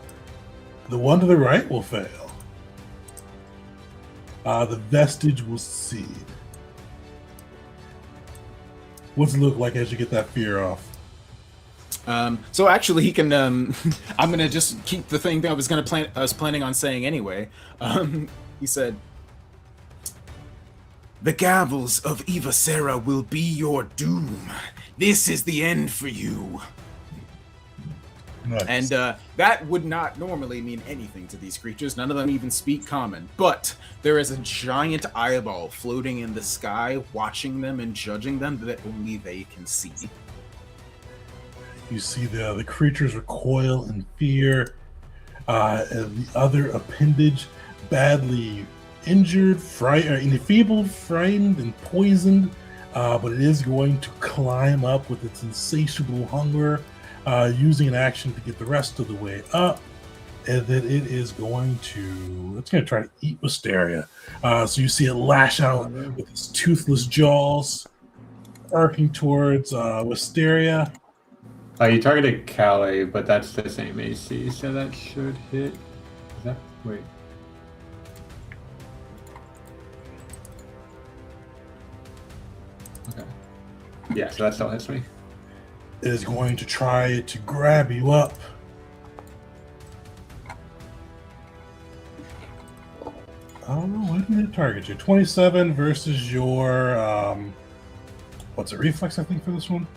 The one to the right will fail. The vestige will succeed. What's it look like as you get that fear off? So actually, he can. I'm gonna just keep the thing that I was planning on saying anyway. He said, "The gavels of Eva Sarah will be your doom. This is the end for you." Nice. And that would not normally mean anything to these creatures. None of them even speak common. But there is a giant eyeball floating in the sky, watching them and judging them that only they can see. You see the creatures recoil in fear. And the other appendage, badly injured, enfeebled, frightened, and poisoned. But it is going to climb up with its insatiable hunger, using an action to get the rest of the way up. And then it's going to try to eat Wisteria. So you see it lash out with its toothless jaws, arcing towards Wisteria. You targeted Calais, but that's the same AC, so that should hit. Is that wait? Okay. Yeah, so that still hits me. It is going to try to grab you up. Oh, why didn't it target you? 27 versus your what's it? Reflex, I think, for this one.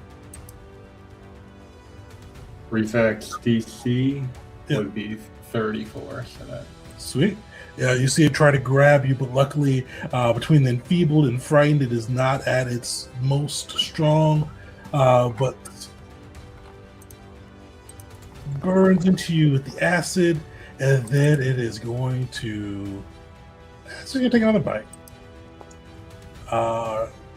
Reflex DC Yep. would be 34, so that. Sweet. Yeah, you see it try to grab you, but luckily, between the enfeebled and frightened, it is not at its most strong, but burns into you with the acid, and then it is going to. So you're gonna take another bite,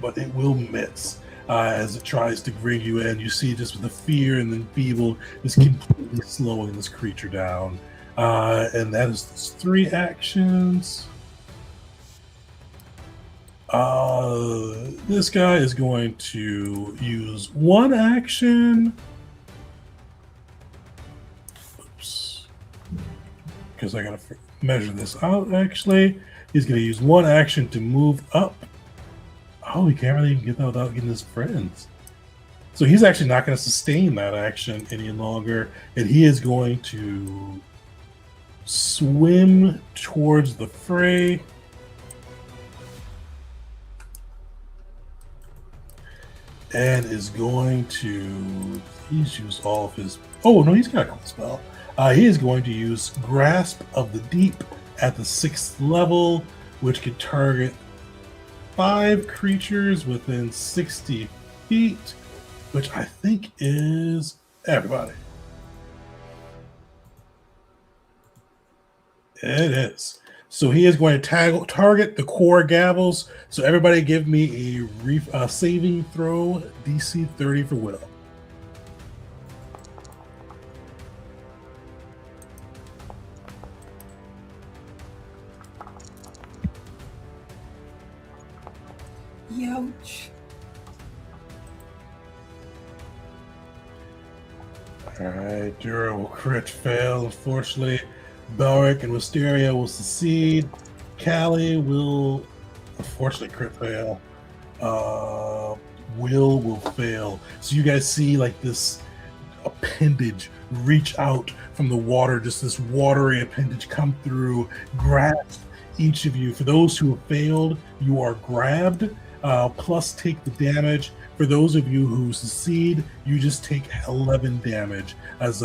but it will miss as it tries to bring you in. You see, just with the fear and the enfeebled, is completely slowing this creature down. And that is 3 actions. This guy is going to use 1 action. Oops. Because I gotta measure this out, actually. He's going to use 1 action to move up. Oh, he can't really even get that without getting his friends. So he's actually not going to sustain that action any longer. And he is going to swim towards the fray. And is going to... He's used all of his... Oh, no, he's got a cool spell. He is going to use Grasp of the Deep at the 6th level, which could target 5 creatures within 60 feet, which I think is everybody. It is. So he is going to target the core gavels. So everybody give me a saving throw, DC 30 for Will. Youch. All right, Dura will crit fail. Unfortunately, Belric and Wisteria will succeed. Callie will, unfortunately, crit fail. Will fail. So you guys see like this appendage reach out from the water, just this watery appendage come through, grasp each of you. For those who have failed, you are grabbed, plus take the damage. For those of you who succeed, you just take 11 damage as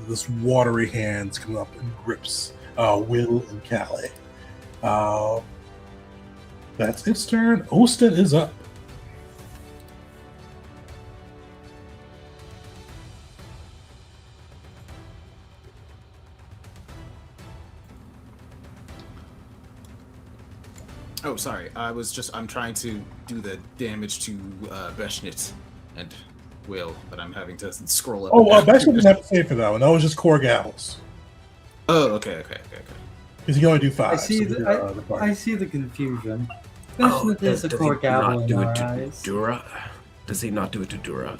this watery hands come up and grips Will and Callie. That's its turn. Ostin is up. Oh, sorry. I'm trying to do the damage to Beshnit and Will, but I'm having to scroll up. Oh, Bashir didn't have to save for that one. That was just core gavels. Oh, okay. Because you can only do 5. I see I see the confusion. Especially there's a core gavel in our eyes. Dura? Does he not do it to Dura?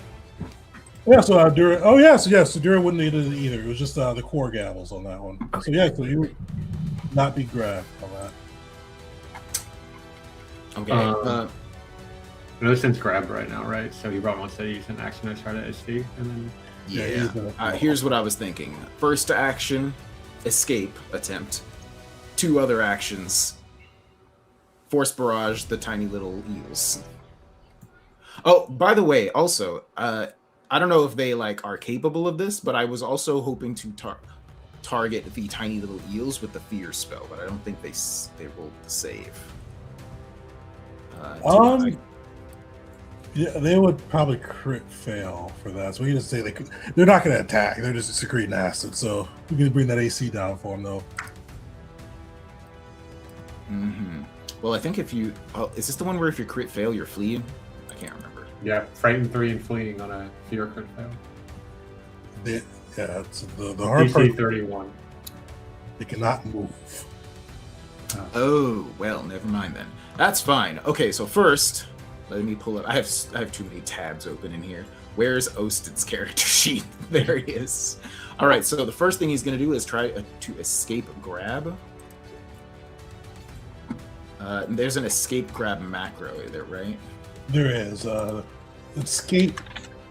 Yeah, so Dura. Oh, yeah, so Dura wouldn't need it either. It was just the core gavels on that one. Okay. So yeah, so you would not be grabbed on that. Okay. Notion's grabbed right now, right? So he probably wants to use an action to try to SD, and then Here's what I was thinking. First action, escape attempt. 2 other actions. Force barrage the tiny little eels. Oh, by the way, also, I don't know if they are capable of this, but I was also hoping to target the tiny little eels with the fear spell, but I don't think they rolled the save. Yeah, they would probably crit fail for that. So we can just say they're not going to attack. They're just secreting acid. So we can bring that AC down for them, though. Mm-hmm. Well, I think if you... Oh, is this the one where if you crit fail, you're fleeing? I can't remember. yeah, frighten 3 and fleeing on a fear crit fail. It's the hard DC part. 31. They cannot move. Oh, well, never mind then. That's fine. Okay, so first, let me pull up. I have too many tabs open in here. Where's Ostin's character sheet? There he is. All right, so the first thing he's going to do is try to escape grab. There's an escape grab macro, is there, right? There is. Escape,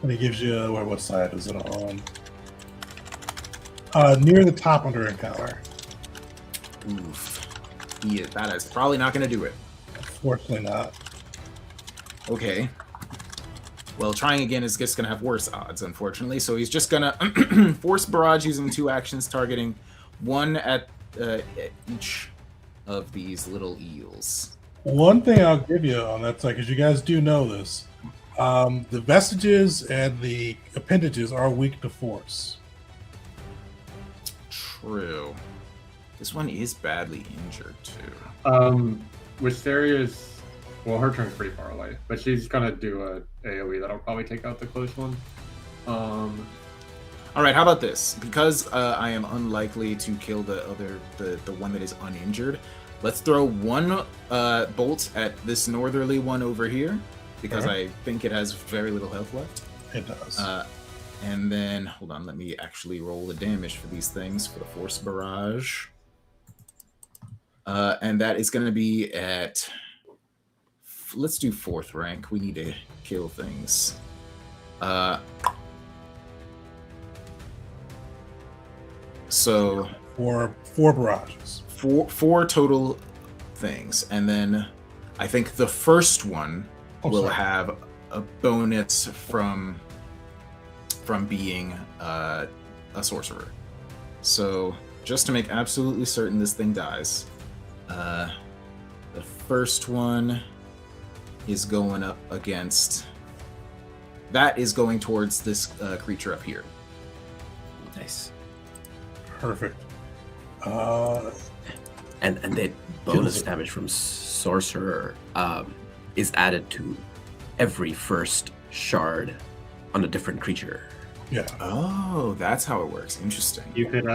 and it gives you... what side is it on? Near the top under encounter. Oof. That is probably not going to do it. Fortunately not. Okay. Well, trying again is just going to have worse odds, unfortunately. So he's just going to force barrage using 2 actions, targeting 1 at each of these little eels. One thing I'll give you on that side, because you guys do know this, the vestiges and the appendages are weak to force. True. This one is badly injured, too. Wisteria's... Well, her turn's pretty far away, but she's gonna do a AoE that'll probably take out the close one. All right, how about this? Because I am unlikely to kill the one that is uninjured, let's throw 1 bolt at this northerly one over here, because I think it has very little health left. It does. And then, hold on, let me actually roll the damage for these things for the force barrage. And that is going to be at... Let's do 4th rank. We need to kill things. So... Four barrages. Four total things. And then I think the first one will have a bonus from being a sorcerer. So just to make absolutely certain this thing dies, the first one is going up against... That is going towards this creature up here. Nice. Perfect. and the bonus damage from sorcerer is added to every first shard on a different creature. Yeah. Oh, that's how it works. Interesting. You could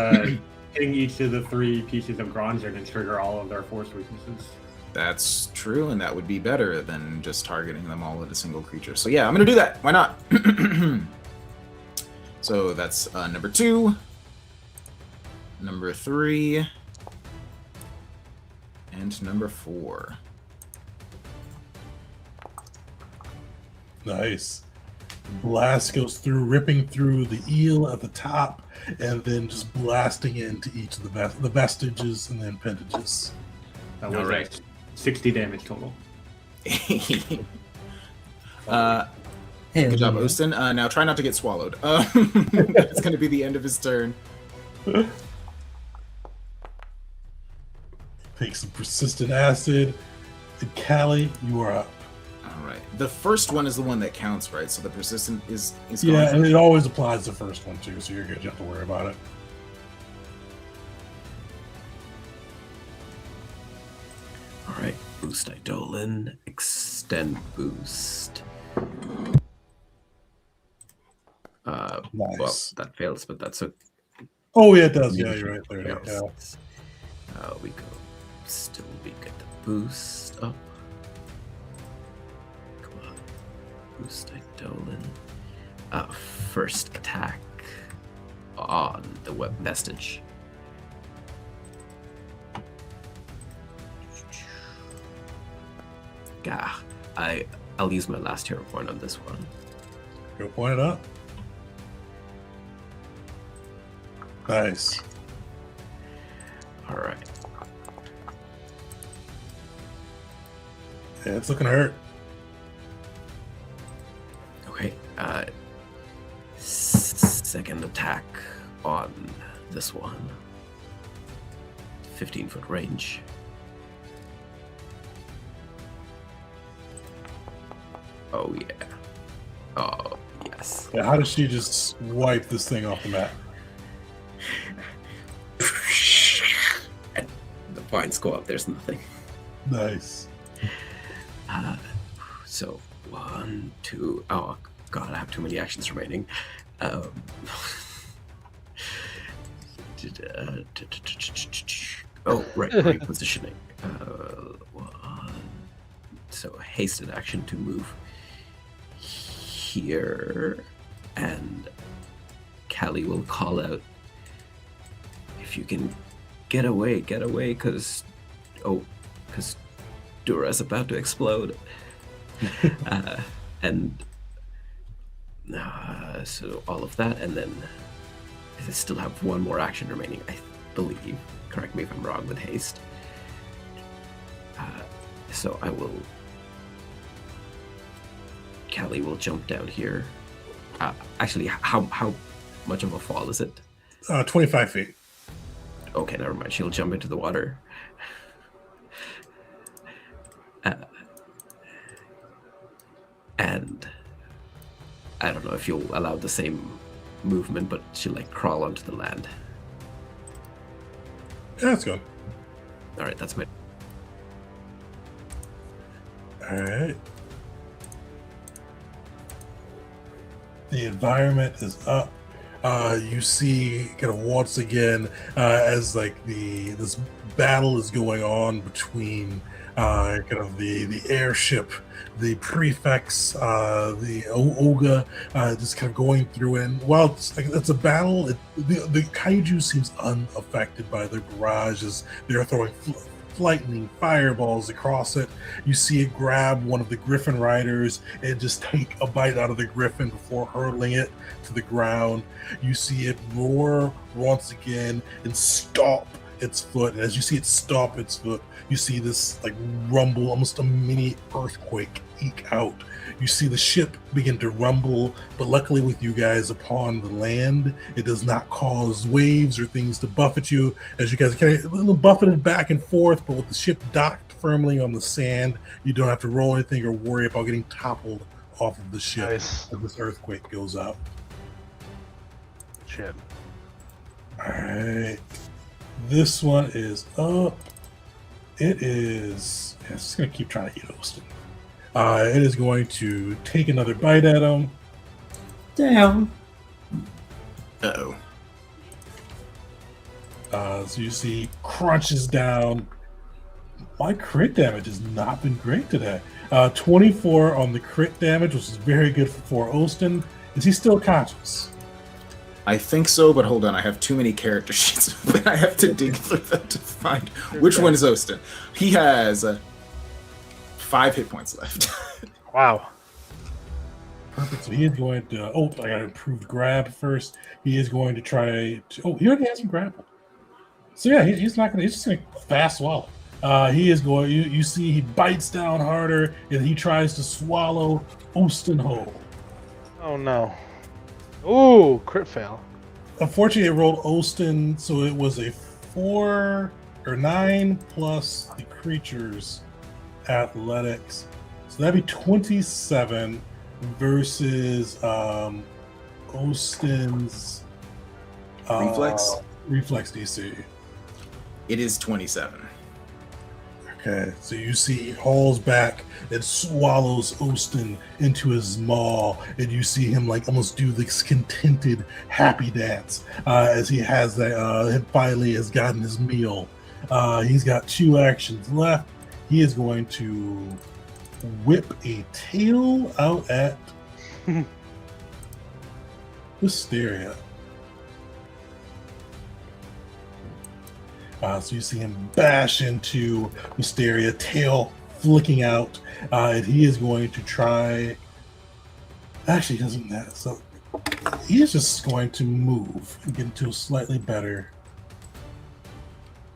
ping each of the 3 pieces of Gronjin and trigger all of their force weaknesses. That's true, and that would be better than just targeting them all at a single creature. So yeah, I'm gonna do that. Why not? So that's number 2, number 3, and number 4. Nice. Blast goes through, ripping through the eel at the top, and then just blasting into each of the vestiges and the appendages. That was All right. 60 damage total. Good job, Ostin. Now try not to get swallowed. It's going to be the end of his turn. Take some persistent acid. And Callie, you are up. All right. The first one is the one that counts, right? So the persistent is Yeah, gone. and it always applies the first one too, so you're good. You don't have to worry about it. All right, boost Eidolon, extend boost. Nice. Well, that fails, but that's a. Oh yeah, it does. Yeah, you're right there. Yeah. fails. We go. Still, we get the boost up. Come on, boost Eidolon. First attack on the web vestige. Yeah, I'll use my last hero point on this one. Go point it up. Nice. All right. Yeah, it's looking hurt. Okay. Second attack on this one. 15-foot range. Oh yeah. Oh yes. Yeah, how does she just wipe this thing off the map? And the vines go up. There's nothing. Nice. So 1, 2. Oh god, I have too many actions remaining. Oh, right, repositioning. So hasted action to move here, and Callie will call out, "If you can get away, because Dura's about to explode." And so all of that, and then I still have one more action remaining, I believe. Correct me if I'm wrong with haste. So I will. Callie will jump down here. Actually, how much of a fall is it? 25 feet. Okay, never mind. She'll jump into the water. And I don't know if you'll allow the same movement, but she'll like crawl onto the land. Yeah, that's good. All right, that's my. All right. The environment is up. You see, kind of once again, as like this battle is going on between kind of the airship, the prefects, the Oga, just kind of going through. And while it's a battle, the Kaiju seems unaffected by their barrages. They're throwing lightning fireballs across it. You see it grab one of the Griffin riders and just take a bite out of the Griffin before hurling it to the ground. You see it roar once again and stomp its foot. And as you see it stomp its foot, you see this like rumble, almost a mini earthquake eke out. You see the ship begin to rumble, but luckily with you guys upon the land, it does not cause waves or things to buffet you, as you guys are kind of a little buffeted back and forth, but with the ship docked firmly on the sand, you don't have to roll anything or worry about getting toppled off of the ship Nice. as this earthquake goes up. Shit. All right. This one is up. It is. Yeah, it's just going to keep trying to eat Austin. It is going to take another bite at him. Damn. Uh-oh. So you see, crunches down. My crit damage has not been great today. 24 on the crit damage, which is very good for Austin. Is he still conscious? I think so, but hold on. I have too many character sheets. But I have to dig through them to find which one is Austin. He has 5 hit points left. Wow. Perfect. So he is going to. Oh, I got improved grab first. He is going to try to. Oh, he already has him grappled. So yeah, he's not going to. He's just going to fast swallow. He is going. You see, he bites down harder and he tries to swallow Austin whole. Oh no. Ooh, crit fail. Unfortunately, it rolled Austin, so it was a 4 or 9 plus the creature's athletics. So that'd be 27 versus Austin's reflex DC. It is 27. Okay, so you see he hauls back and swallows Austin into his maw, and you see him like almost do this contented, happy dance as he has that. Finally, has gotten his meal. He's got 2 actions left. He is going to whip a tail out at Hysteria. So you see him bash into Hysteria, tail flicking out, and he is going to try. Actually, he doesn't that. So he is just going to move and get into a slightly better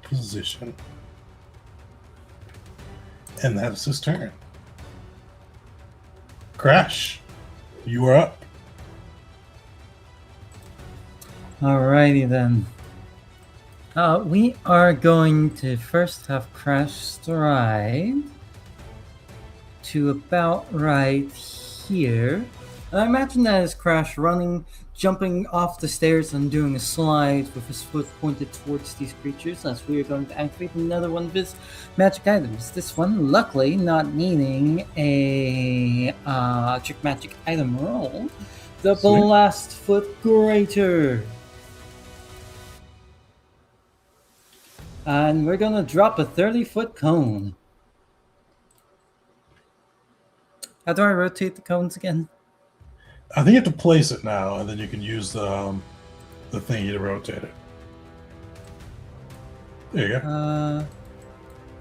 position, and that is his turn. Crash, you are up. Alrighty then. We are going to first have Crash stride to about right here. I imagine that is Crash running, jumping off the stairs and doing a slide with his foot pointed towards these creatures as we are going to activate another one of his magic items. This one, luckily, not needing a trick magic item roll. The Sweet. Blast Foot Greater. And we're gonna drop a 30-foot cone. How do I rotate the cones again? I think you have to place it now, and then you can use the thingy to rotate it. There you go.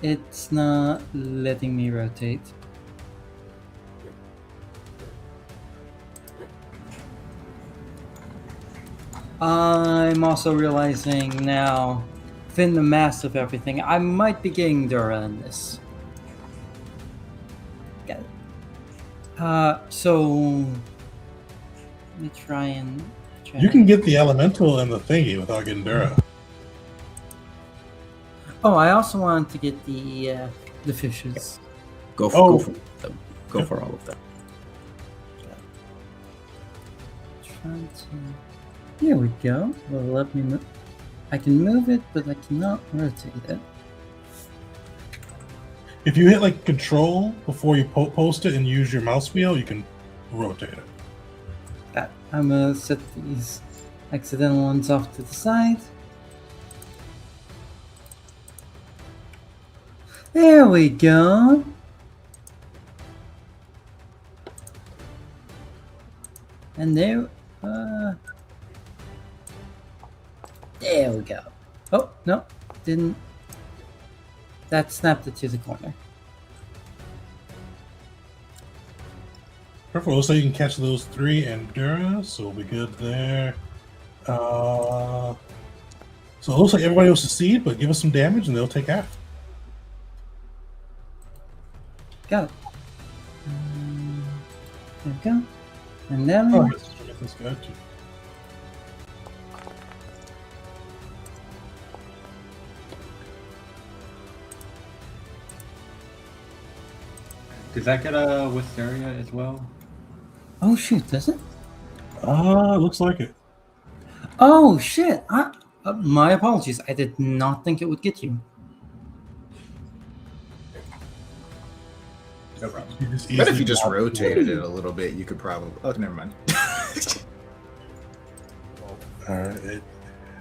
It's not letting me rotate. I'm also realizing now, within the mass of everything, I might be getting Dura in this. Got it. So let me try and. You can get the elemental and the thingy without getting Dura. Oh, I also wanted to get the fishes. Go for them. Go for all of them. Trying to. Here we go. Well, let me move. I can move it, but I cannot rotate it. If you hit like control before you post it and use your mouse wheel, you can rotate it. I'm gonna set these accidental ones off to the side. There we go. And there we go. Oh, no, didn't. That snapped it to the corner. Perfect. Looks like you can catch those 3 Endura, so we'll be good there. So it looks like everybody will succeed, but give us some damage and they'll take half. Got it. There we go. And then. Oh, that's good too. Does that get a Wisteria as well? Oh shoot, does it? Looks like it. Oh shit! My apologies. I did not think it would get you. No problem. You just But if easily you just walk rotated away. it a little bit, you could probably. Oh, never mind. All right.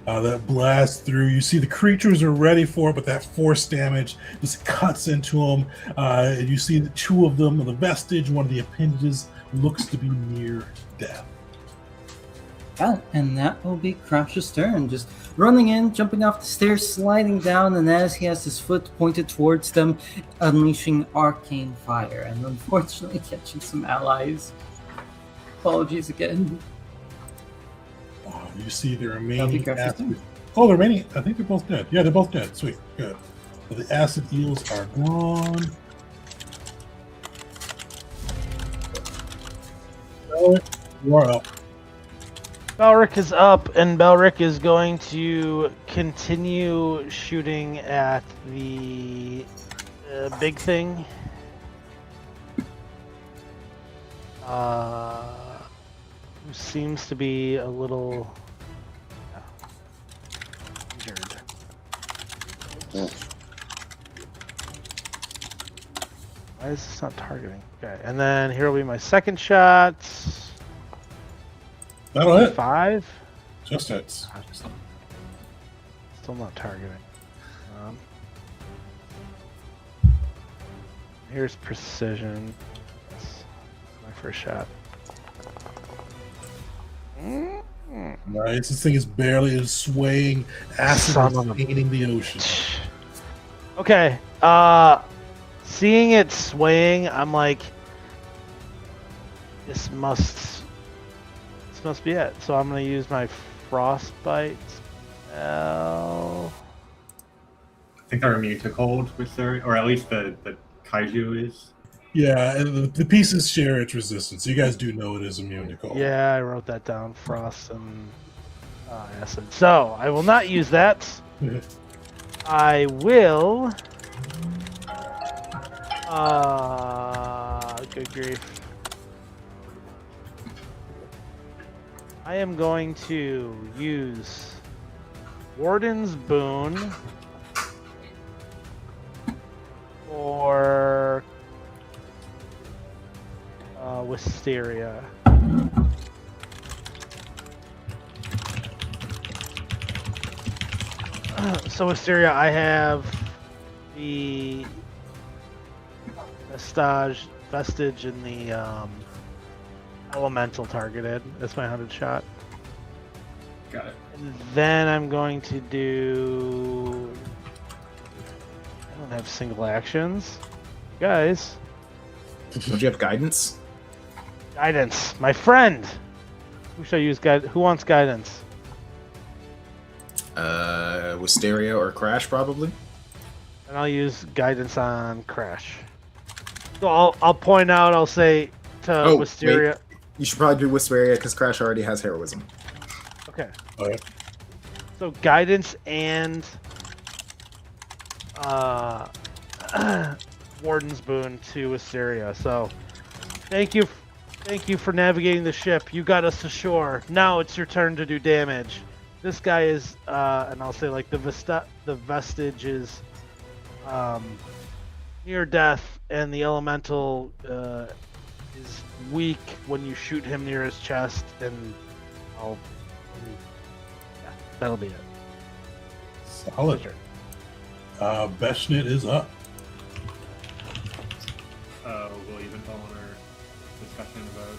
That blast through. You see the creatures are ready for it, but that force damage just cuts into them. You see the two of them, the vestige, one of the appendages, looks to be near death. Yeah, and that will be Crash's turn. Just running in, jumping off the stairs, sliding down, and as he has his foot pointed towards them, unleashing arcane fire, and unfortunately catching some allies. Apologies again. You see the That'll be remaining Crash's acid. turn. Oh, the remaining. I think they're both dead. Yeah, they're both dead. Sweet. Good. So the acid eels are gone. Alright, you are up. Belric is up, and Belric is going to continue shooting at the big thing. Who seems to be a little injured. Why is this not targeting? Okay, and then here will be my second shot. That'll hit. 5. Just hits. Still not targeting. Here's precision. That's my first shot. Nice. This thing is barely swaying. Acid Son is of a- painting the ocean. Okay. Seeing it swaying, I'm like, this must be it. So I'm gonna use my frostbite spell. I think they're immune to cold with their, or at least the kaiju is. Yeah, and the pieces share its resistance. You guys do know it is immune to cold. Yeah, I wrote that down. Frost and acid. So I will not use that. I will. Good grief. I am going to use Warden's Boon for Wisteria. So Wisteria, I have the vestige and the elemental targeted. That's my 100 shot. Got it. And then I'm going to do. I don't have single actions, guys. Don't you have guidance? Guidance, my friend. Who should I use? Who wants guidance? Wisteria or Crash, probably. And I'll use guidance on Crash. So I'll point out. I'll say to Wisteria. Wait. You should probably do Wisteria because Crash already has heroism. Okay. Okay. So guidance and Warden's Boon to Wisteria. So thank you for navigating the ship. You got us to shore. Now it's your turn to do damage. This guy is, and I'll say like the vestige is near death, and the elemental is weak when you shoot him near his chest, and that'll be it. Solid. Beshnit is up. We'll even follow on our discussion about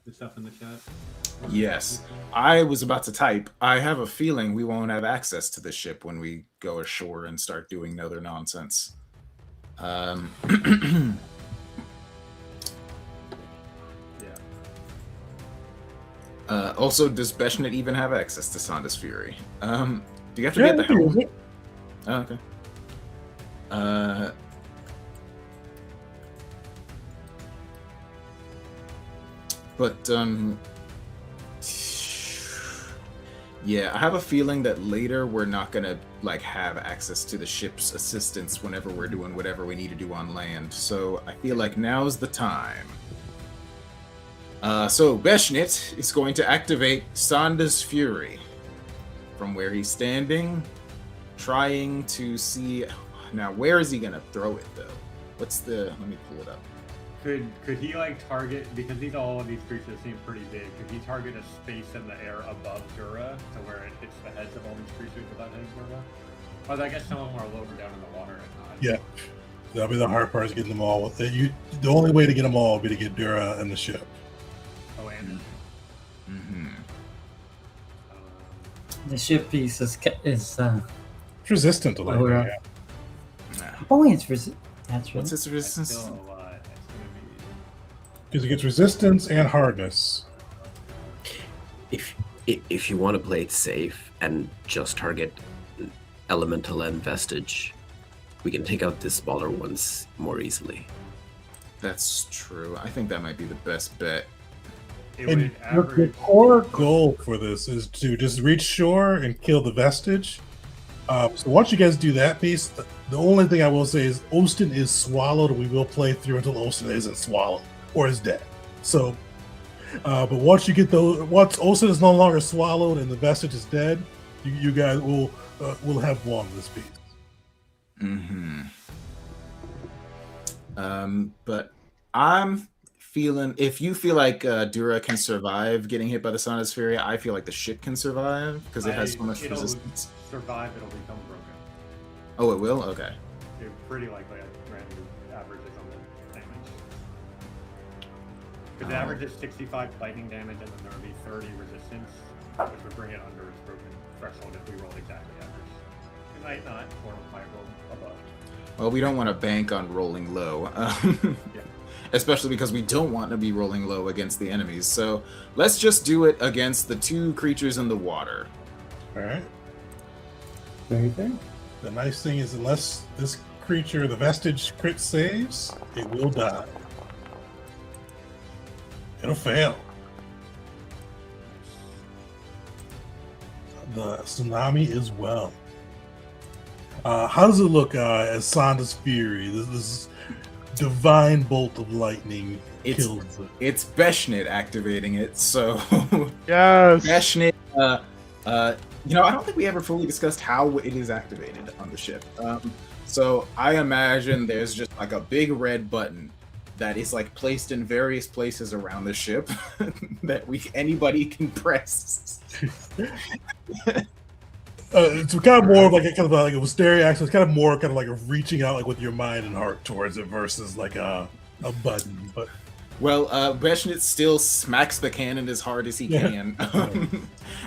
the stuff in the chat. Yes. I was about to type. I have a feeling we won't have access to the ship when we go ashore and start doing other nonsense. Yeah. Also, does Beshnit even have access to Sanda's Fury? Do you have to get the helm? Oh, okay. But yeah, I have a feeling that later we're not gonna like have access to the ship's assistance whenever we're doing whatever we need to do on land. So I feel like now's the time. So Beshnit is going to activate Sanda's Fury from where he's standing, trying to see. Now, where is he gonna throw it though? What's the? Let me pull it up. Could he like target, because all of these creatures seem pretty big, could he target a space in the air above Dura to where it hits the heads of all these creatures without hitting Dura? Although I guess some of them are lower down in the water and not. Yeah, that'll be the hard part is getting them all. The only way to get them all would be to get Dura and the ship. Oh, and Mm-hmm. The ship piece is It's resistant to lightning. Aura. Yeah. oh, it's that's right. What's its that's resistance? still a lot. That's gonna be. Because it gets resistance and hardness. If you want to play it safe and just target elemental and vestige, we can take out the smaller ones more easily. That's true. I think that might be the best bet. It And would your average. core goal for this is to just reach shore and kill the vestige. So once you guys do that piece, the only thing I will say is Ostin is swallowed. We will play through until Ostin isn't swallowed or is dead. So, but once you get once Ostin is no longer swallowed and the vestige is dead, you guys will have won this piece. Mm-hmm. But I'm feeling, if you feel like Dura can survive getting hit by the Sonus Fury, I feel like the ship can survive because it has so much It'll resistance. survive, it'll become broken. Oh, it will? Okay. It pretty likely ran averages on the damage. Because it averages 65 lightning damage and then there would be 30 resistance, which would bring it under its broken threshold if we rolled exactly average. It might not, or it might roll above. Well, we don't want to bank on rolling low. Yeah. Especially because we don't want to be rolling low against the enemies. So let's just do it against the two creatures in the water. All right. Very good. The nice thing is, unless this creature, the vestige, crit saves, it will die. It'll fail. The tsunami as well. How does it look as Sanda's Fury? This divine bolt of lightning kills it. It's Beshnit activating it, so Yes. Beshnit, you know, I don't think we ever fully discussed how it is activated on the ship. So I imagine there's just like a big red button that is like placed in various places around the ship that anybody can press. It's kind of more of like a wisteria action. It's kind of more kind of like a reaching out like with your mind and heart towards it versus like a button. But well, Beshnit still smacks the cannon as hard as he can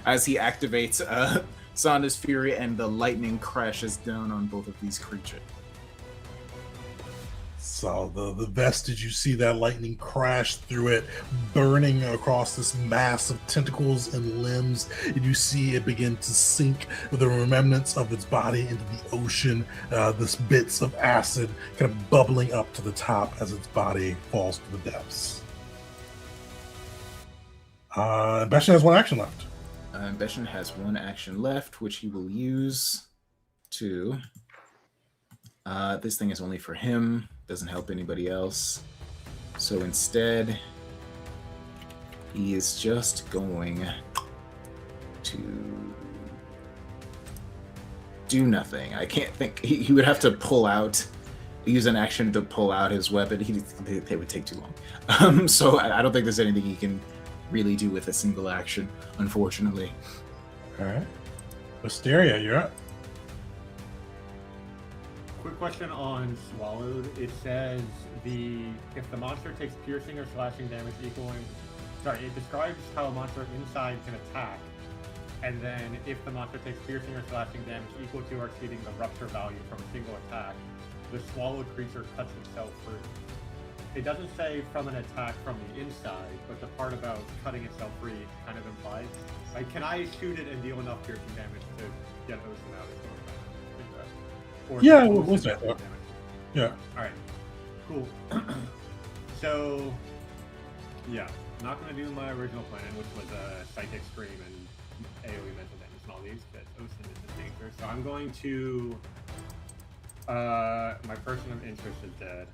as he activates Sanda's Fury, and the lightning crashes down on both of these creatures. so the vestige, you see that lightning crash through it, burning across this mass of tentacles and limbs, and you see it begin to sink with the remnants of its body into the ocean. This bits of acid kind of bubbling up to the top as its body falls to the depths. Bashan has one action left. Beshan has one action left, which he will use to. This thing is only for him, doesn't help anybody else. So instead, he is just going to do nothing. I can't think. He would have to use an action to pull out his weapon. They would take too long. So I don't think there's anything he can really do with a single action, unfortunately. All right. Wisteria, you're up. Quick question on Swallowed. It says if the monster takes piercing or slashing damage it describes how a monster inside can attack, and then if the monster takes piercing or slashing damage equal to or exceeding the rupture value from a single attack, the swallowed creature cuts itself free. It doesn't say from an attack from the inside, but the part about cutting itself free kind of implies. Like, can I shoot it and deal enough piercing damage to get Ocean out? Or Yeah, we'll say that. Yeah. Alright. Cool. So, yeah. Not going to do my original plan, which was Psychic Scream and AoE mental damage and all these, because Ocean is in danger. So I'm going to... my person of interest is dead.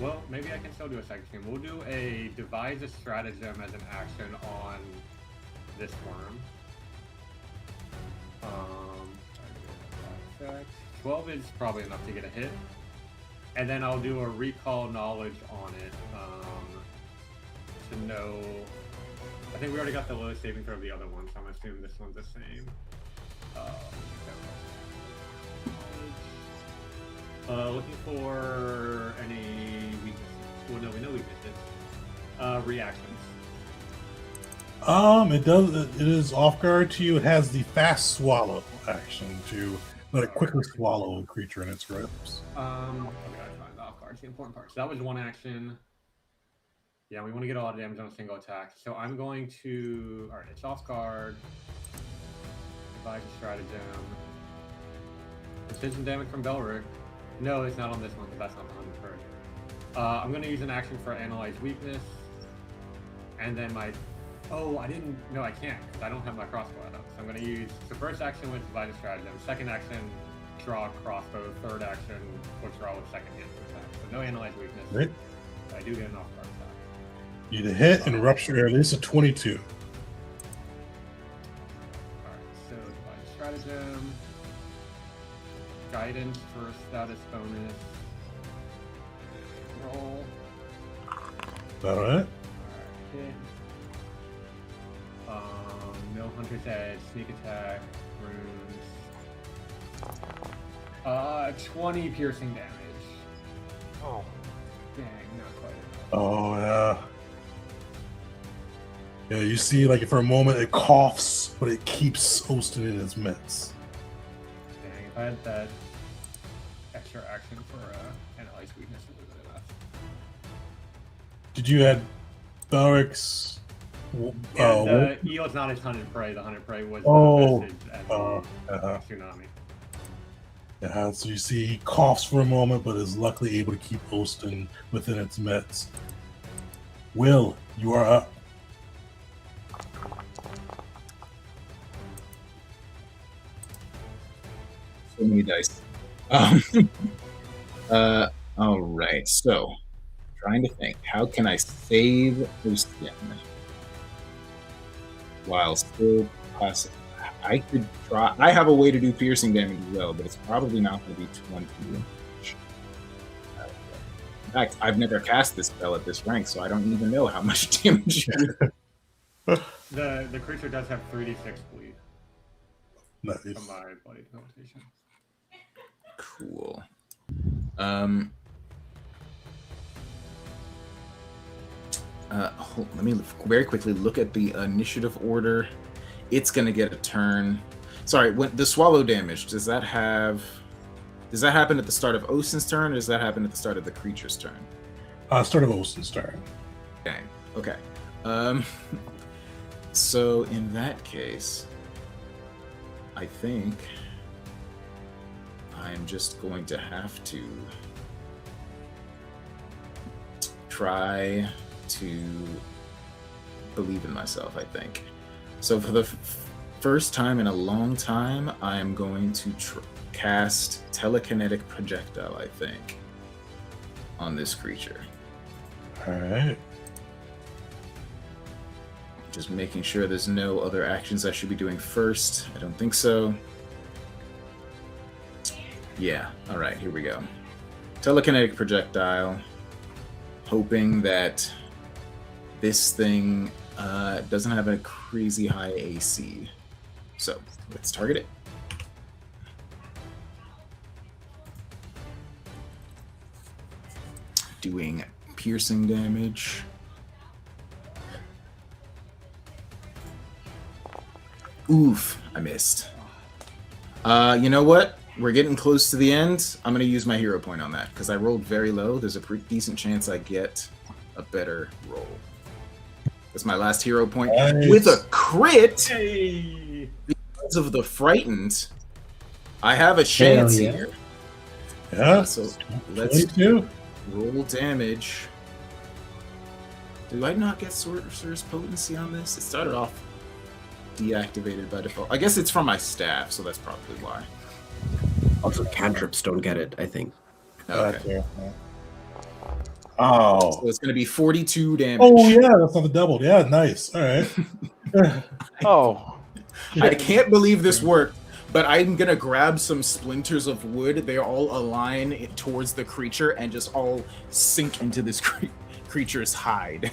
Well, maybe I can still do a Psychic Scream. We'll do a Devise a Stratagem as an action on this worm. 12 is probably enough to get a hit. And then I'll do a recall knowledge on it to know. I think we already got the lowest saving throw of the other one, so I'm assuming this one's the same. Looking for any weaknesses. Well, no, we know weaknesses. Reactions. It is off guard to you. It has the fast swallow action to let it quickly swallow a creature in its grips. Okay, I find the off guard. It's the important part. So that was one action. Yeah, we want to get a lot of damage on a single attack. So I'm going to. Alright, it's off guard. Devise a stratagem. Precision damage from Belric. No, it's not on this one because that's not the 100 I'm going to use an action for Analyze Weakness. And then my. Oh, I didn't. No, I can't because I don't have my crossbow out. So I'm going to use. The first action was Devise a stratagem. Second action, draw a crossbow. Third action, withdraw with second hand to attack. So no Analyze Weakness. Right. I do get an off guard attack. You to hit and rupture at least a 22. Alright, so Devise Stratagem. Guidance for status bonus. Roll. Is that all right? Alright, hit. No Hunter's Edge, sneak attack, runes. 20 piercing damage. Oh. Dang, not quite enough. Oh, yeah. Yeah, you see, like, for a moment it coughs, but it keeps Ostin in its mitts. Dang, if I had that extra action for Analyze Weakness, it would have been enough. Did you add Belric's? Yeah, the eel's not his hunted prey. The hunted prey was Oh. vestige and the tsunami. Yeah, so you see he coughs for a moment, but is luckily able to keep Ostin within its mitts. Will, you are up. So many dice. All right. So, trying to think, how can I save Ostin while still possible? I could try. I have a way to do piercing damage as well, but it's probably not going to be 20. In fact, I've never cast this spell at this rank, so I don't even know how much damage. The creature does have 3d6 bleed Nice. from my bloody debilitation. Cool. Let me very quickly look at the initiative order. It's gonna get a turn. Sorry, when the swallow damage, does that happen at the start of Ostin's turn, or does that happen at the start of the creature's turn? Start of Ostin's turn. Okay. So in that case, I think I'm just going to have to try to believe in myself, I think. So for the first time in a long time, I'm going to cast Telekinetic Projectile, I think, on this creature. All right. Just making sure there's no other actions I should be doing first. I don't think so. Yeah, all right, here we go. Telekinetic Projectile, hoping that this thing doesn't have a crazy high AC. So let's target it. Doing piercing damage. Oof, I missed. You know what? We're getting close to the end. I'm going to use my hero point on that because I rolled very low. There's a pretty decent chance I get a better roll. That's my last hero point. Nice. With a crit! Hey! Because of the frightened, I have a chance yeah. here. Yeah. So let's 22. roll damage. Do I not get Sorcerer's Potency on this? It started off deactivated by default. I guess it's from my staff, so that's probably why. Also, cantrips don't get it, I think. Okay. Oh. So it's going to be 42 damage. Oh yeah, that's not the doubled. Yeah, nice. All right. Oh. I can't believe this worked. but I'm gonna grab some splinters of wood. They all align it towards the creature and just all sink into this creature's hide.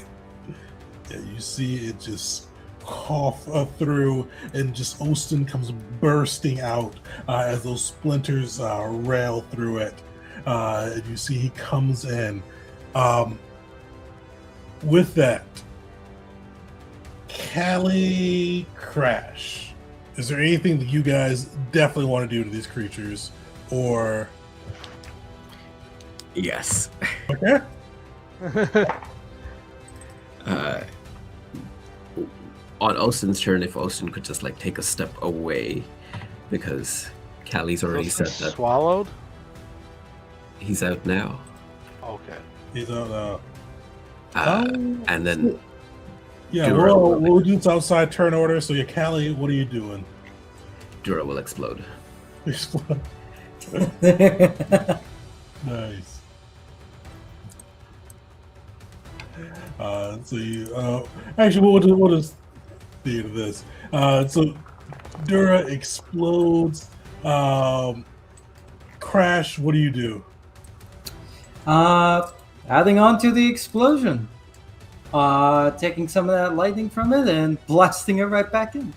Yeah, you see it just cough through, and just Ostin comes bursting out as those splinters rail through it. And you see he comes in. With that, Callie, Crash, is there anything that you guys definitely want to do to these creatures? Or Yes. okay, On Austin's turn, if Austin could just like take a step away, because Callie's already said that swallowed. he's out now. Okay. he's on. And then Yeah, Dura we'll do this outside turn order. So, yeah, Callie, what are you doing? Dura will explode. Nice. So you actually we'll just do this. So Dura explodes. Crash, what do you do? Adding on to the explosion. Taking some of that lightning from it and blasting it right back in.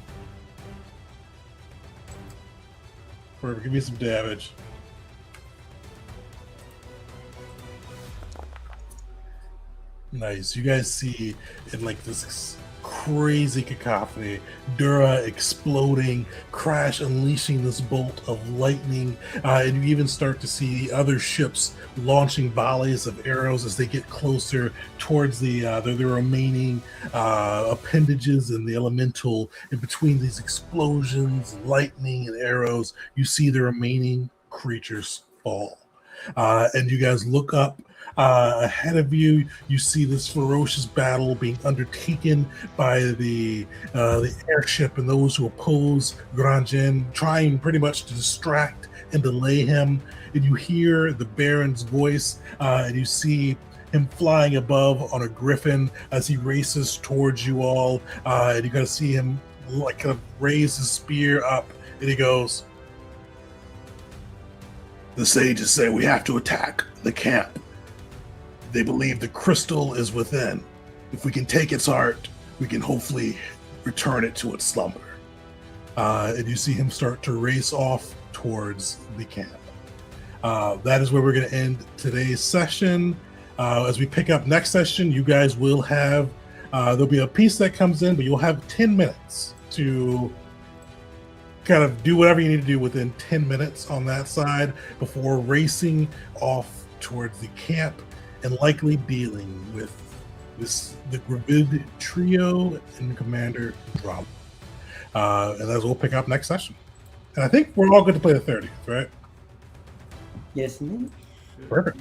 Perfect. Give me some damage. Nice. You guys see in like this crazy cacophony, Dura exploding, Crash unleashing this bolt of lightning, and you even start to see the other ships launching volleys of arrows as they get closer towards the remaining appendages and the elemental. In between these explosions, lightning, and arrows, you see the remaining creatures fall. And you guys look up. Ahead of you, you see this ferocious battle being undertaken by the airship and those who oppose Gronjin, trying pretty much to distract and delay him. And you hear the Baron's voice, and you see him flying above on a griffin as he races towards you all. And you got to see him like kind of raise his spear up, and he goes, "The sages say we have to attack the camp. They believe the crystal is within. If we can take its heart, we can hopefully return it to its slumber." And you see him start to race off towards the camp. That is where we're going to end today's session. As we pick up next session, you guys will have, there'll be a piece that comes in, but you'll have 10 minutes to kind of do whatever you need to do within 10 minutes on that side before racing off towards the camp and likely dealing with the Gravid trio and Commander Drama. And that's what we'll pick up next session. And I think we're all good to play the 30th, right? Yes, indeed. Perfect.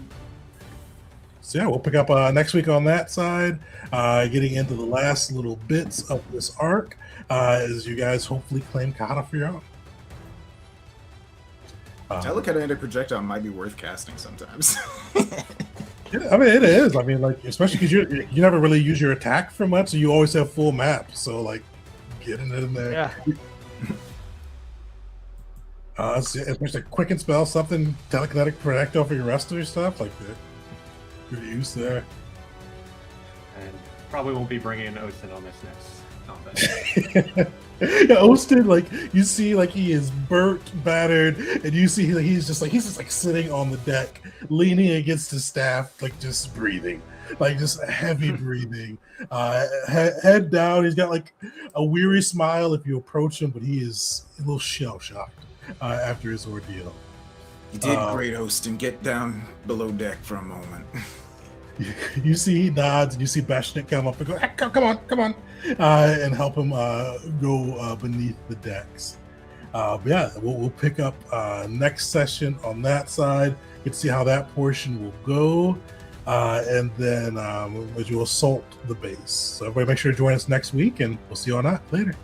So yeah, we'll pick up next week on that side, getting into the last little bits of this arc as you guys hopefully claim Kata for your own. Telekinetic projectile might be worth casting sometimes. Yeah, I mean, it is. I mean, like, especially because you never really use your attack for much, so you always have full map. So, like, getting it in there. Yeah. Especially quicken spell, something telekinetic projectile for your rest of your stuff, like that. Good use there. And probably won't be bringing Osin on this next combat. Yeah, Ostin, like, you see, like, he is burnt, battered, and you see like, he's just like sitting on the deck, leaning against his staff, like just breathing, like just heavy breathing, head down. He's got like a weary smile if you approach him, but he is a little shell shocked after his ordeal. You did great, Ostin. Get down below deck for a moment. You see he nods, and you see Bashnik come up and go, hey, come on, and help him go beneath the decks. But yeah, we'll pick up next session on that side. Get to see how that portion will go, and then as you assault the base. So everybody make sure to join us next week, and we'll see you on that later.